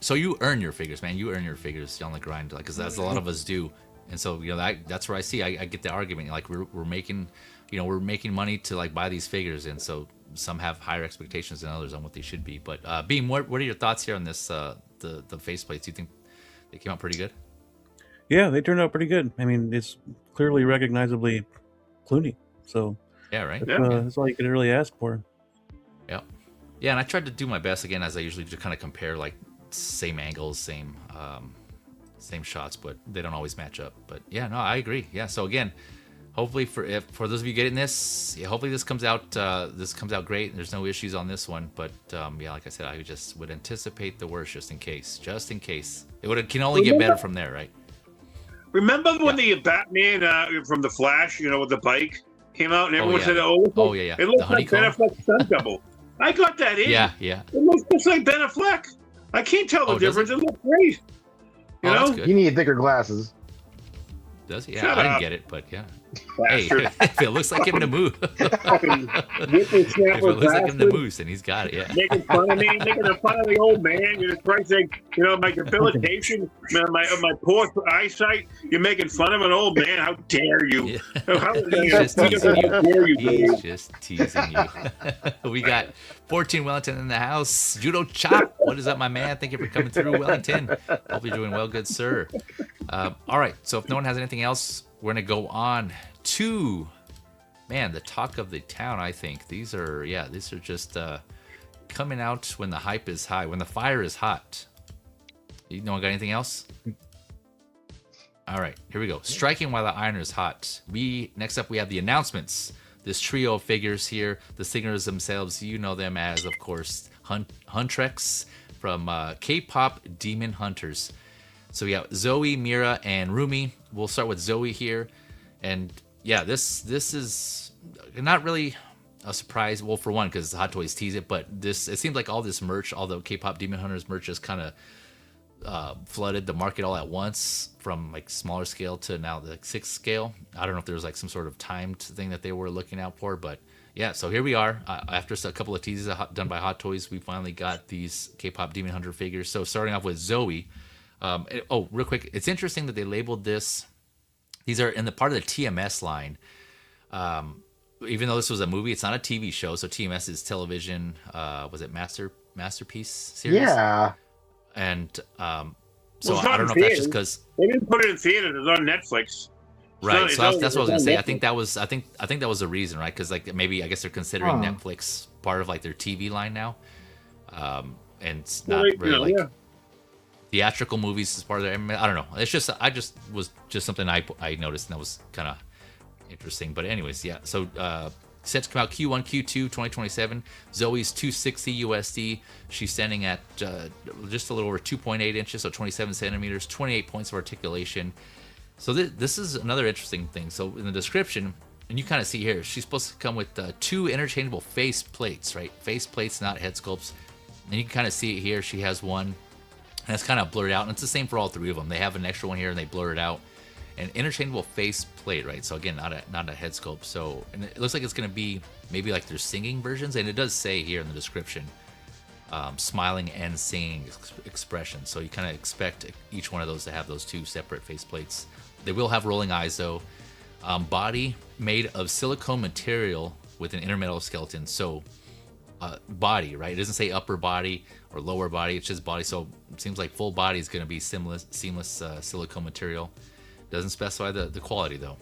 figures, man. You earn your figures on the grind, like, because that's a lot of us do. And so that's where I see I get the argument, like we're making money to like buy these figures, and so some have higher expectations than others on what they should be. But Beam, what are your thoughts here on this the faceplates? Do you think they came out pretty good? Yeah, they turned out pretty good. I mean, it's clearly recognizably Clooney. So yeah, right. That's all you could really ask for. Yeah. Yeah, and I tried to do my best again, as I usually do, kind of compare like same angles, same shots, but they don't always match up. But yeah, no, I agree. Yeah, so again, hopefully for those of you getting this, hopefully this comes out great. There's no issues on this one, but like I said, I just would anticipate the worst just in case. It can only get better from there, right? Remember when the Batman from the Flash, with the bike came out and everyone said, it looks like Ben Affleck's stunt double. I got that in. Yeah. It looks just like Ben Affleck. I can't tell the difference. It looks great. You know? You need thicker glasses. Does he? Yeah, I didn't get it, but yeah. Hey, if it looks like him to move. If it looks like him to move, then he's got it, yeah. Making fun of me, making fun of the old man. You're just saying, my debilitation, my poor eyesight. You're making fun of an old man. How dare you? Yeah. He's just teasing you. We got 14 Wellington in the house. Judo Chop. What is up, my man? Thank you for coming through, Wellington. Hope you're doing well, good sir. All right, so if no one has anything else, we're going to go on to, the talk of the town, I think. These are just coming out when the hype is high, when the fire is hot. No one got anything else? All right, here we go. Striking while the iron is hot. Next up we have the announcements. This trio of figures here, the singers themselves, you know them as, of course, Huntress from K-pop Demon Hunters. So we have Zoey, Mira, and Rumi. We'll start with Zoey here, and yeah, this is not really a surprise. Well, for one, because Hot Toys tease it, but it seems like all this merch, all the K-pop Demon Hunters merch, just kind of flooded the market all at once, from like smaller scale to now the 6th scale. I don't know if there's like some sort of timed thing that they were looking out for, but yeah, so here we are. After a couple of teases done by Hot Toys, we finally got these K-pop Demon Hunter figures. So starting off with Zoey. Real quick, it's interesting that they labeled this. These are in the part of the TMS line. Even though this was a movie, it's not a TV show. So TMS is television. Was it Masterpiece series? Yeah. And so I don't know if that's just because they didn't put it in theaters. It was on Netflix. Right. So that's what I was gonna say. I think that was the reason, right? Because like maybe I guess they're considering Netflix part of like their TV line now, and it's not really like theatrical movies as part of their. I don't know. It's just was something I noticed, and that was kind of interesting. But anyways, yeah. So set to come out Q1, Q2, 2027. Zoey's 260 USD. She's standing at just a little over 2.8 inches, so 27 centimeters, 28 points of articulation. So this is another interesting thing. So in the description, and you kind of see here, she's supposed to come with 2 interchangeable face plates, right? Face plates, not head sculpts. And you can kind of see it here. She has one, and it's kind of blurred out. And it's the same for all 3 of them. They have an extra one here, and they blur it out. An interchangeable face plate, right? So again, not a head sculpt. So, and it looks like it's going to be maybe like their singing versions. And it does say here in the description, smiling and singing expressions. So you kind of expect each one of those to have those 2 separate face plates. They will have rolling eyes though. Body made of silicone material with an intermetal skeleton. So body, right? It doesn't say upper body or lower body. It's just body. So it seems like full body is going to be seamless silicone material. Doesn't specify the quality though.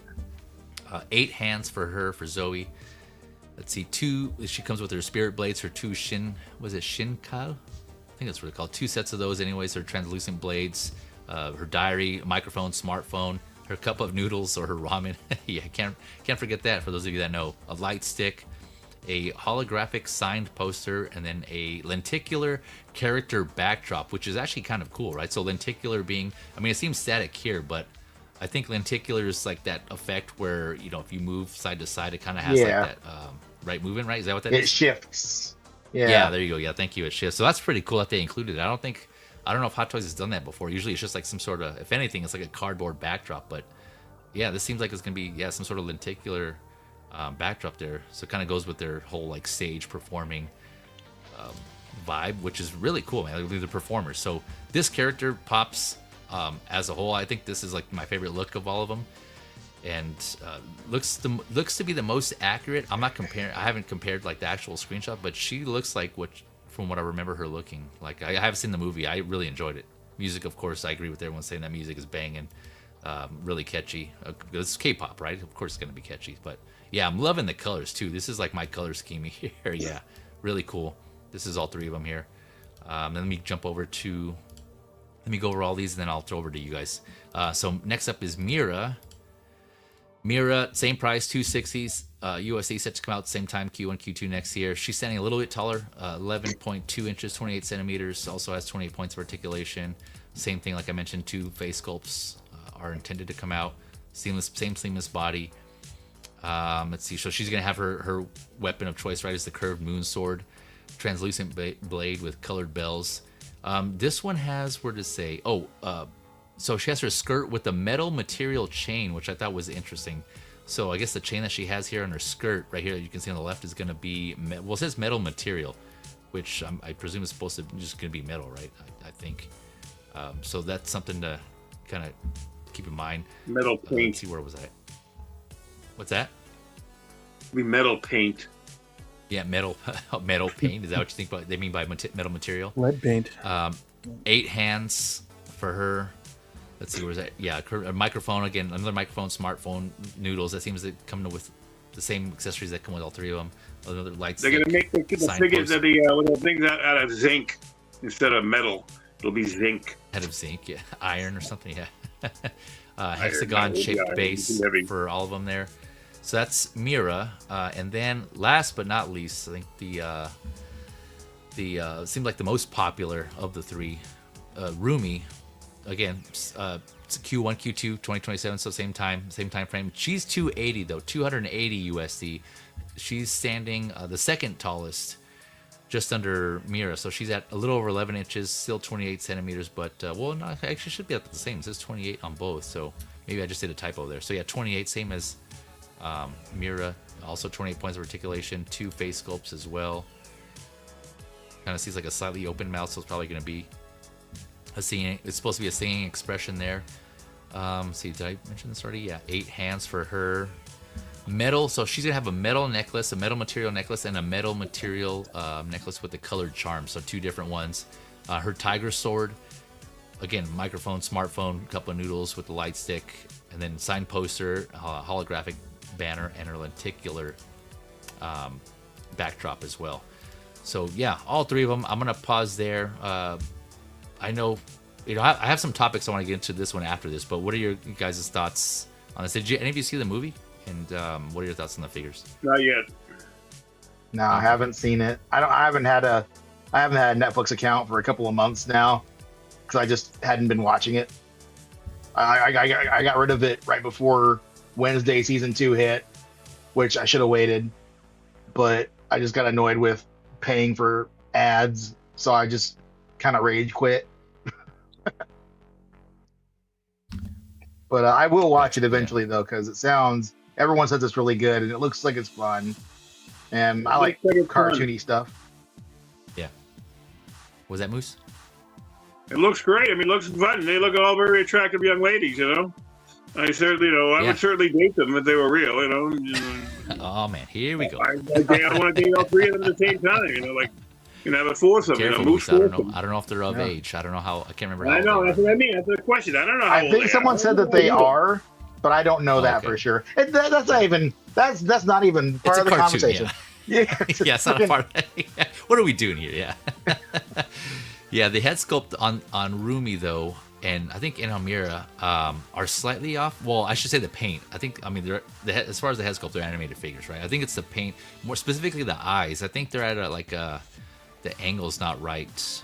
8 hands for Zoey. Let's see, 2. She comes with her spirit blades, her 2 Shinkal? I think that's what they're called. 2 sets of those, anyways. Her translucent blades, her diary, microphone, smartphone, her cup of noodles or her ramen. Yeah, can't forget that. For those of you that know, a light stick, a holographic signed poster, and then a lenticular character backdrop, which is actually kind of cool, right? So lenticular being, I mean, it seems static here, but I think lenticular is like that effect where, you know, if you move side to side, it kind of has like that right movement, right? Is that what that is? It shifts. Yeah, there you go. Yeah, thank you. It shifts. So that's pretty cool that they included it. I don't know if Hot Toys has done that before. Usually it's just like some sort of, if anything, it's like a cardboard backdrop. But yeah, this seems like it's going to be, some sort of lenticular backdrop there. So it kind of goes with their whole like stage performing vibe, which is really cool, man. Like, the performers. So this character pops as a whole. I think this is like my favorite look of all of them, and looks to be the most accurate. I haven't compared like the actual screenshot, but she looks like from what I remember her looking like. I haven't seen the movie. I really enjoyed it. Music, of course, I agree with everyone saying that music is banging, really catchy. It's K-pop, right? Of course it's gonna be catchy, but yeah, I'm loving the colors too. This is like my color scheme here. Yeah, really cool. This is all 3 of them here. Let me go over all these, and then I'll throw over to you guys. So next up is Mira. Mira, same price, 260s. USD set to come out same time, Q1, Q2 next year. She's standing a little bit taller, 11.2 inches, 28 centimeters. Also has 28 points of articulation. Same thing, like I mentioned, 2 face sculpts are intended to come out. Same seamless body. Let's see. So she's gonna have her weapon of choice, right? Is the curved moon sword, translucent blade with colored bells. This one has, where to say? So she has her skirt with a metal material chain, which I thought was interesting. So I guess the chain that she has here on her skirt, right here, that you can see on the left, is going to be, it says metal material, which I presume is supposed to just going to be metal, right? I think. So that's something to kind of keep in mind. Metal paint. Let's see, where was I? What's that? Be metal paint. Yeah, metal paint. Is that what you think they mean by metal material? Lead paint. 8 hands for her. Let's see, where's that? Yeah, a microphone again. Another microphone, smartphone, noodles. That seems to come with the same accessories that come with all 3 of them. Another light. They're gonna make the figures with the things out of zinc instead of metal. It'll be zinc. Head of zinc, yeah. Iron or something, yeah. hexagon-shaped base for all of them there. So that's Mira, and then last but not least, I think the seemed like the most popular of the three, Rumi. Again, it's Q1, Q2, 2027, so same time frame. She's 280 though, 280 USD. She's standing the second tallest, just under Mira. So she's at a little over 11 inches, still 28 centimeters, but well, no, actually should be at the same. It says 28 on both, so maybe I just did a typo there. So yeah, 28, same as Mira. Also 28 points of articulation, 2 face sculpts as well. Kind of sees like a slightly open mouth, so it's probably going to be a singing. It's supposed to be a singing expression there. See, did I mention this already? Yeah, 8 hands for her. Metal, so she's gonna have a metal necklace, a metal material necklace, and a metal material necklace with the colored charms. So 2 different ones. Her tiger sword, again, microphone, smartphone, couple of noodles with the light stick, and then signed poster, holographic banner, and her lenticular backdrop as well. So yeah, all 3 of them. I'm gonna pause there. I know, I have some topics I want to get into this one after this, but what are your guys' thoughts on this? Did any of you see the movie? And what are your thoughts on the figures? Not yet. No, I haven't seen it. I haven't had a Netflix account for a couple of months now because I just hadn't been watching it. I got rid of it right before Wednesday season 2 hit, which I should have waited, but I just got annoyed with paying for ads, so I just kind of rage quit. But I will watch it eventually though, because everyone says it's really good and it looks like it's fun, and I like cartoony stuff. Yeah. Was that Moose? It looks great. I mean, it looks fun. They look all very attractive young ladies, I certainly, I would certainly date them if they were real, Oh man, here we go. I want to date all 3 of them at the same time, have a foursome. Careful, Moose, I don't know if they're of age. I don't know how. I can't remember. I know. That's what I mean. That's the question. I don't know. I think someone said that they are, but I don't know that for sure. That's not even. That's not even part of the conversation. Yeah, it's not a part of it. What are we doing here? Yeah. Yeah, the head sculpt on Rumi though, and I think in Mira are slightly off. Well, I should say the paint. They're as far as the head sculpt, they're animated figures, right? I think it's the paint, more specifically the eyes. I think they're at the angle's not right.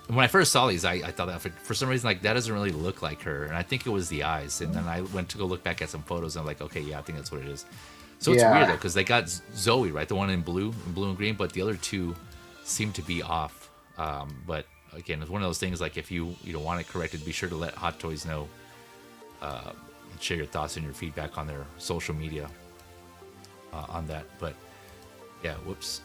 When I first saw these, I thought that for some reason that doesn't really look like her, and I think it was the eyes. And then I went to go look back at some photos, and I'm like, okay, yeah, I think that's what it is. So it's weird though, because they got Zoey, right, the one in blue and green, but the other 2 seem to be off. But again, it's one of those things. Like if you don't want it corrected, be sure to let Hot Toys know. And share your thoughts and your feedback on their social media on that. But yeah, whoops.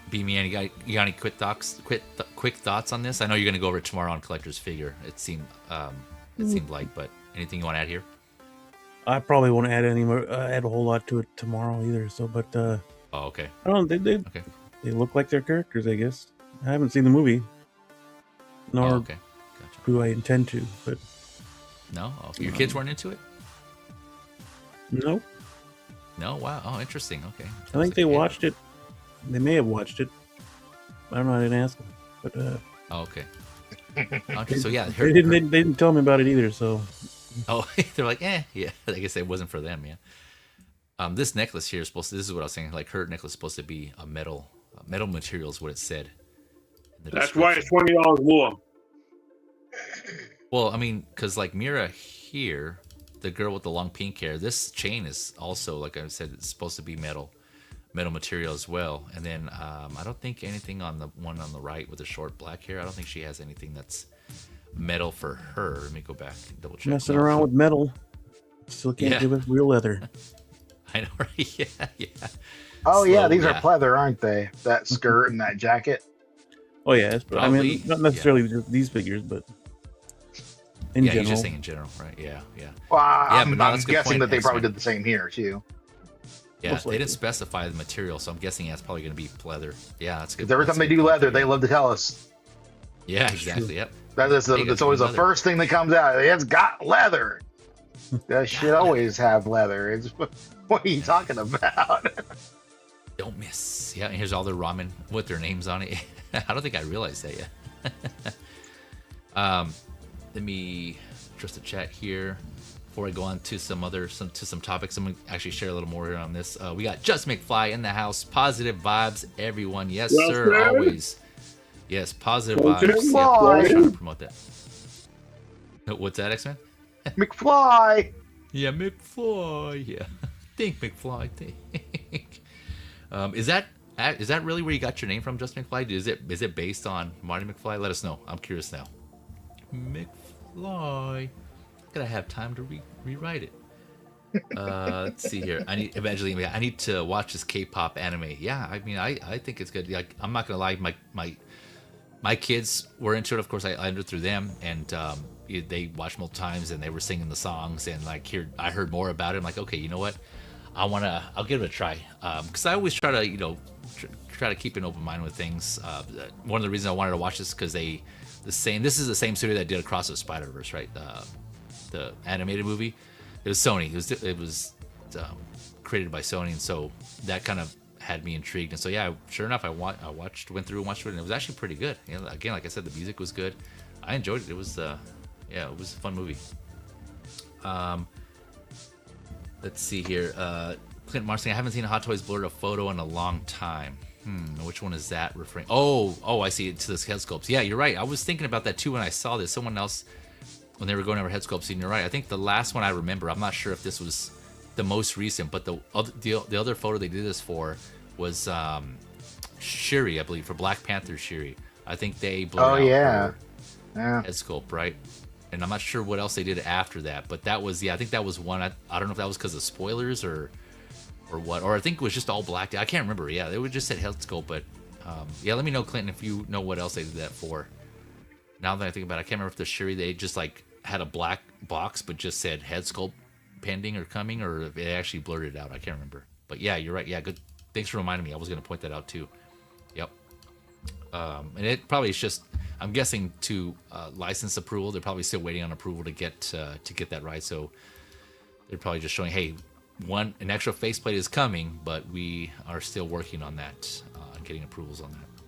B-Man, you got any quick thoughts on this? I know you're gonna go over it tomorrow on Collector's Figure. It seemed like, but anything you want to add here? I probably won't add add a whole lot to it tomorrow either. So, but oh, okay. I don't. They look like their characters, I guess. I haven't seen the movie, nor Gotcha. do I intend to. But no, your kids weren't into it. No. Wow. Oh, interesting. Okay. I think they watched it. They may have watched it. I don't know. I didn't ask them, but okay. Okay, so yeah, they didn't tell me about it either. So they're like, yeah. I guess it wasn't for them. Yeah. This necklace here is supposed to. This is what I was saying. Like her necklace is supposed to be a metal material is what it said. That's why it's $20 more. Well, I mean, because like Mira here, the girl with the long pink hair, this chain is also, like I said, it's supposed to be metal material as well. And then I don't think anything on the one on the right with the short black hair. I don't think she has anything that's metal for her. Let me go back and double check. Messing around with metal, still can't do with real leather. I know, right? Yeah. Oh yeah, these are pleather, aren't they? That skirt and that jacket. Oh yeah, I mean, not necessarily just these figures, but in general. You're just saying in general, right? Yeah. Well, I'm guessing that they probably did the same here too. Yeah, they didn't specify the material, so I'm guessing that's probably going to be pleather. Yeah, that's good. Because every time they do leather, they love to tell us. Yeah, exactly. Yep. That's always the first thing that comes out. It's got leather. That should always have leather. It's what are you talking about? Don't miss. Yeah, and here's all their ramen with their names on it. I don't think I realized that yet. let me address the chat here before I go on to some topics. I'm gonna actually share a little more here on this. We got Just McFly in the house. Positive vibes, everyone. Yes, sir. Always. Yes, positive vibes. Yeah, I'm trying to promote that. What's that, X-Men? McFly. Yeah, McFly. Yeah, think McFly. Think. Is that really where you got your name from, Just McFly? Is it based on Marty McFly? Let us know. I'm curious now. McFly. Gotta have time to rewrite it. Let's see here. I need to watch this K-pop anime. Yeah, I mean, I think it's good. Like, I'm not gonna lie, my kids were into it. Of course, I learned it through them, and they watched multiple times, and they were singing the songs. And like I heard more about it. I'm like, okay, you know what? I'll give it a try. Because I always try to try to keep an open mind with things. One of the reasons I wanted to watch this because this is the same studio that did Across the Spider-Verse, right? The animated movie. It was Sony. It was created by Sony, and so that kind of had me intrigued. And so yeah, sure enough, I went through and watched it, and it was actually pretty good. You know, again, like I said, the music was good. I enjoyed it. It was it was a fun movie. Let's see here. Clint Marston, I haven't seen a Hot Toys blurred a photo in a long time. Which one is that referring? Oh, I see. To this head sculpts. Yeah, you're right. I was thinking about that too when I saw this. Someone else, when they were going over head sculpts, and you're right. I think the last one I remember, I'm not sure if this was the most recent, but the other photo they did this for was Shuri, I believe, for Black Panther Shuri. I think they blurred out her head sculpt, right? And I'm not sure what else they did after that, but that was, I think that was one. I don't know if that was because of spoilers or what, or I think it was just all black. I can't remember. Yeah, they would just said head sculpt, but let me know, Clinton, if you know what else they did that for. Now that I think about it, I can't remember if the Shuri, they just like had a black box but just said head sculpt pending or coming, or if they actually blurred it out. I can't remember. But yeah, you're right. Yeah, good. Thanks for reminding me. I was going to point that out too. Yep. And it probably is just, I'm guessing, to license approval. They're probably still waiting on approval to get that right. So they're probably just showing, hey, an extra faceplate is coming, but we are still working on that, getting approvals on that.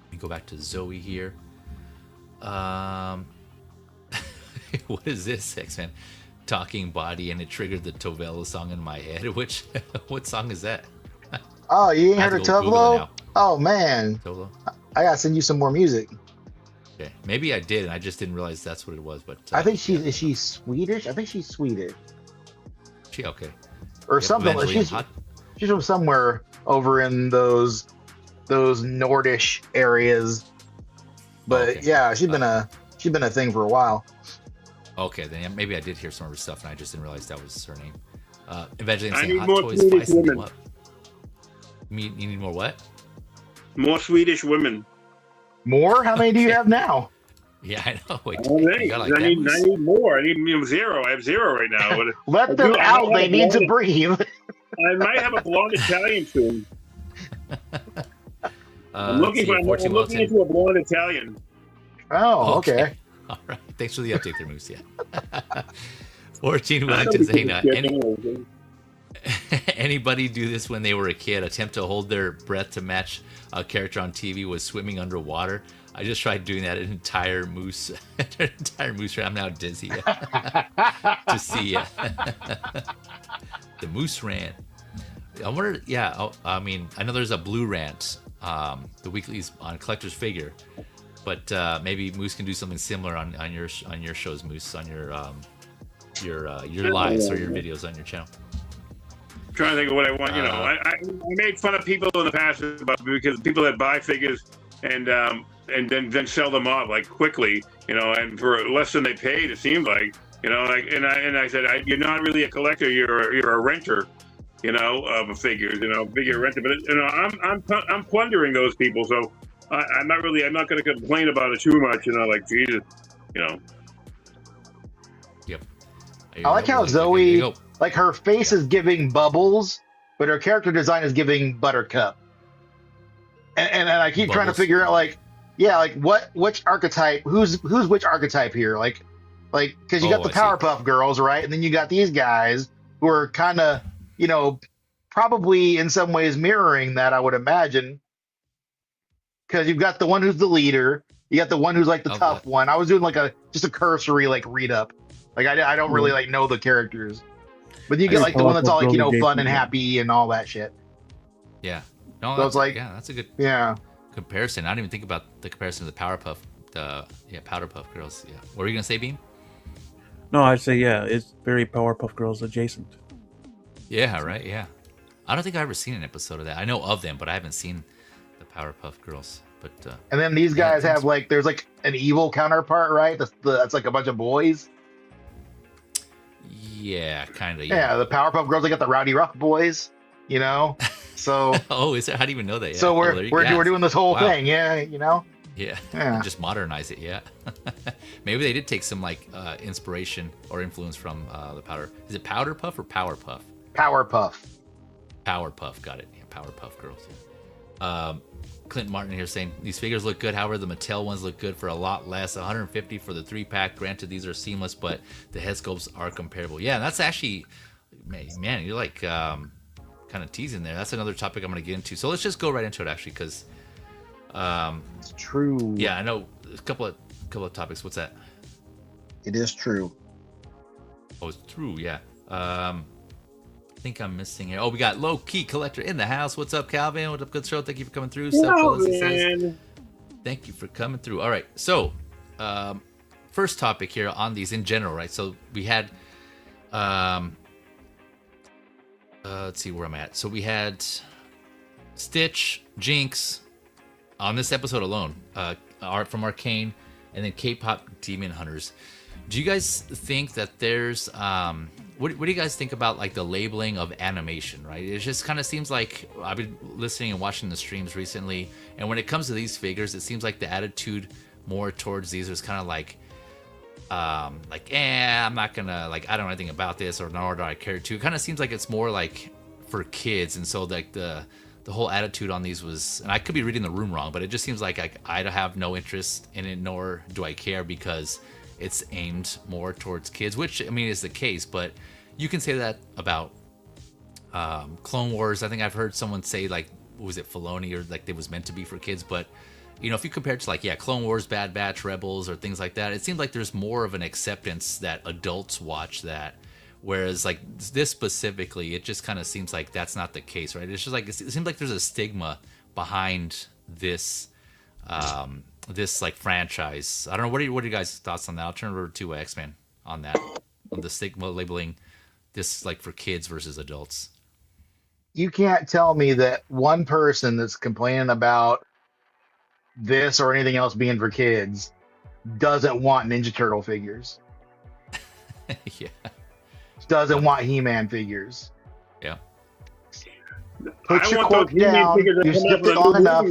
Let me go back to Zoey here. What is this, X-Man? Talking body, and it triggered the Tovelo song in my head. What song is that? Oh, you ain't heard of Tovelo? Oh man, Tovelo. I gotta send you some more music. Okay, maybe I did, and I just didn't realize that's what it was. But I think is she Swedish? I think she's Swedish. She okay? Or something. She's from somewhere over in those Nordish areas. But yeah, she's been a thing for a while. Okay, then maybe I did hear some of her stuff, and I just didn't realize that was her name. Evangeline I saying need Hot more Toys Swedish spicing women. them up. You need more what? More Swedish women. More? How many do you have now? Yeah, I know. Wait, I need more. I need 0. I have 0 right now. But Let them out. They need to breathe. I might have a blonde Italian soon. I'm looking into a blonde Italian. Oh, okay. All right. Thanks for the update there, Moose. Yeah. 14 Wellington saying, anybody do this when they were a kid? Attempt to hold their breath to match a character on TV was swimming underwater. I just tried doing that entire moose. I'm now dizzy to see the moose rant. I wonder. Yeah, I mean, I know there's a blue rant. The weeklies on Collector's Figure, but maybe Moose can do something similar on your shows, Moose, on your lives or your videos on your channel. I'm trying to think of what I want. I made fun of people in the past because people that buy figures and then sell them off like quickly, and for less than they paid. It seems like, and I said, you're not really a collector. You're a renter. Of figures, figure renter. But I'm plundering those people, so I'm not going to complain about it too much. Like Jesus, Yep. I like how Zoey, like her face is giving Bubbles, but her character design is giving Buttercup. And I keep trying to figure out which archetype, who's which archetype here, because you got the Powerpuff Girls, right, and then you got these guys who are kind of, probably in some ways mirroring that, I would imagine, because you've got the one who's the leader, You got the one who's like the tough one. I was doing like just a cursory like read up. Like I don't really like know the characters, but you get like the one that's all like fun and happy and all that shit. Yeah. No, so it's like that's a good comparison. I didn't even think about the comparison to the Powerpuff Girls. Yeah. What were you gonna say, Beam? No, I'd say it's very Powerpuff Girls adjacent. Yeah. Right. Yeah. I don't think I've ever seen an episode of that. I know of them, but I haven't seen the Powerpuff Girls. But and then these guys have like there's like an evil counterpart, right? That's like a bunch of boys. Yeah, kind of. Yeah, the Powerpuff Girls, they got the Rowdy Rough Boys, you know. So is there? How do you even know that? Yeah. So we're doing this whole thing, yeah, you know. Yeah. Just modernize it, yeah. Maybe they did take some like inspiration or influence from the Powder. Is it Powder Puff or Power Puff? Power Puff. Power Puff, got it. Yeah, Powerpuff Girls. Clint Martin here saying these figures look good. However, the Mattel ones look good for a lot less. 150 for the 3-pack. Granted, these are seamless, but the head sculpts are comparable. Yeah, that's actually, man, you're like kind of teasing there. That's another topic I'm going to get into. So let's just go right into it, actually, because it's true. Yeah, I know a couple of topics. What's that? It is true. Oh, it's true. Yeah. I think I'm missing here. Oh, we got Low Key Collector in the house. What's up, Calvin? What's up, good show? Thank you for coming through. Thank you for coming through. All right, so first topic here on these in general, right? So we had, let's see where I'm at. So we had Stitch, Jinx on this episode alone, art from Arcane, and then KPop Demon Hunters. Do you guys think that there's what do you guys think about like the labeling of animation, right? It just kind of seems like I've been listening and watching the streams recently, and when it comes to these figures, it seems like the attitude more towards these is kind of like I'm not gonna, like, I don't know anything about this, or nor do I care to. It kind of seems like it's more like for kids, and so like the whole attitude on these was, and I could be reading the room wrong, but it just seems like I have no interest in it, nor do I care, because it's aimed more towards kids, which I mean is the case, but you can say that about Clone Wars. I think I've heard someone say, like, was it Filoni, or like it was meant to be for kids, but you know, if you compare it to like Clone Wars, Bad Batch, Rebels, or things like that, it seems like there's more of an acceptance that adults watch that, whereas like this specifically, it just kind of seems like that's not the case, right? It's just like it seems like there's a stigma behind this this like franchise. I don't know. What are you guys' thoughts on that? I'll turn it over to X-Man on that, on the stigma labeling this like for kids versus adults. You can't tell me that one person that's complaining about this or anything else being for kids doesn't want Ninja Turtle figures. Yeah. Doesn't want He-Man figures. Yeah. Put your cork down. You snipped it long enough.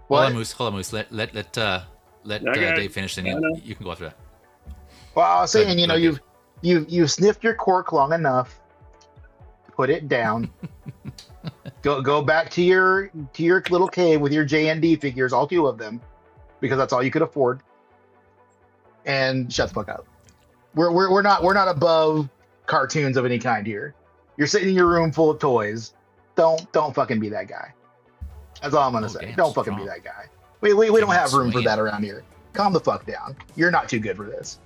Hold on, Moose. Let Dave finish, then you can go after that. Well, I was saying, you know, you've sniffed your cork long enough. Put it down. go back to your little cave with your JND figures, all 2 of them, because that's all you could afford. And shut the fuck up. We're not above cartoons of any kind here. You're sitting in your room full of toys. Don't fucking be that guy. That's all I'm gonna say. Don't fucking be that guy. We don't have room for that around here. Calm the fuck down. You're not too good for this.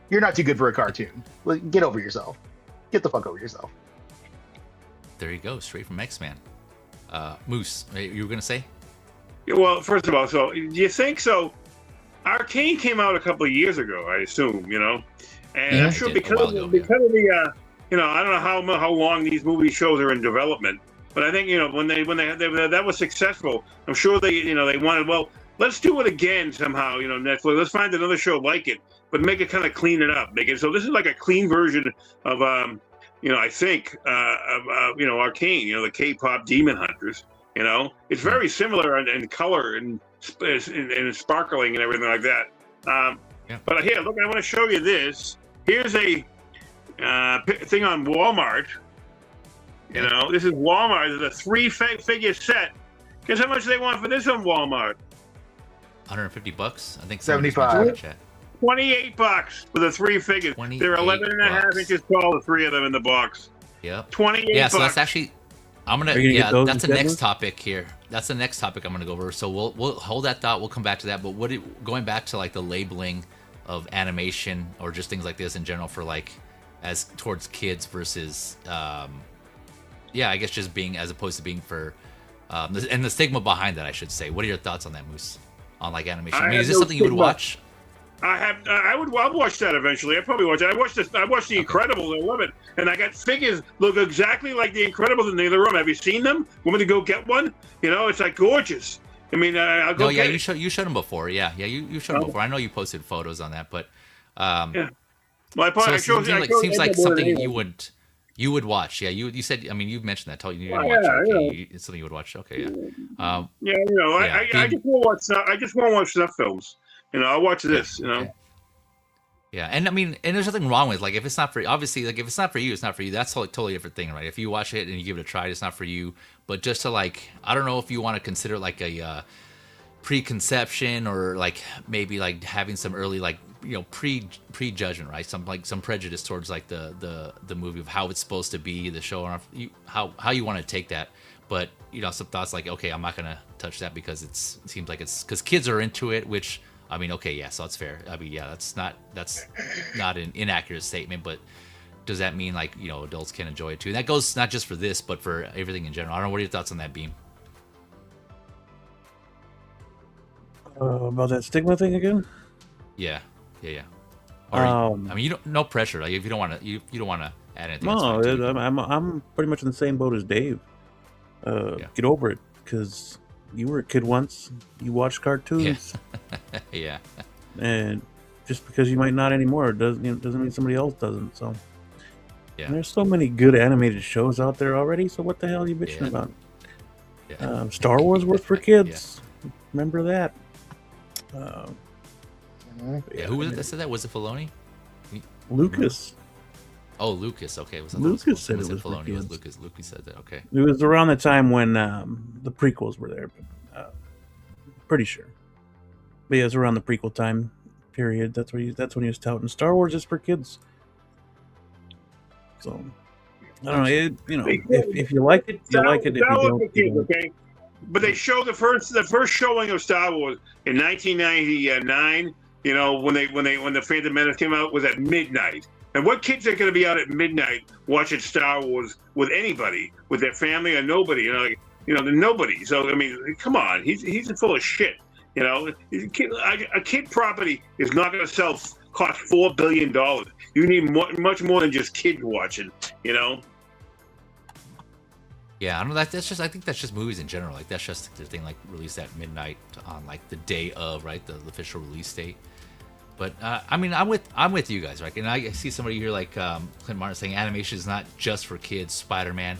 You're not too good for a cartoon. Get over yourself. Get the fuck over yourself. There you go, straight from X-Man. Moose, you were gonna say? Yeah, well, first of all, so do you think so? Arcane came out a couple of years ago, I assume, you know, and I'm sure because of the, you know, I don't know how long these movie shows are in development. But I think, you know, when they that was successful, I'm sure they wanted, well, let's do it again somehow, you know, Netflix. Let's find another show like it, but make it kind of clean it up. Make it so this is like a clean version of, you know, I think you know, Arcane, you know, the K-pop Demon Hunters. You know, it's very similar in color and sparkling and everything like that. But here, look, I want to show you this. Here's a thing on Walmart. You know, this is Walmart. It's a 3-figure set. Guess how much they want for this on Walmart? $150. I think $75. $28 for the 3 figures. They're 11 and a half inches tall, the 3 of them in the box. Yep. $28. Yeah, so that's actually I'm gonna, get those that's the instead, next Moose? topic here. That's the next topic I'm gonna go over. So we'll hold that thought. We'll come back to that. But going back to like the labeling of animation or just things like this in general for like as towards kids versus I guess just being as opposed to being for and the stigma behind that, I should say. What are your thoughts on that, Moose? On like animation? I mean, is this something you would watch? I'll watch that eventually. I probably watch it. I watched The Incredibles. I love it. And I got figures look exactly like The Incredibles in the other room. Have you seen them? Want me to go get one? You know, it's like gorgeous. I mean, I'll go. No, yeah, you showed them before. Yeah, you showed them before. I know you posted photos on that, but yeah. Well, so it seems like something you would watch. Yeah, you said. I mean, you mentioned that. You didn't watch it. Okay, it's something you would watch. Okay, yeah. I just won't watch. I just won't watch snuff films. You know, I'll watch this. You know. Yeah, and I mean, and there's nothing wrong with like if it's not for obviously like if it's not for you, it's not for you. That's totally different thing, right? If you watch it and you give it a try, it's not for you. But just to like, I don't know if you want to consider like a preconception or like maybe like having some early like prejudgment, right? Some prejudice towards like the movie of how it's supposed to be, the show, or how you want to take that. But some thoughts like, okay, I'm not gonna touch that because it seems like it's because kids are into it, which. I mean, okay, yeah, so that's fair. I mean, yeah, that's not an inaccurate statement, but does that mean like adults can enjoy it too? And that goes not just for this, but for everything in general. I don't know. What are your thoughts on that, Beam? About that stigma thing again? Yeah. Or, I mean, no pressure. Like if you don't want to, you don't want to add anything. No, I'm pretty much in the same boat as Dave. Get over it, because. You were a kid once. You watched cartoons. Yeah. And just because you might not anymore doesn't mean somebody else doesn't. So yeah. And there's so many good animated shows out there already. So what the hell are you bitching about? Yeah. Star Wars was for kids. Remember that? Who was it that said that? Was it Filoni? Lucas. Oh, Lucas. Okay, Lucas said it was Filoni. for It was kids. Lucas. Lucas said that. Okay. It was around the time when the prequels were there, but pretty sure. But yeah, it was around the prequel time period. That's when he was touting Star Wars is for kids. So I don't know. If you like it, you like it. If you don't, you don't. Okay. But they showed the first showing of Star Wars in 1999. When the Phantom Menace came out was at midnight. And what kids are going to be out at midnight watching Star Wars with anybody, with their family or nobody? Nobody. So I mean, come on, he's full of shit. A kid property is not going to cost $4 billion. You need much more than just kids watching. Yeah, I don't know. I think that's just movies in general. Like that's just the thing. Like released at midnight on like the day of the official release date. But I mean, I'm with you guys, right? And I see somebody here like Clint Martin saying animation is not just for kids. Spider-Man,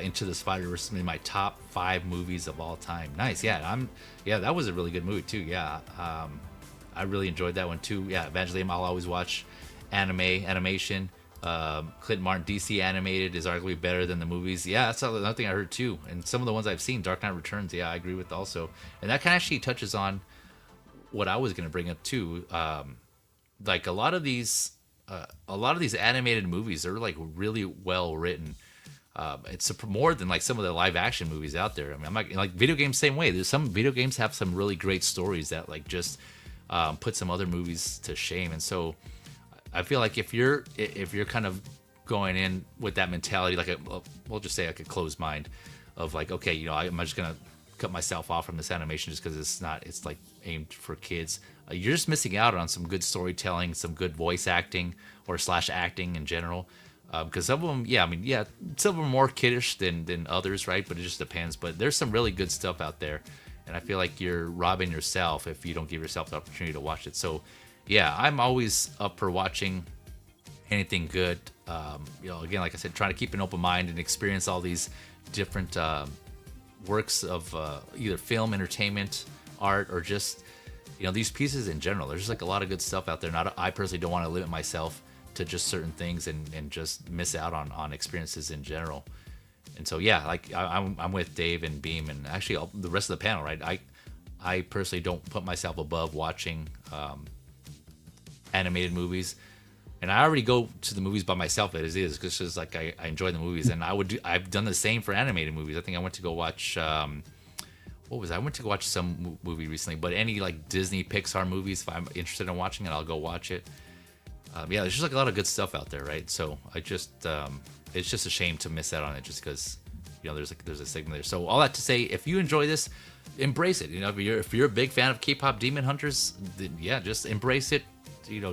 Into the Spider-Verse is my top 5 movies of all time. Nice, yeah. That was a really good movie too. Yeah, I really enjoyed that one too. Yeah, Evangeline, I'll always watch animation. Clint Martin DC animated is arguably better than the movies. Yeah, that's another thing I heard too. And some of the ones I've seen, Dark Knight Returns. Yeah, I agree with also. And that kind of actually touches on what I was going to bring up too. Like a lot of these animated movies are like really well written. It's more than like some of the live action movies out there. I mean, I'm like video games same way. There's some video games have some really great stories that like just put some other movies to shame. And so I feel like if you're kind of going in with that mentality, like we'll just say like a closed mind of like, okay, I'm just gonna cut myself off from this animation just because it's like aimed for kids. You're just missing out on some good storytelling, some good voice acting or / acting in general. Because some of them, some of them are more kiddish than others, right? But it just depends. But there's some really good stuff out there, and I feel like you're robbing yourself if you don't give yourself the opportunity to watch it. So, yeah, I'm always up for watching anything good. Again, like I said, trying to keep an open mind and experience all these different works of either film, entertainment, art, or just these pieces in general. There's just like a lot of good stuff out there. I personally don't want to limit myself to just certain things and just miss out on experiences in general. And so like I'm with Dave and Beam and actually the rest of the panel, right? I personally don't put myself above watching animated movies. And I already go to the movies by myself as is, because it's like I enjoy the movies, and I've done the same for animated movies. I think I went to go watch what was I went to go watch some movie recently, but any like Disney Pixar movies, if I'm interested in watching it, I'll go watch it. Yeah, there's just like a lot of good stuff out there, right? So I just it's just a shame to miss out on it, just because there's a Stigma there. So all that to say, if you enjoy this, embrace it. If you're a big fan of K-pop Demon Hunters, then yeah, just embrace it.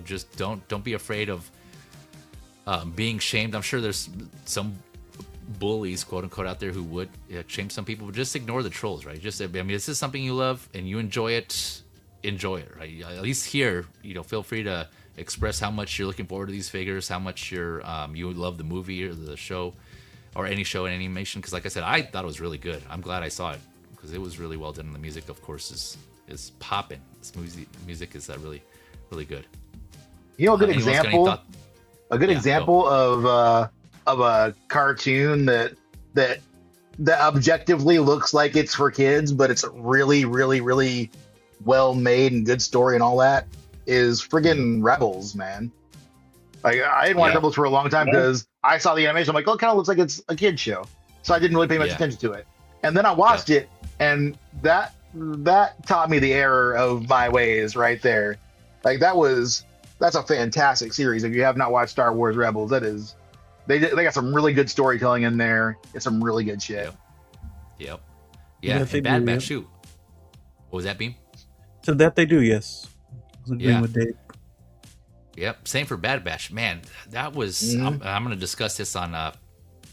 Just don't be afraid of being shamed. I'm sure there's some bullies, quote unquote, out there who would shame some people, but just ignore the trolls, right? This is something you love and you enjoy it, right? At least here, feel free to express how much you're looking forward to these figures, how much you love the movie or the show, or any show in animation. Because like I said, I thought it was really good. I'm glad I saw it because it was really well done, and the music, of course, is popping. This music is really, really good. A good example. A good example of a cartoon that objectively looks like it's for kids, but it's really, really, really well made and good story and all that is friggin' Rebels, man. Like I didn't watch Rebels for a long time because I saw the animation. I'm like, oh, it kind of looks like it's a kid show, so I didn't really pay much attention to it. And then I watched it, and that taught me the error of my ways right there. Like that's a fantastic series. If you have not watched Star Wars Rebels, they got some really good storytelling in there. It's some really good shit. Yep. Yeah, and Bad Batch too. What was that, Beam? So that they do, yes. I was agreeing with Dave. Yep, same for Bad Batch. Man, that was... I'm going to discuss this on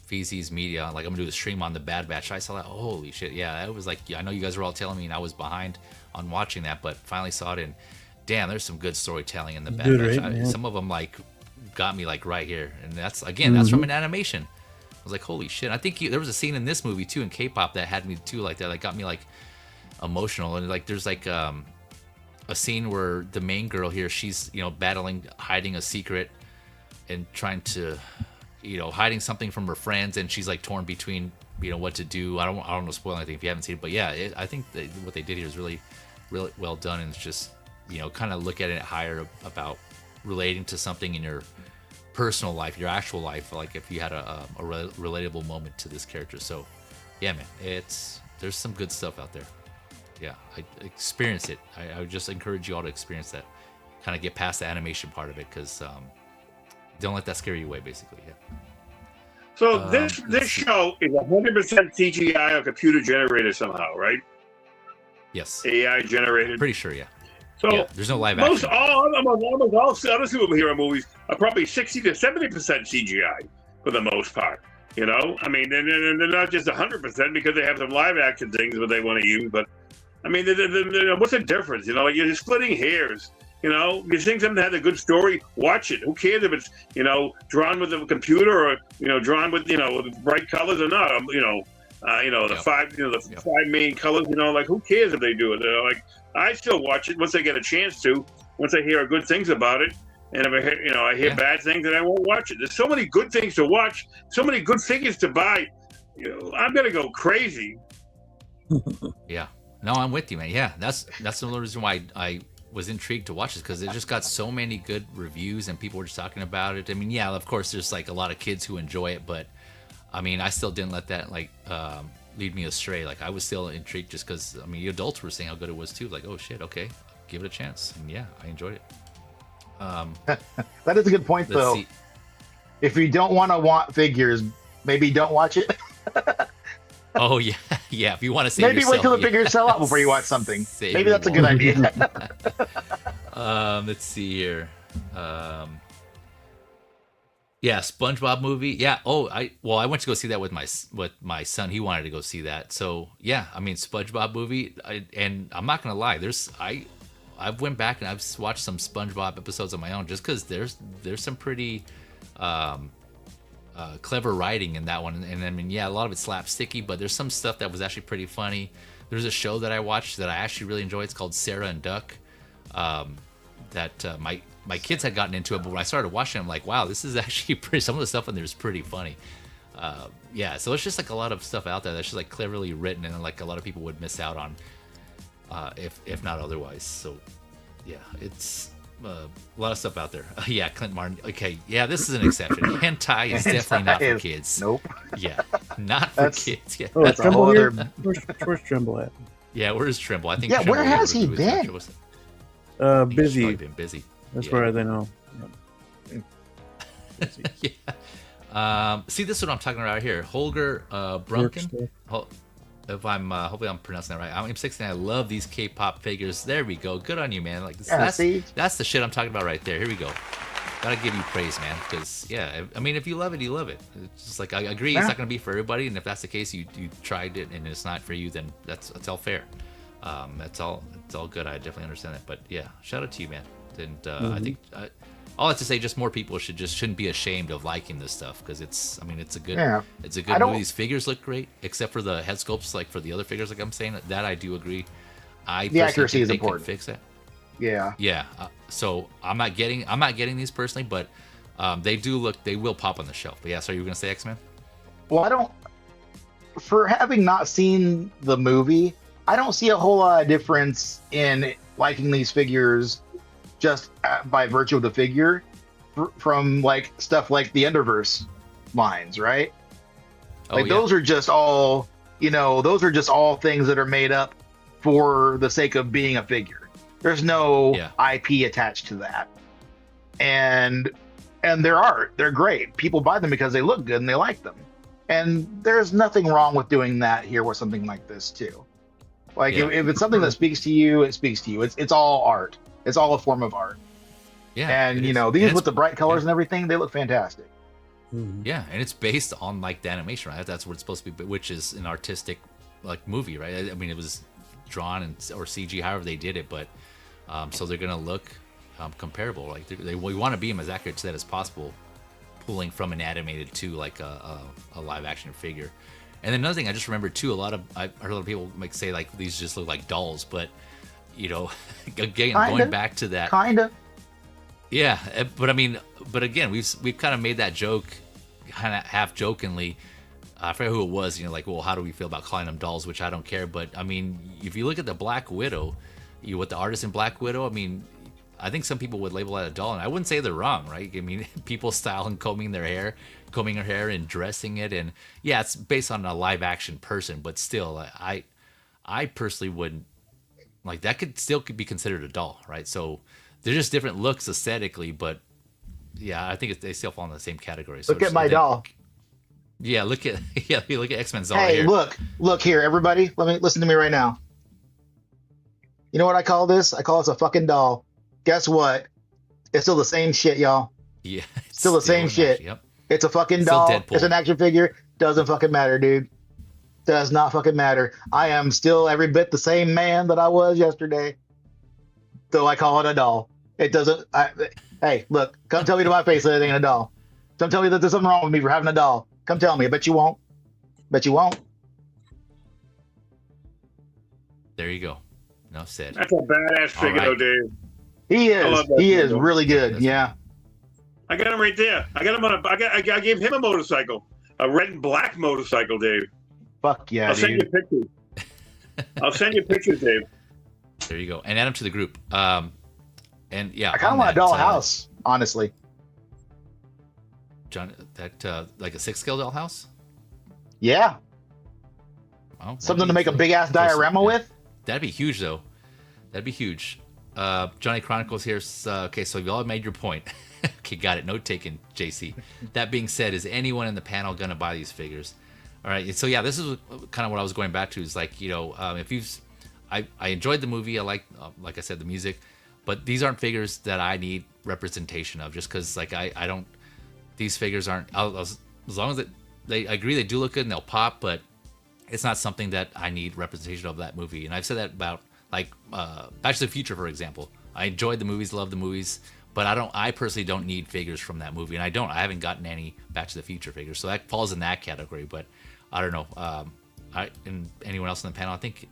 Feezy's Media. Like, I'm going to do a stream on the Bad Batch. I saw that. Holy shit, yeah. It was like... I know you guys were all telling me, and I was behind on watching that, but finally saw it, and damn, there's some good storytelling in the Bad Batch. Right? Some of them, like, got me, like, right here. And that's, again, that's from an animation. I was like, holy shit. I think there was a scene in this movie, too, in K-pop that had me, too, like that. Like, got me, like, emotional. And, like, there's, like... a scene where the main girl here, she's battling, hiding a secret and trying to hiding something from her friends, and she's like torn between what to do. I don't want to spoil anything if you haven't seen it, but yeah, I think that what they did here is really, really well done, and it's just kind of look at it higher about relating to something in your personal life, your actual life, like if you had a relatable moment to this character. So yeah, man, there's some good stuff out there. Yeah, I experience it. I would just encourage you all to experience that. Kind of get past the animation part of it, because don't let that scare you away, basically. Yeah. So this show is 100% CGI or computer generated somehow, right? Yes. AI generated. Pretty sure, yeah. So yeah, there's no live action. Almost all other superhero movies are probably 60 to 70% CGI for the most part. I mean, they're not just 100% because they have some live action things that they want to use, but I mean, what's the difference? Like you're splitting hairs. You think something has a good story, watch it. Who cares if it's drawn with a computer or drawn with bright colors or not? The five main colors. Like who cares if they do it? Like I still watch it once I get a chance to. Once I hear good things about it, and if I hear bad things, then I won't watch it. There's so many good things to watch, so many good figures to buy. I'm gonna go crazy. Yeah. No, I'm with you, man. Yeah, that's another reason why I was intrigued to watch this, because it just got so many good reviews and people were just talking about it. I mean, yeah, of course, there's like a lot of kids who enjoy it, but I mean, I still didn't let that like lead me astray. Like I was still intrigued just because I mean, the adults were saying how good it was too. Like, oh shit, okay, give it a chance, and yeah, I enjoyed it. That is a good point, though. See. If you don't want figures, maybe don't watch it. Oh yeah, yeah. If you want to save maybe yourself, wait till the figures sell out before you watch something. Maybe that's a good idea. Let's see here. Yeah, SpongeBob movie. Yeah. Oh, I went to go see that with my son. He wanted to go see that. So yeah, I mean SpongeBob movie. And I'm not gonna lie. I've went back and I've watched some SpongeBob episodes on my own just because there's some pretty clever writing in that one, and I mean, yeah, a lot of it's slapsticky, but there's some stuff that was actually pretty funny. There's a show that I watched that I actually really enjoy. It's called Sarah and Duck. My kids had gotten into it, but when I started watching, I'm like, wow, this is actually pretty. Some of the stuff in there is pretty funny. Yeah, so it's just like a lot of stuff out there that's just like cleverly written, and like a lot of people would miss out on, if not otherwise. So, yeah, it's a lot of stuff out there. Yeah, Clint Martin. Okay, yeah, this is an exception. Hentai is definitely not for kids. Nope. Yeah, not for kids. Yeah, Oh, That's a Trimble whole here? other. Where's Trimble at? yeah. Where's Trimble? I think. Yeah, Trimble where has he was been? actually- was- I think he's probably Busy. been busy. That's Yeah. where they know. Yeah. See, this is what I'm talking about here. Holger Work Brunken. stuff. If I'm hopefully I'm pronouncing that right. I'm 16. I love these K-pop figures. There we go. Good on you, man. Like Yeah, see? that's the shit I'm talking about right there. Here we go. Gotta give you praise, man. Because yeah, I mean, if you love it, you love it. It's just like I agree, it's Yeah. not gonna be for everybody, and if that's the case, you tried it and it's not for you, then that's all fair. It's all good. I definitely understand that. But yeah, shout out to you, man. And I think all I have to say, just more people shouldn't be ashamed of liking this stuff because it's a good Yeah. it's a I good don't- movie. These figures look great, except for the head sculpts, like for the other figures. Like I'm saying, that I do agree. I The personally accuracy think is they can important. fix that. Yeah. Yeah. So I'm not getting these personally, but they will pop on the shelf. But yeah, so you were gonna say X-Men? Well, I don't. For having not seen the movie, I don't see a whole lot of difference in liking these figures just by virtue of the figure from like stuff like the Enderverse lines, right? Like those are just all, those are just all things that are made up for the sake of being a figure. There's no IP attached to that. And their art, they're great. People buy them because they look good and they like them. And there's nothing wrong with doing that here with something like this too. Like if it's something that speaks to you, it speaks to you. It's all art. It's all a form of art. Yeah. And these with the bright colors and everything, they look fantastic. Yeah, and it's based on like the animation, right? That's what it's supposed to be, which is an artistic like movie, right? I mean, it was drawn or CG, however they did it, but so they're gonna look comparable. Like we want to be them as accurate to that as possible, pulling from an animated to like a live action figure. And then another thing I just remembered too, I've heard a lot of people say like these just look like dolls, but again, going back to that, kinda. Yeah, but again, we've kind of made that joke, kind of half jokingly. I forget who it was. Like, well, how do we feel about calling them dolls? Which I don't care. But I mean, if you look at the Black Widow, with the artist in Black Widow, I mean, I think some people would label that a doll, and I wouldn't say they're wrong, right? I mean, people style and combing her hair and dressing it, and yeah, it's based on a live action person, but still, I personally wouldn't like that. Could be considered a doll, right? So they're just different looks aesthetically, but yeah, I think they still fall in the same category. So Look at my doll. Yeah, look at X-Men's doll. Hey, here. look here, everybody. Listen to me right now. You know what I call this? I call this a fucking doll. Guess what? It's still the same shit, y'all. Yeah, still the same shit. Action, yep. It's a fucking Still doll. Deadpool. It's an action figure. Doesn't fucking matter, dude. Does not fucking matter. I am still every bit the same man that I was yesterday. Though I call it a doll. It doesn't. Hey, look. Come tell me to my face that it ain't a doll. Don't tell me that there's something wrong with me for having a doll. Come tell me. I bet you won't. Bet you won't. There you go. Enough said. That's a badass figure, though, Dave. He is. love that He is figure. really good. Yeah. I got him right there. I got him on I gave him a motorcycle, a red and black motorcycle, Dave. Fuck yeah, I'll send you dude. pictures. I'll send you pictures, Dave. There you go. And add them to the group. And yeah, I kind of want a dollhouse, honestly. John, that like a 6-scale dollhouse. Yeah. Oh, Something to make a big ass diorama with. That'd be huge, though. That'd be huge. Johnny Chronicles here. Okay, so you all made your point. Okay, got it. Note taken, JC. That being said, is anyone in the panel gonna buy these figures? All right. So yeah, this is kind of what I was going back to. Is like, if you've, I enjoyed the movie. I like I said, the music, but these aren't figures that I need representation of. Just because like I don't. These figures aren't. As long as I agree they do look good and they'll pop, but it's not something that I need representation of that movie. And I've said that about like Back to the Future, for example. I enjoyed the movies, love the movies, but I personally don't need figures from that movie, and I haven't gotten any Back to the Future figures, so that falls in that category. But I don't know. And anyone else in the panel? I think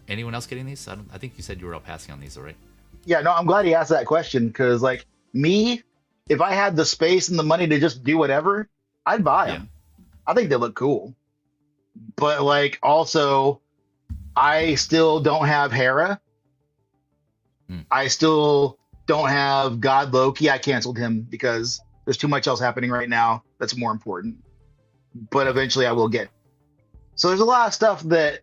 anyone else getting these? I think you said you were all passing on these, all right? Yeah, no, I'm glad he asked that question because, like, me, if I had the space and the money to just do whatever, I'd buy them. I think they look cool. But, like, also, I still don't have Hera. I still don't have God Loki. I canceled him because there's too much else happening right now that's more important. But eventually I will get. So there's a lot of stuff that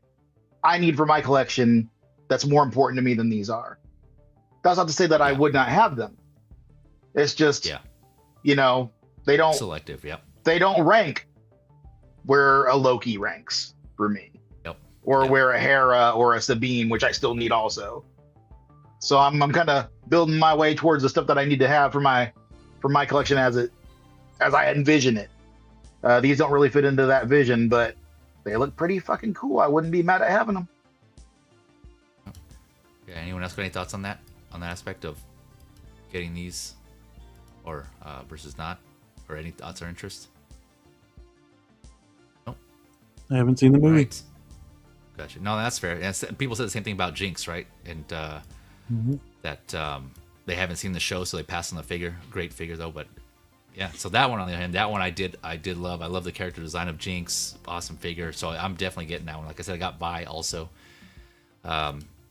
I need for my collection that's more important to me than these are. That's not to say that I would not have them. It's just, you know, they don't selective. Yep. They don't rank where a Loki ranks for me, or where a Hera or a Sabine, which I still need also. So I'm kind of building my way towards the stuff that I need to have for my collection as I envision it. These don't really fit into that vision, but they look pretty fucking cool. I wouldn't be mad at having them. Yeah. Anyone else got any thoughts on that aspect of getting these, or versus not, or any thoughts or interest? Nope. I haven't seen the movie. Right. Gotcha. No, that's fair. And people said the same thing about Jinx, right? And that they haven't seen the show, so they passed on the figure. Great figure though, but yeah. So that one on the other hand, that one I did love. I love the character design of Jinx. Awesome figure. So I'm definitely getting that one. Like I said, I got Vi also.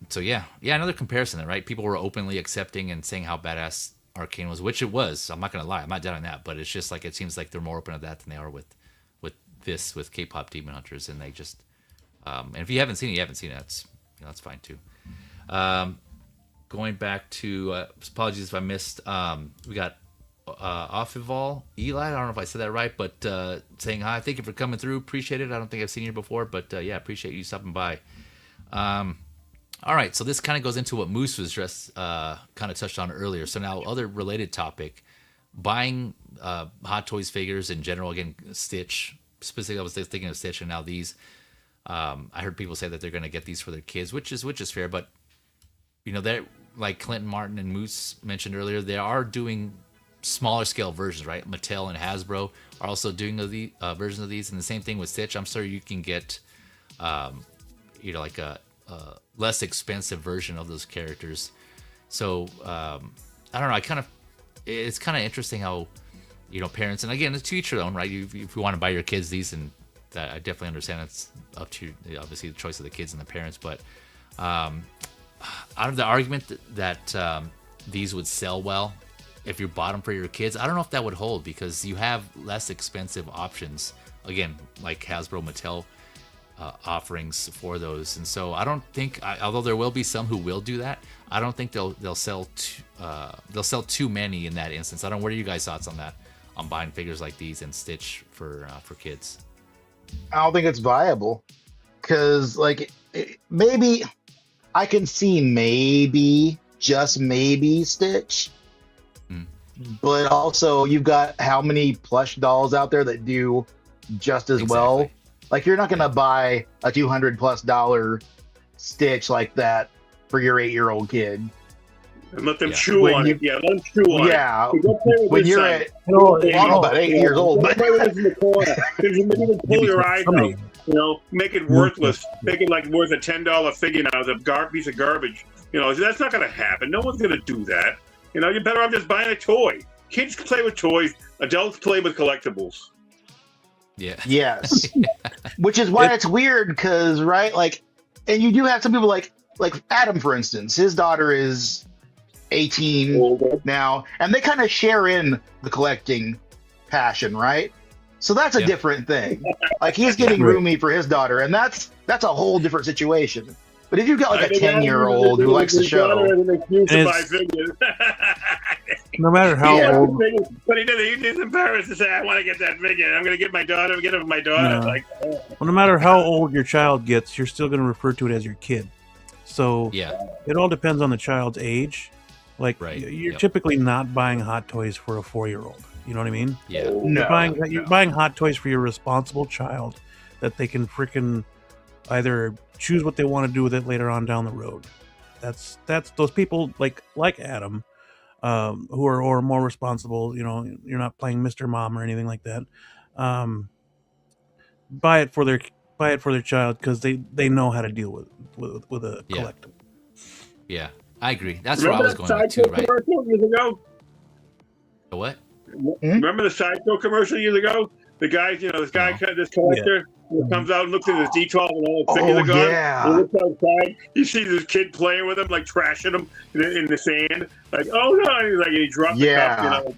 So yeah, another comparison then, right? People were openly accepting and saying how badass Arcane was, which it was. I'm not gonna lie, I'm not doubting that, but it's just like it seems like they're more open to that than they are with K-pop Demon Hunters, and they just and if you haven't seen it, that's fine too. Going back to apologies if I missed. We got Offeval Eli. I don't know if I said that right, but saying hi. Thank you for coming through. Appreciate it. I don't think I've seen you before, but yeah, appreciate you stopping by. All right, so this kind of goes into what Moose was just kind of touched on earlier. So now, other related topic, buying Hot Toys figures in general. Again, Stitch specifically. I was thinking of Stitch, and now these. I heard people say that they're going to get these for their kids, which is fair. But you know, they're like Clinton Martin and Moose mentioned earlier. They are doing smaller scale versions, right? Mattel and Hasbro are also doing the versions of these, and the same thing with Stitch. I'm sure you can get, you know, like a less expensive version of those characters. So I don't know. It's kind of interesting how, you know, parents, and again, it's to each their own, right? If you want to buy your kids these, and that I definitely understand. It's up to obviously the choice of the kids and the parents. But out of the argument that these would sell well if you bought them for your kids, I don't know if that would hold, because you have less expensive options. Again, like Hasbro, Mattel. Offerings for those, and so I don't think, although there will be some who will do that, I don't think they'll sell too many in that instance. I don't know. What are you guys' thoughts on that? On buying figures like these and Stitch for kids? I don't think it's viable, because like maybe I can see maybe just maybe Stitch, but also you've got how many plush dolls out there that do just as well. Like, you're not going to buy a $200+ Stitch like that for your 8-year-old kid. And let them chew on it. Yeah, let them chew on it. Yeah. When you're at, about 8 years old. But pull your eyes out, you know, make it worthless. Make it like worth a $10 figure now as a piece of garbage. You know, that's not going to happen. No one's going to do that. You know, you're better off just buying a toy. Kids play with toys. Adults play with collectibles. Yeah. Yes. Which is why it's weird, because, right, like, and you do have some people like Adam, for instance. His daughter is 18 now, and they kind of share in the collecting passion, right? So that's a different thing. Like, he's getting Rumi for his daughter, and that's a whole different situation. But if you've got like a 10-year-old who likes the show, no matter how old, but he's embarrassed to say, "I want to get that figure. I'm going to get my daughter. Get it for my daughter." Yeah. Like, well, no matter how old your child gets, you're still going to refer to it as your kid. So it all depends on the child's age. Like, you're typically not buying Hot Toys for a 4-year-old. You know what I mean? Yeah. You're buying Hot Toys for your responsible child, that they can freaking either choose what they want to do with it later on down the road. That's those people like Adam, who are more responsible. You know, you're not playing Mr. Mom or anything like that. Buy it for their child, because they know how to deal with a collectible. Yeah, I agree. That's where I was going with too, right? Years ago? The what? Remember the Sideshow commercial years ago? The guys, you know, this collector, It comes out and looks at his D12 and all the figures are gone. Yeah. He looks outside. You see this kid playing with him, like trashing him in the sand. Like, oh no! And he's like, he dropped the cup. You know.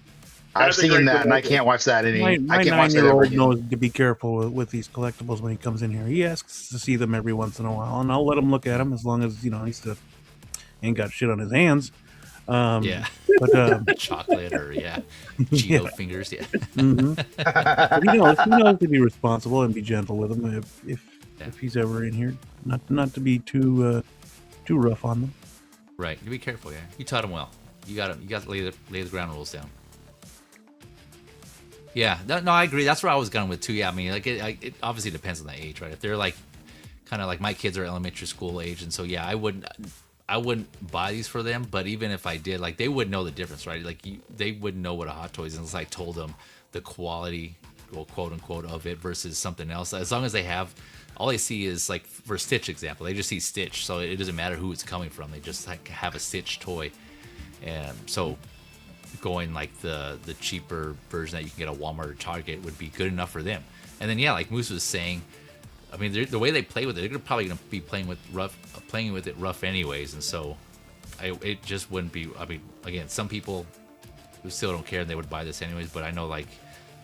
I've seen that, and I can't watch that My I can't watch that ever 9-year-old again. knows to be careful with these collectibles when he comes in here. He asks to see them every once in a while, and I'll let him look at them as long as he's ain't got shit on his hands. Yeah, but chocolate or Cheeto fingers. Yeah, but he knows to be responsible and be gentle with him if he's ever in here. Not to be too rough on them. Right, you be careful. Yeah, you taught him well. You got to lay the ground rules down. Yeah, no, I agree. That's where I was going with too. Yeah, I mean, like it obviously depends on the age, right? If they're like kind of like my kids are elementary school age, and so yeah, I wouldn't buy these for them. But even if I did, like they would know the difference, right? Like they wouldn't know what a Hot Toys is unless I told them the quality, well, quote unquote, of it versus something else. As long as they have, all they see is like for Stitch example, they just see Stitch, so it doesn't matter who it's coming from. They just like have a Stitch toy, and so going like the cheaper version that you can get at Walmart or Target would be good enough for them. And then like Moose was saying, I mean the way they play with it, they're probably gonna be playing with it rough anyways, and so it just wouldn't be. I mean, again, some people who still don't care and they would buy this anyways, but I know like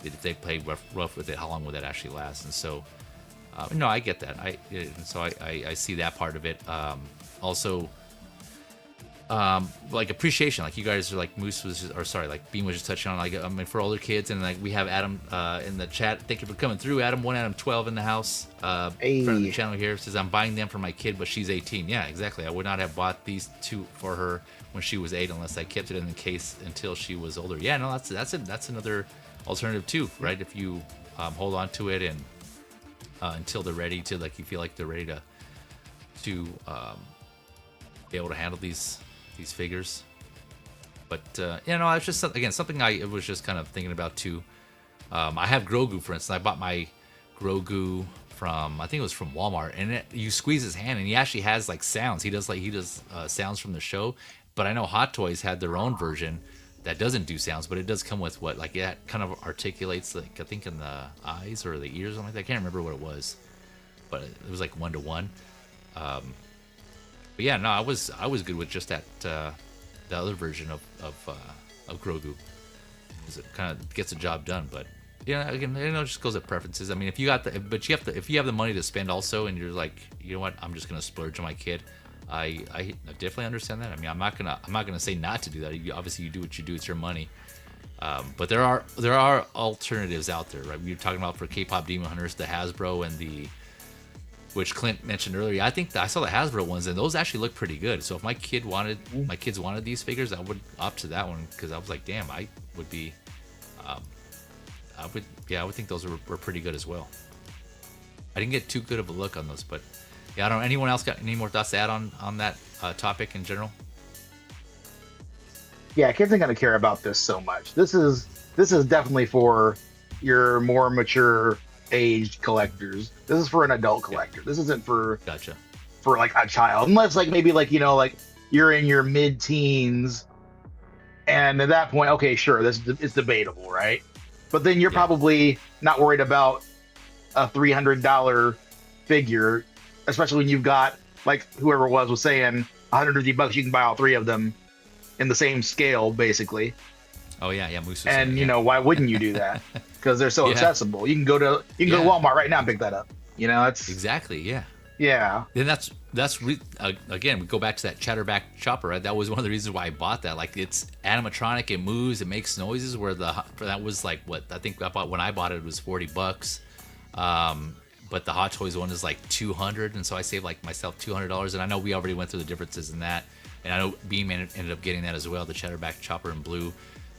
if they play rough with it, how long would that actually last? And so no, I get that. I see that part of it. Also, like appreciation, like you guys are like Moose was just, or sorry, like Beam was just touching on, like I mean for older kids, and like we have Adam in the chat. Thank you for coming through, Adam 12 in the house. Hey. Friend of the channel here says I'm buying them for my kid, but she's 18. Yeah, exactly. I would not have bought these two for her when she was 8 unless I kept it in the case until she was older. Yeah, no, that's another alternative too, right? If you hold on to it and until they're ready to, like you feel like they're ready to be able to handle these figures. But it's just something I was just kind of thinking about too. I have Grogu, for instance. I bought my Grogu from, I think it was from Walmart, and you squeeze his hand and he actually has like sounds. He does sounds from the show. But I know Hot Toys had their own version that doesn't do sounds, but it does come with it kind of articulates, like I think in the eyes or the ears or something like that. I can't remember what it was, but it was like 1-to-1. But yeah, no, I was good with just that the other version of Grogu, because it kind of gets the job done. But again, it just goes at preferences. I mean, if you have the money to spend also, and you're like, you know what, I'm just gonna splurge on my kid. I definitely understand that. I mean, I'm not gonna say not to do that. Obviously, you do what you do. It's your money. But there are alternatives out there, right? We were talking about for KPop Demon Hunters, the Hasbro and which Clint mentioned earlier. I think I saw the Hasbro ones, and those actually look pretty good. So if my kids wanted these figures, I would opt to that one, because I was like, damn, I would think those were pretty good as well. I didn't get too good of a look on those, but yeah, I don't know. Anyone else got any more thoughts to add on that topic in general? Yeah, kids ain't gonna care about this so much. This is definitely for your more mature aged collectors. This is for an adult collector. This isn't for like a child, unless like maybe like like you're in your mid-teens, and at that point, okay, sure, this is debatable, right? But then you're probably not worried about a $300 figure, especially when you've got, like whoever it was saying, $150, you can buy all three of them in the same scale, basically. Oh yeah, Moose. And why wouldn't you do that? Because they're so accessible. You can go to Walmart right now and pick that up. That's exactly, yeah. Yeah. Then again, we go back to that Chatterback Chopper, right? That was one of the reasons why I bought that. Like, it's animatronic, it moves, it makes noises. Where that was like what I think when I bought it was $40. But the Hot Toys one is like $200, and so I saved like myself $200. And I know we already went through the differences in that, and I know Beam ended up getting that as well, the Chatterback Chopper in blue.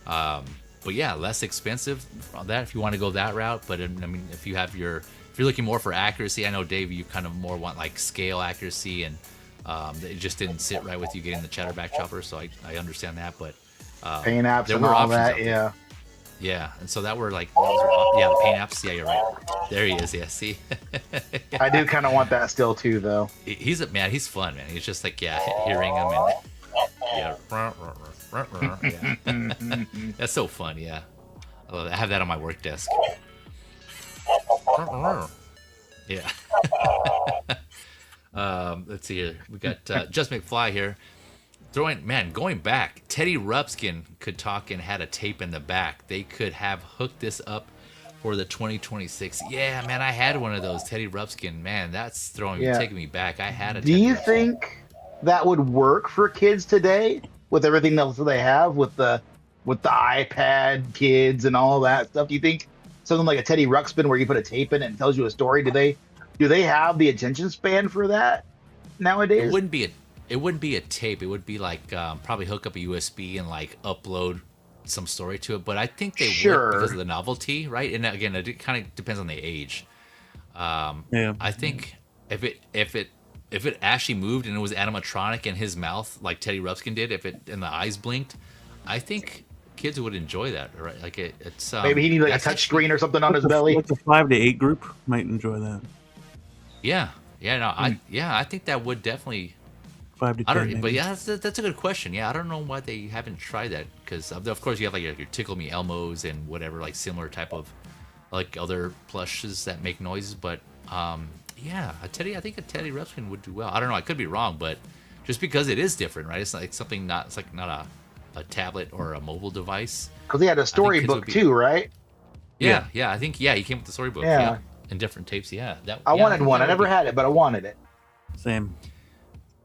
But yeah, less expensive on that if you want to go that route. But I mean, if you're looking more for accuracy, I know Dave, you kind of more want like scale accuracy, and it just didn't sit right with you getting the Chatterback Chopper. So I understand that, but paint apps and all that, yeah. Yeah, and so the paint apps. Yeah, you're right. There he is. Yeah, see. I do kind of want that still too, though. He's fun, man. He's just like hearing him and yeah. That's so fun. Yeah, I love that. I have that on my work desk. Yeah. Let's see here. We got Just McFly here. Going back, Teddy Ruxpin could talk and had a tape in the back. They could have hooked this up for the 2026. Yeah, man, I had one of those Teddy Ruxpin. Man, that's taking me back. I had a. Do you think that would work for kids today with everything else that they have with the iPad kids and all that stuff? Do you think something like a Teddy Ruxpin where you put a tape in it and tells you a story, do they have the attention span for that nowadays? It wouldn't be a tape. It would be like probably hook up a USB and like upload some story to it. But I think they would because of the novelty, right? And again, it kind of depends on the age. I think if it actually moved and it was animatronic in his mouth like Teddy Ruxpin did, and the eyes blinked, I think kids would enjoy that, right? Like it's maybe he needs like a touch screen or something on his belly. Like the 5 to 8 group might enjoy that. Yeah, I think that would definitely 5 to 10. But yeah, that's a good question. Yeah, I don't know why they haven't tried that because of course you have like your Tickle Me Elmos and whatever like similar type of like other plushes that make noises. But yeah, I think a Teddy Ruxpin would do well. I don't know. I could be wrong, but just because it is different, right? It's like something not a tablet or a mobile device. Because he had a storybook too, right? Yeah. I think he came with the storybook. Yeah. And different tapes. Yeah, I wanted one. I never had it, but I wanted it. Same.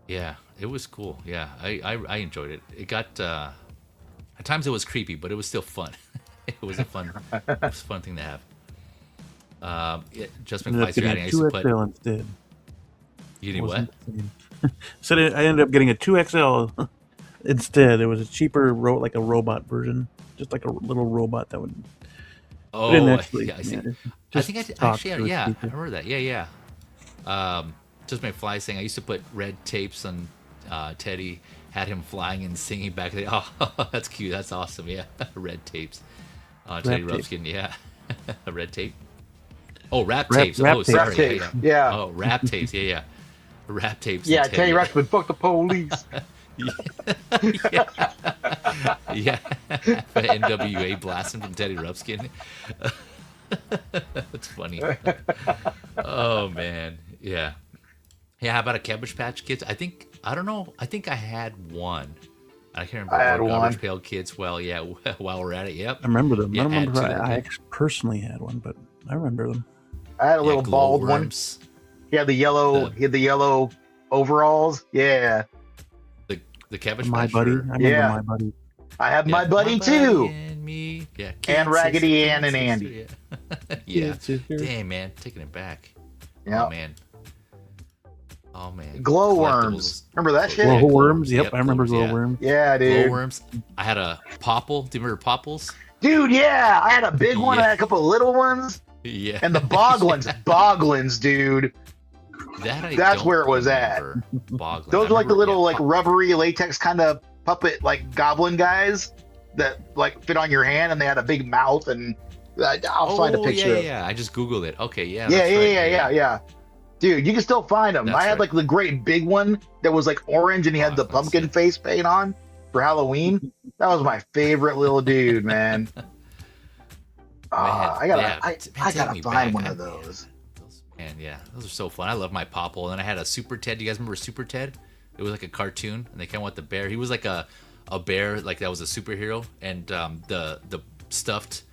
Yeah, it was cool. Yeah, I enjoyed it. It got at times it was creepy, but it was still fun. It was a fun thing to have. Just McFly's adding. I used to put. Instead. You need what? So I ended up getting a 2XL instead. It was a cheaper, like a robot version, just like a little robot that would. Oh, yeah, I see. I think I remember that. Yeah. Just McFly saying I used to put red tapes on Teddy, had him flying and singing back there. Oh, that's cute. That's awesome. Yeah, red tapes. Teddy Ruxpin. Yeah, a red tape. Oh, rap tapes. Sorry. Rap tapes. Yeah. Oh, rap tapes. Yeah. Rap tapes. Yeah, Teddy Ruxpin. Fuck the police. Yeah. NWA blasting from Teddy Ruxpin. That's funny. Oh man, yeah. How about a Cabbage Patch Kids? I don't know. I think I had one. I can't remember. I had one. Garbage Pail Kids. Well, yeah. While we're at it, yep. I remember them. I don't remember if I personally had one, but I remember them. I had a little bald one. He had the yellow overalls. Yeah. The Cabbage My Patch. Buddy. I remember My Buddy. I have My Buddy too. And me. Yeah. And Raggedy Ann and Andy. Yeah. Damn, man. Taking it back. Yeah. Oh man. Glowworms. Remember that shit? Glowworms. Yep, I remember glowworms. Yeah, dude. Glowworms. I had a Popple. Do you remember Popples? Dude, yeah. I had a big one. I had a couple of little ones. Yeah. And the Boglins, dude. That's where it was at. Boglin. Those were like the little like rubbery latex kind of puppet like goblin guys that like fit on your hand, and they had a big mouth. And I'll find a picture. Yeah. I just googled it. Okay, yeah. Yeah. Dude, you can still find them. I had like the great big one that was like orange, and he had the pumpkin face paint on for Halloween. That was my favorite little dude, man. I gotta find one of those. Man, yeah, those are so fun. I love my Popple. And then I had a Super Ted. Do you guys remember Super Ted? It was like a cartoon, and they came with the bear. He was like a bear, like that was a superhero. And the stuffed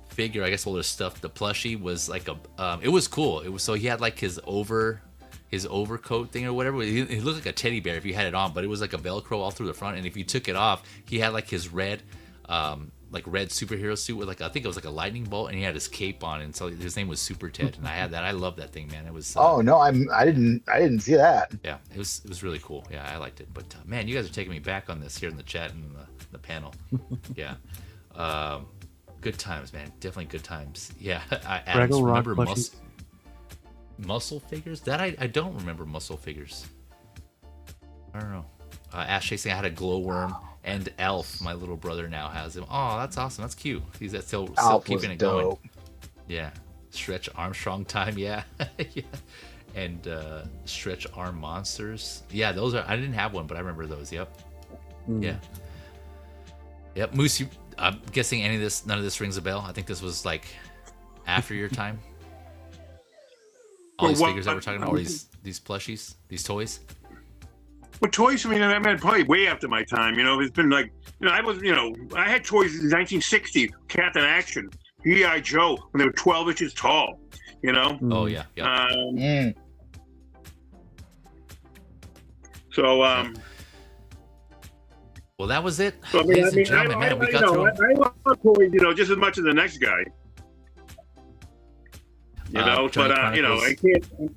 figure, I guess, the plushie was like it was cool. It was so he had like his overcoat thing or whatever. He looked like a teddy bear if you had it on, but it was like a Velcro all through the front. And if you took it off, he had like his red superhero suit with like I think it was like a lightning bolt, and he had his cape on, and so his name was Super Ted, and I had that. I love that thing, man. It was. Oh no, I didn't see that. Yeah, it was really cool. Yeah, I liked it. But man, you guys are taking me back on this here in the chat and the panel. Yeah, good times, man. Definitely good times. Yeah, I remember muscle figures. That I don't remember muscle figures. I don't know. Ashley saying I had a glowworm. And Elf, my little brother now has him. Oh, that's awesome. That's cute. He's still keeping it going. Yeah. Stretch Armstrong time. Yeah. Yeah. And Stretch Arm Monsters. Yeah, those are. I didn't have one, but I remember those. Yep. Yeah. Yep. Moose, I'm guessing none of this rings a bell. I think this was like after your time. all these figures that we're talking about, or these plushies, these toys? Well, toys, I mean, probably way after my time. It's been like, I had toys in 1960, Captain Action, G.I. Joe, when they were 12 inches tall. Oh yeah. So, well, that was it. So, ladies and gentlemen, man, we got through. I love toys, just as much as the next guy. I can't.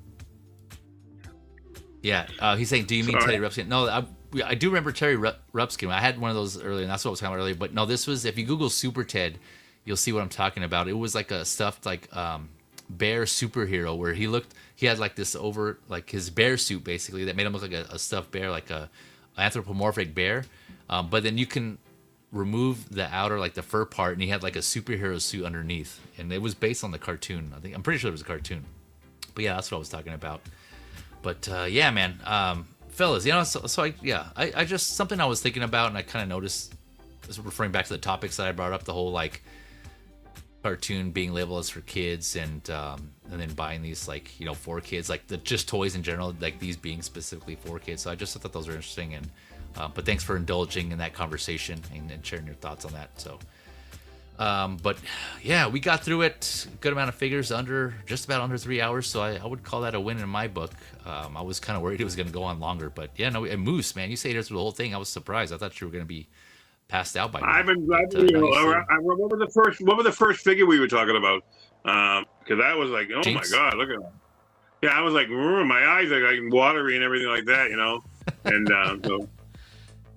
Yeah, he's saying, do you mean Teddy Ruxpin? No, I do remember Teddy Ruxpin. I had one of those earlier, and that's what I was talking about earlier. But no, this was, if you Google Super Ted, you'll see what I'm talking about. It was like a stuffed, like, bear superhero where he had like this like his bear suit basically that made him look like a stuffed bear, like a anthropomorphic bear. But then you can remove the outer, like the fur part, and he had like a superhero suit underneath. And it was based on the cartoon. I'm pretty sure it was a cartoon. But yeah, that's what I was talking about. But yeah, man, fellas, I just, something I was thinking about, and I kind of noticed, referring back to the topics that I brought up, the whole like cartoon being labeled as for kids, and then buying these, like, for kids, like just toys in general, like these being specifically for kids. So I just thought those were interesting, and but thanks for indulging in that conversation and sharing your thoughts on that. So but yeah, we got through it. Good amount of figures, just about under 3 hours. So I would call that a win in my book. I was kind of worried it was going to go on longer, but yeah, no. And Moose, man, you stayed here through the whole thing. I was surprised. I thought you were going to be passed out by now. I remember the first figure we were talking about, because I was like, oh Jinx? My god, look at that. Yeah, I was like, my eyes are like watery and everything like that, and so.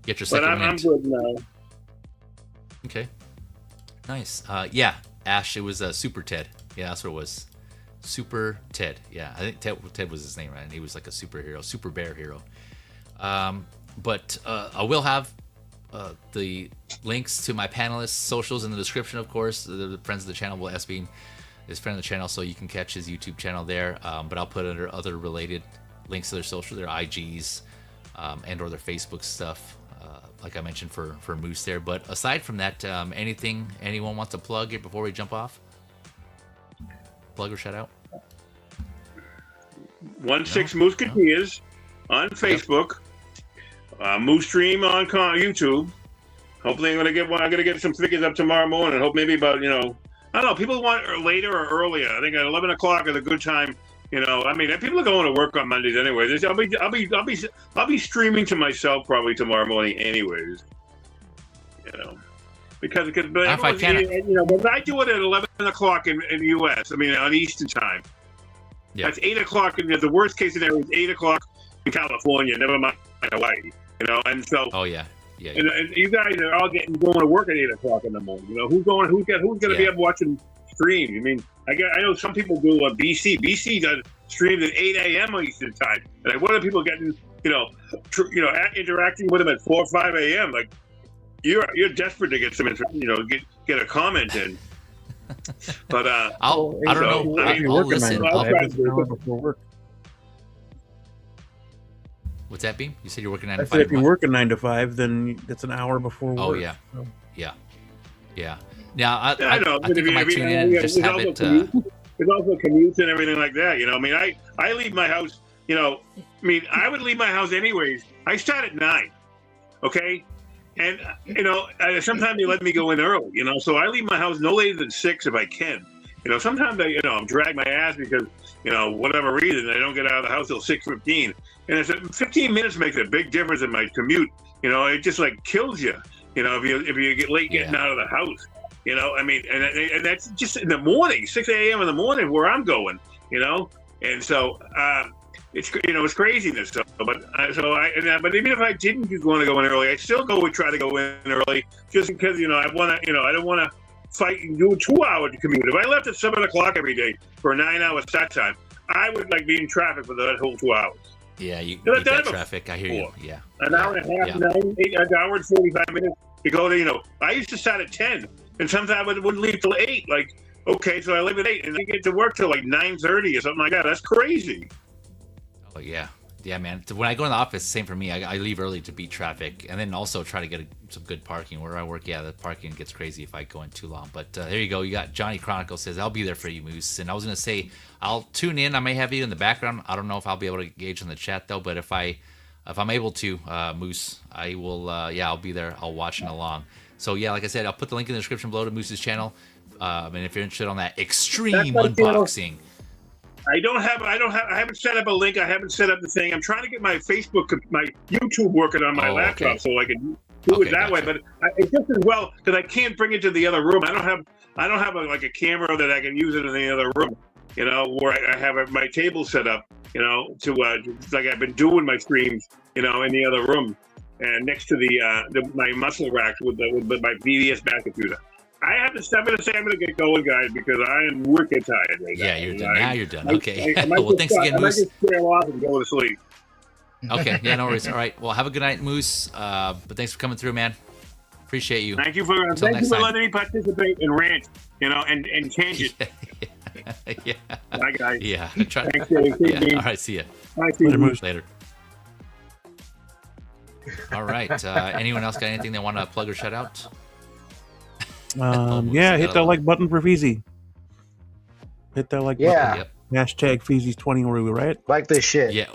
Get your second I'm good now. Okay. Nice. Yeah, Ash, it was Super Ted. Yeah, that's what it was. Super Ted. Yeah, I think Ted was his name, right? And he was like a superhero, super bear hero. But I will have the links to my panelists' socials in the description, of course. The friends of the channel, well, SB is friend of the channel, so you can catch his YouTube channel there. But I'll put under other related links to their social, their IGs, and or their Facebook stuff. Like I mentioned for Moose there. But aside from that, anything anyone wants to plug here before we jump off? Plug or shout out? 16 Musketeers on Facebook. Moose Stream on YouTube. Hopefully I'm gonna get some figures up tomorrow morning. Hope maybe about, I don't know, people want later or earlier. I think at 11 o'clock is a good time. I mean, people are going to work on Mondays anyway. I'll be streaming to myself probably tomorrow morning anyways. Because but if I can, but I do it at 11 o'clock in the U.S. I mean, on Eastern time. Yeah. That's 8 o'clock, and the worst case scenario is 8 o'clock in California. Never mind Hawaii. And so. Oh yeah. Yeah. And you guys are all going to work at 8 o'clock in the morning. Who's going to be up watching streams? I mean, I know some people do on BC. BC does streams at 8 a.m. Eastern time. And like, what are people getting? Interacting with them at 4 or 5 a.m. Like, you're desperate to get some, get a comment in. But I don't know. I'll listen. Before work. What's that, Beam? You said you're working 9 to 5. I said if you're working 9 to 5, then it's an hour before work. Oh yeah, so. Yeah. Now I know. I think I might tune in and just have it. There's also commutes and everything like that. I mean, I leave my house. I would leave my house anyways. I start at 9. Okay. And, sometimes they let me go in early, so I leave my house no later than 6 if I can. Sometimes I'm drag my ass because, whatever reason, I don't get out of the house till 6:15. And it's 15 minutes makes a big difference in my commute. It just like kills you, if you get late getting out of the house, I mean, and that's just in the morning, 6 a.m. in the morning where I'm going, and so, it's craziness. So, but even if I didn't want to go in early, I still try to go in early just because I want to. I don't want to fight and do a 2-hour commute. If I left at 7 o'clock every day for a 9-hour start time, I would be in traffic for that whole 2 hours. Yeah, you get traffic. I hear you. Yeah, an hour and a half, an hour and 45 minutes to go to. I used to start at 10, and sometimes I wouldn't leave till 8. Like, okay, so I leave at 8, and I get to work till 9:30 or something like that. That's crazy. Oh yeah, Yeah, man. When I go in the office, same for me. I leave early to beat traffic, and then also try to get some good parking. Where I work, yeah, the parking gets crazy if I go in too long. But there you go. You got Johnny Chronicle says, I'll be there for you, Moose. And I was going to say, I'll tune in. I may have you in the background. I don't know if I'll be able to engage in the chat, though. But if I'm able to, Moose, I will, I'll be there. I'll watch it along. So, yeah, like I said, I'll put the link in the description below to Moose's channel. And if you're interested on that extreme unboxing. I haven't set up a link. I haven't set up the thing. I'm trying to get my YouTube working on my laptop so I can do it that way. But it's just as well because I can't bring it to the other room. I don't have a camera that I can use it in the other room. Where I have my table set up. To like I've been doing my streams. In the other room, and next to my muscle rack with my VVS back computer. I'm going to say I'm going to get going, guys, because I am wicked tired right now. Yeah, you're done. Now you're done. Okay. Well, thanks again, Moose. I might just trail off and go to sleep. Okay. Yeah, no worries. All right. Well, have a good night, Moose. But thanks for coming through, man. Appreciate you. Thank you for letting me participate and rant, and tangent. Yeah. Bye, guys. Yeah. Thanks, All right. See ya. Bye, later, Moose. Later. All right. Anyone else got anything they want to plug or shout out? Hit that like button for Feezy. Hit that like button. Yep. Hashtag Feezy's20 or we riot. Like this shit. Yeah.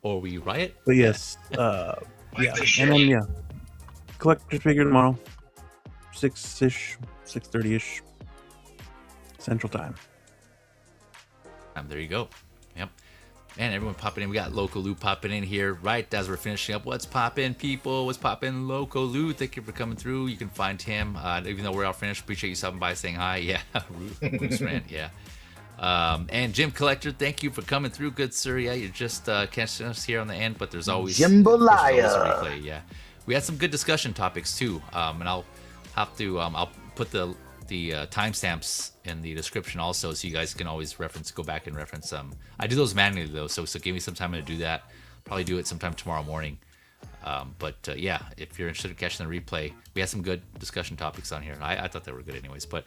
Or we riot. But yes, and then collector's figure tomorrow, 6-ish, 6:30-ish Central Time. There you go. Yep. Man, everyone popping in. We got Local Lou popping in here right as we're finishing up. What's poppin', people? What's poppin', Local Lou? Thank you for coming through. You can find him, even though we're all finished. Appreciate you stopping by, saying hi. Yeah, Bruce Rand, yeah. And Jim Collector, thank you for coming through, good sir. Yeah, you're just catching us here on the end, but there's always a replay. Yeah, we had some good discussion topics too, and I'll have to I'll put the timestamps in the description also, so you guys can always go back and reference them. I do those manually though, so give me some time to do that. Probably do it sometime tomorrow morning. But if you're interested in catching the replay, we had some good discussion topics on here. I thought they were good anyways. But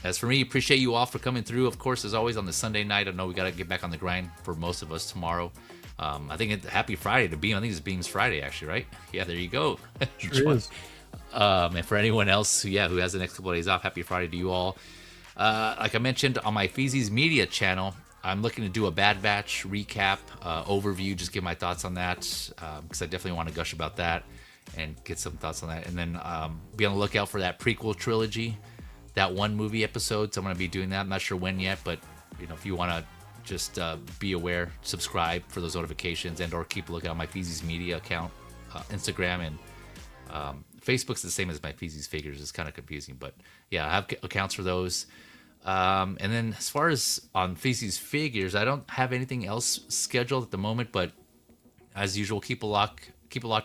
as for me, appreciate you all for coming through. Of course, as always on the Sunday night, I know we got to get back on the grind for most of us tomorrow. I think happy Friday to Beam. I think it's Beam's Friday actually, right? Yeah, there you go. Sure is. And for anyone else who has the next couple of days off, happy Friday to you all. Like I mentioned on my Feezy's Media channel, I'm looking to do a Bad Batch recap, overview, just give my thoughts on that, because I definitely want to gush about that and get some thoughts on that. And then be on the lookout for that prequel trilogy, that one movie episode. So I'm going to be doing that. I'm not sure when yet, but if you want to just be aware, subscribe for those notifications, and or keep a lookout on my Feezy's Media account, Instagram, and Facebook's the same as my Feezy's Figures. It's kind of confusing, but yeah, I have accounts for those. And then as far as on Feezy's Figures, I don't have anything else scheduled at the moment, but as usual, keep it locked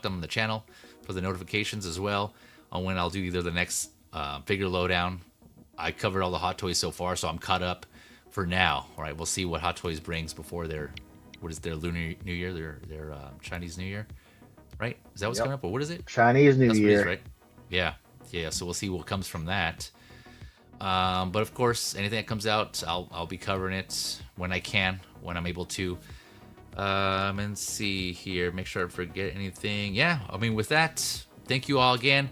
on the channel for the notifications as well on when I'll do either the next figure lowdown. I covered all the Hot Toys so far, so I'm caught up for now. All right, we'll see what Hot Toys brings before their Lunar New Year, their Chinese New Year. Right? Is that what's coming up? Or what is it? Chinese New Year. Is, right? Yeah. So we'll see what comes from that. But of course, anything that comes out, I'll be covering it when I can, when I'm able to. And see here, make sure I don't forget anything. Yeah, I mean, with that, thank you all again.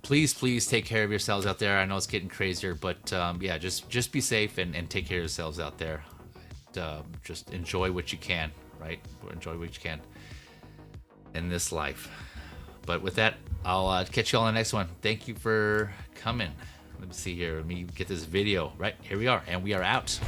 Please take care of yourselves out there. I know it's getting crazier, but just be safe and take care of yourselves out there. Just enjoy what you can, right? Enjoy what you can in this life. But with that, I'll catch you all in the next one. Thank you for coming. Let me see here. Let me get this video. Right, here we are, and we are out.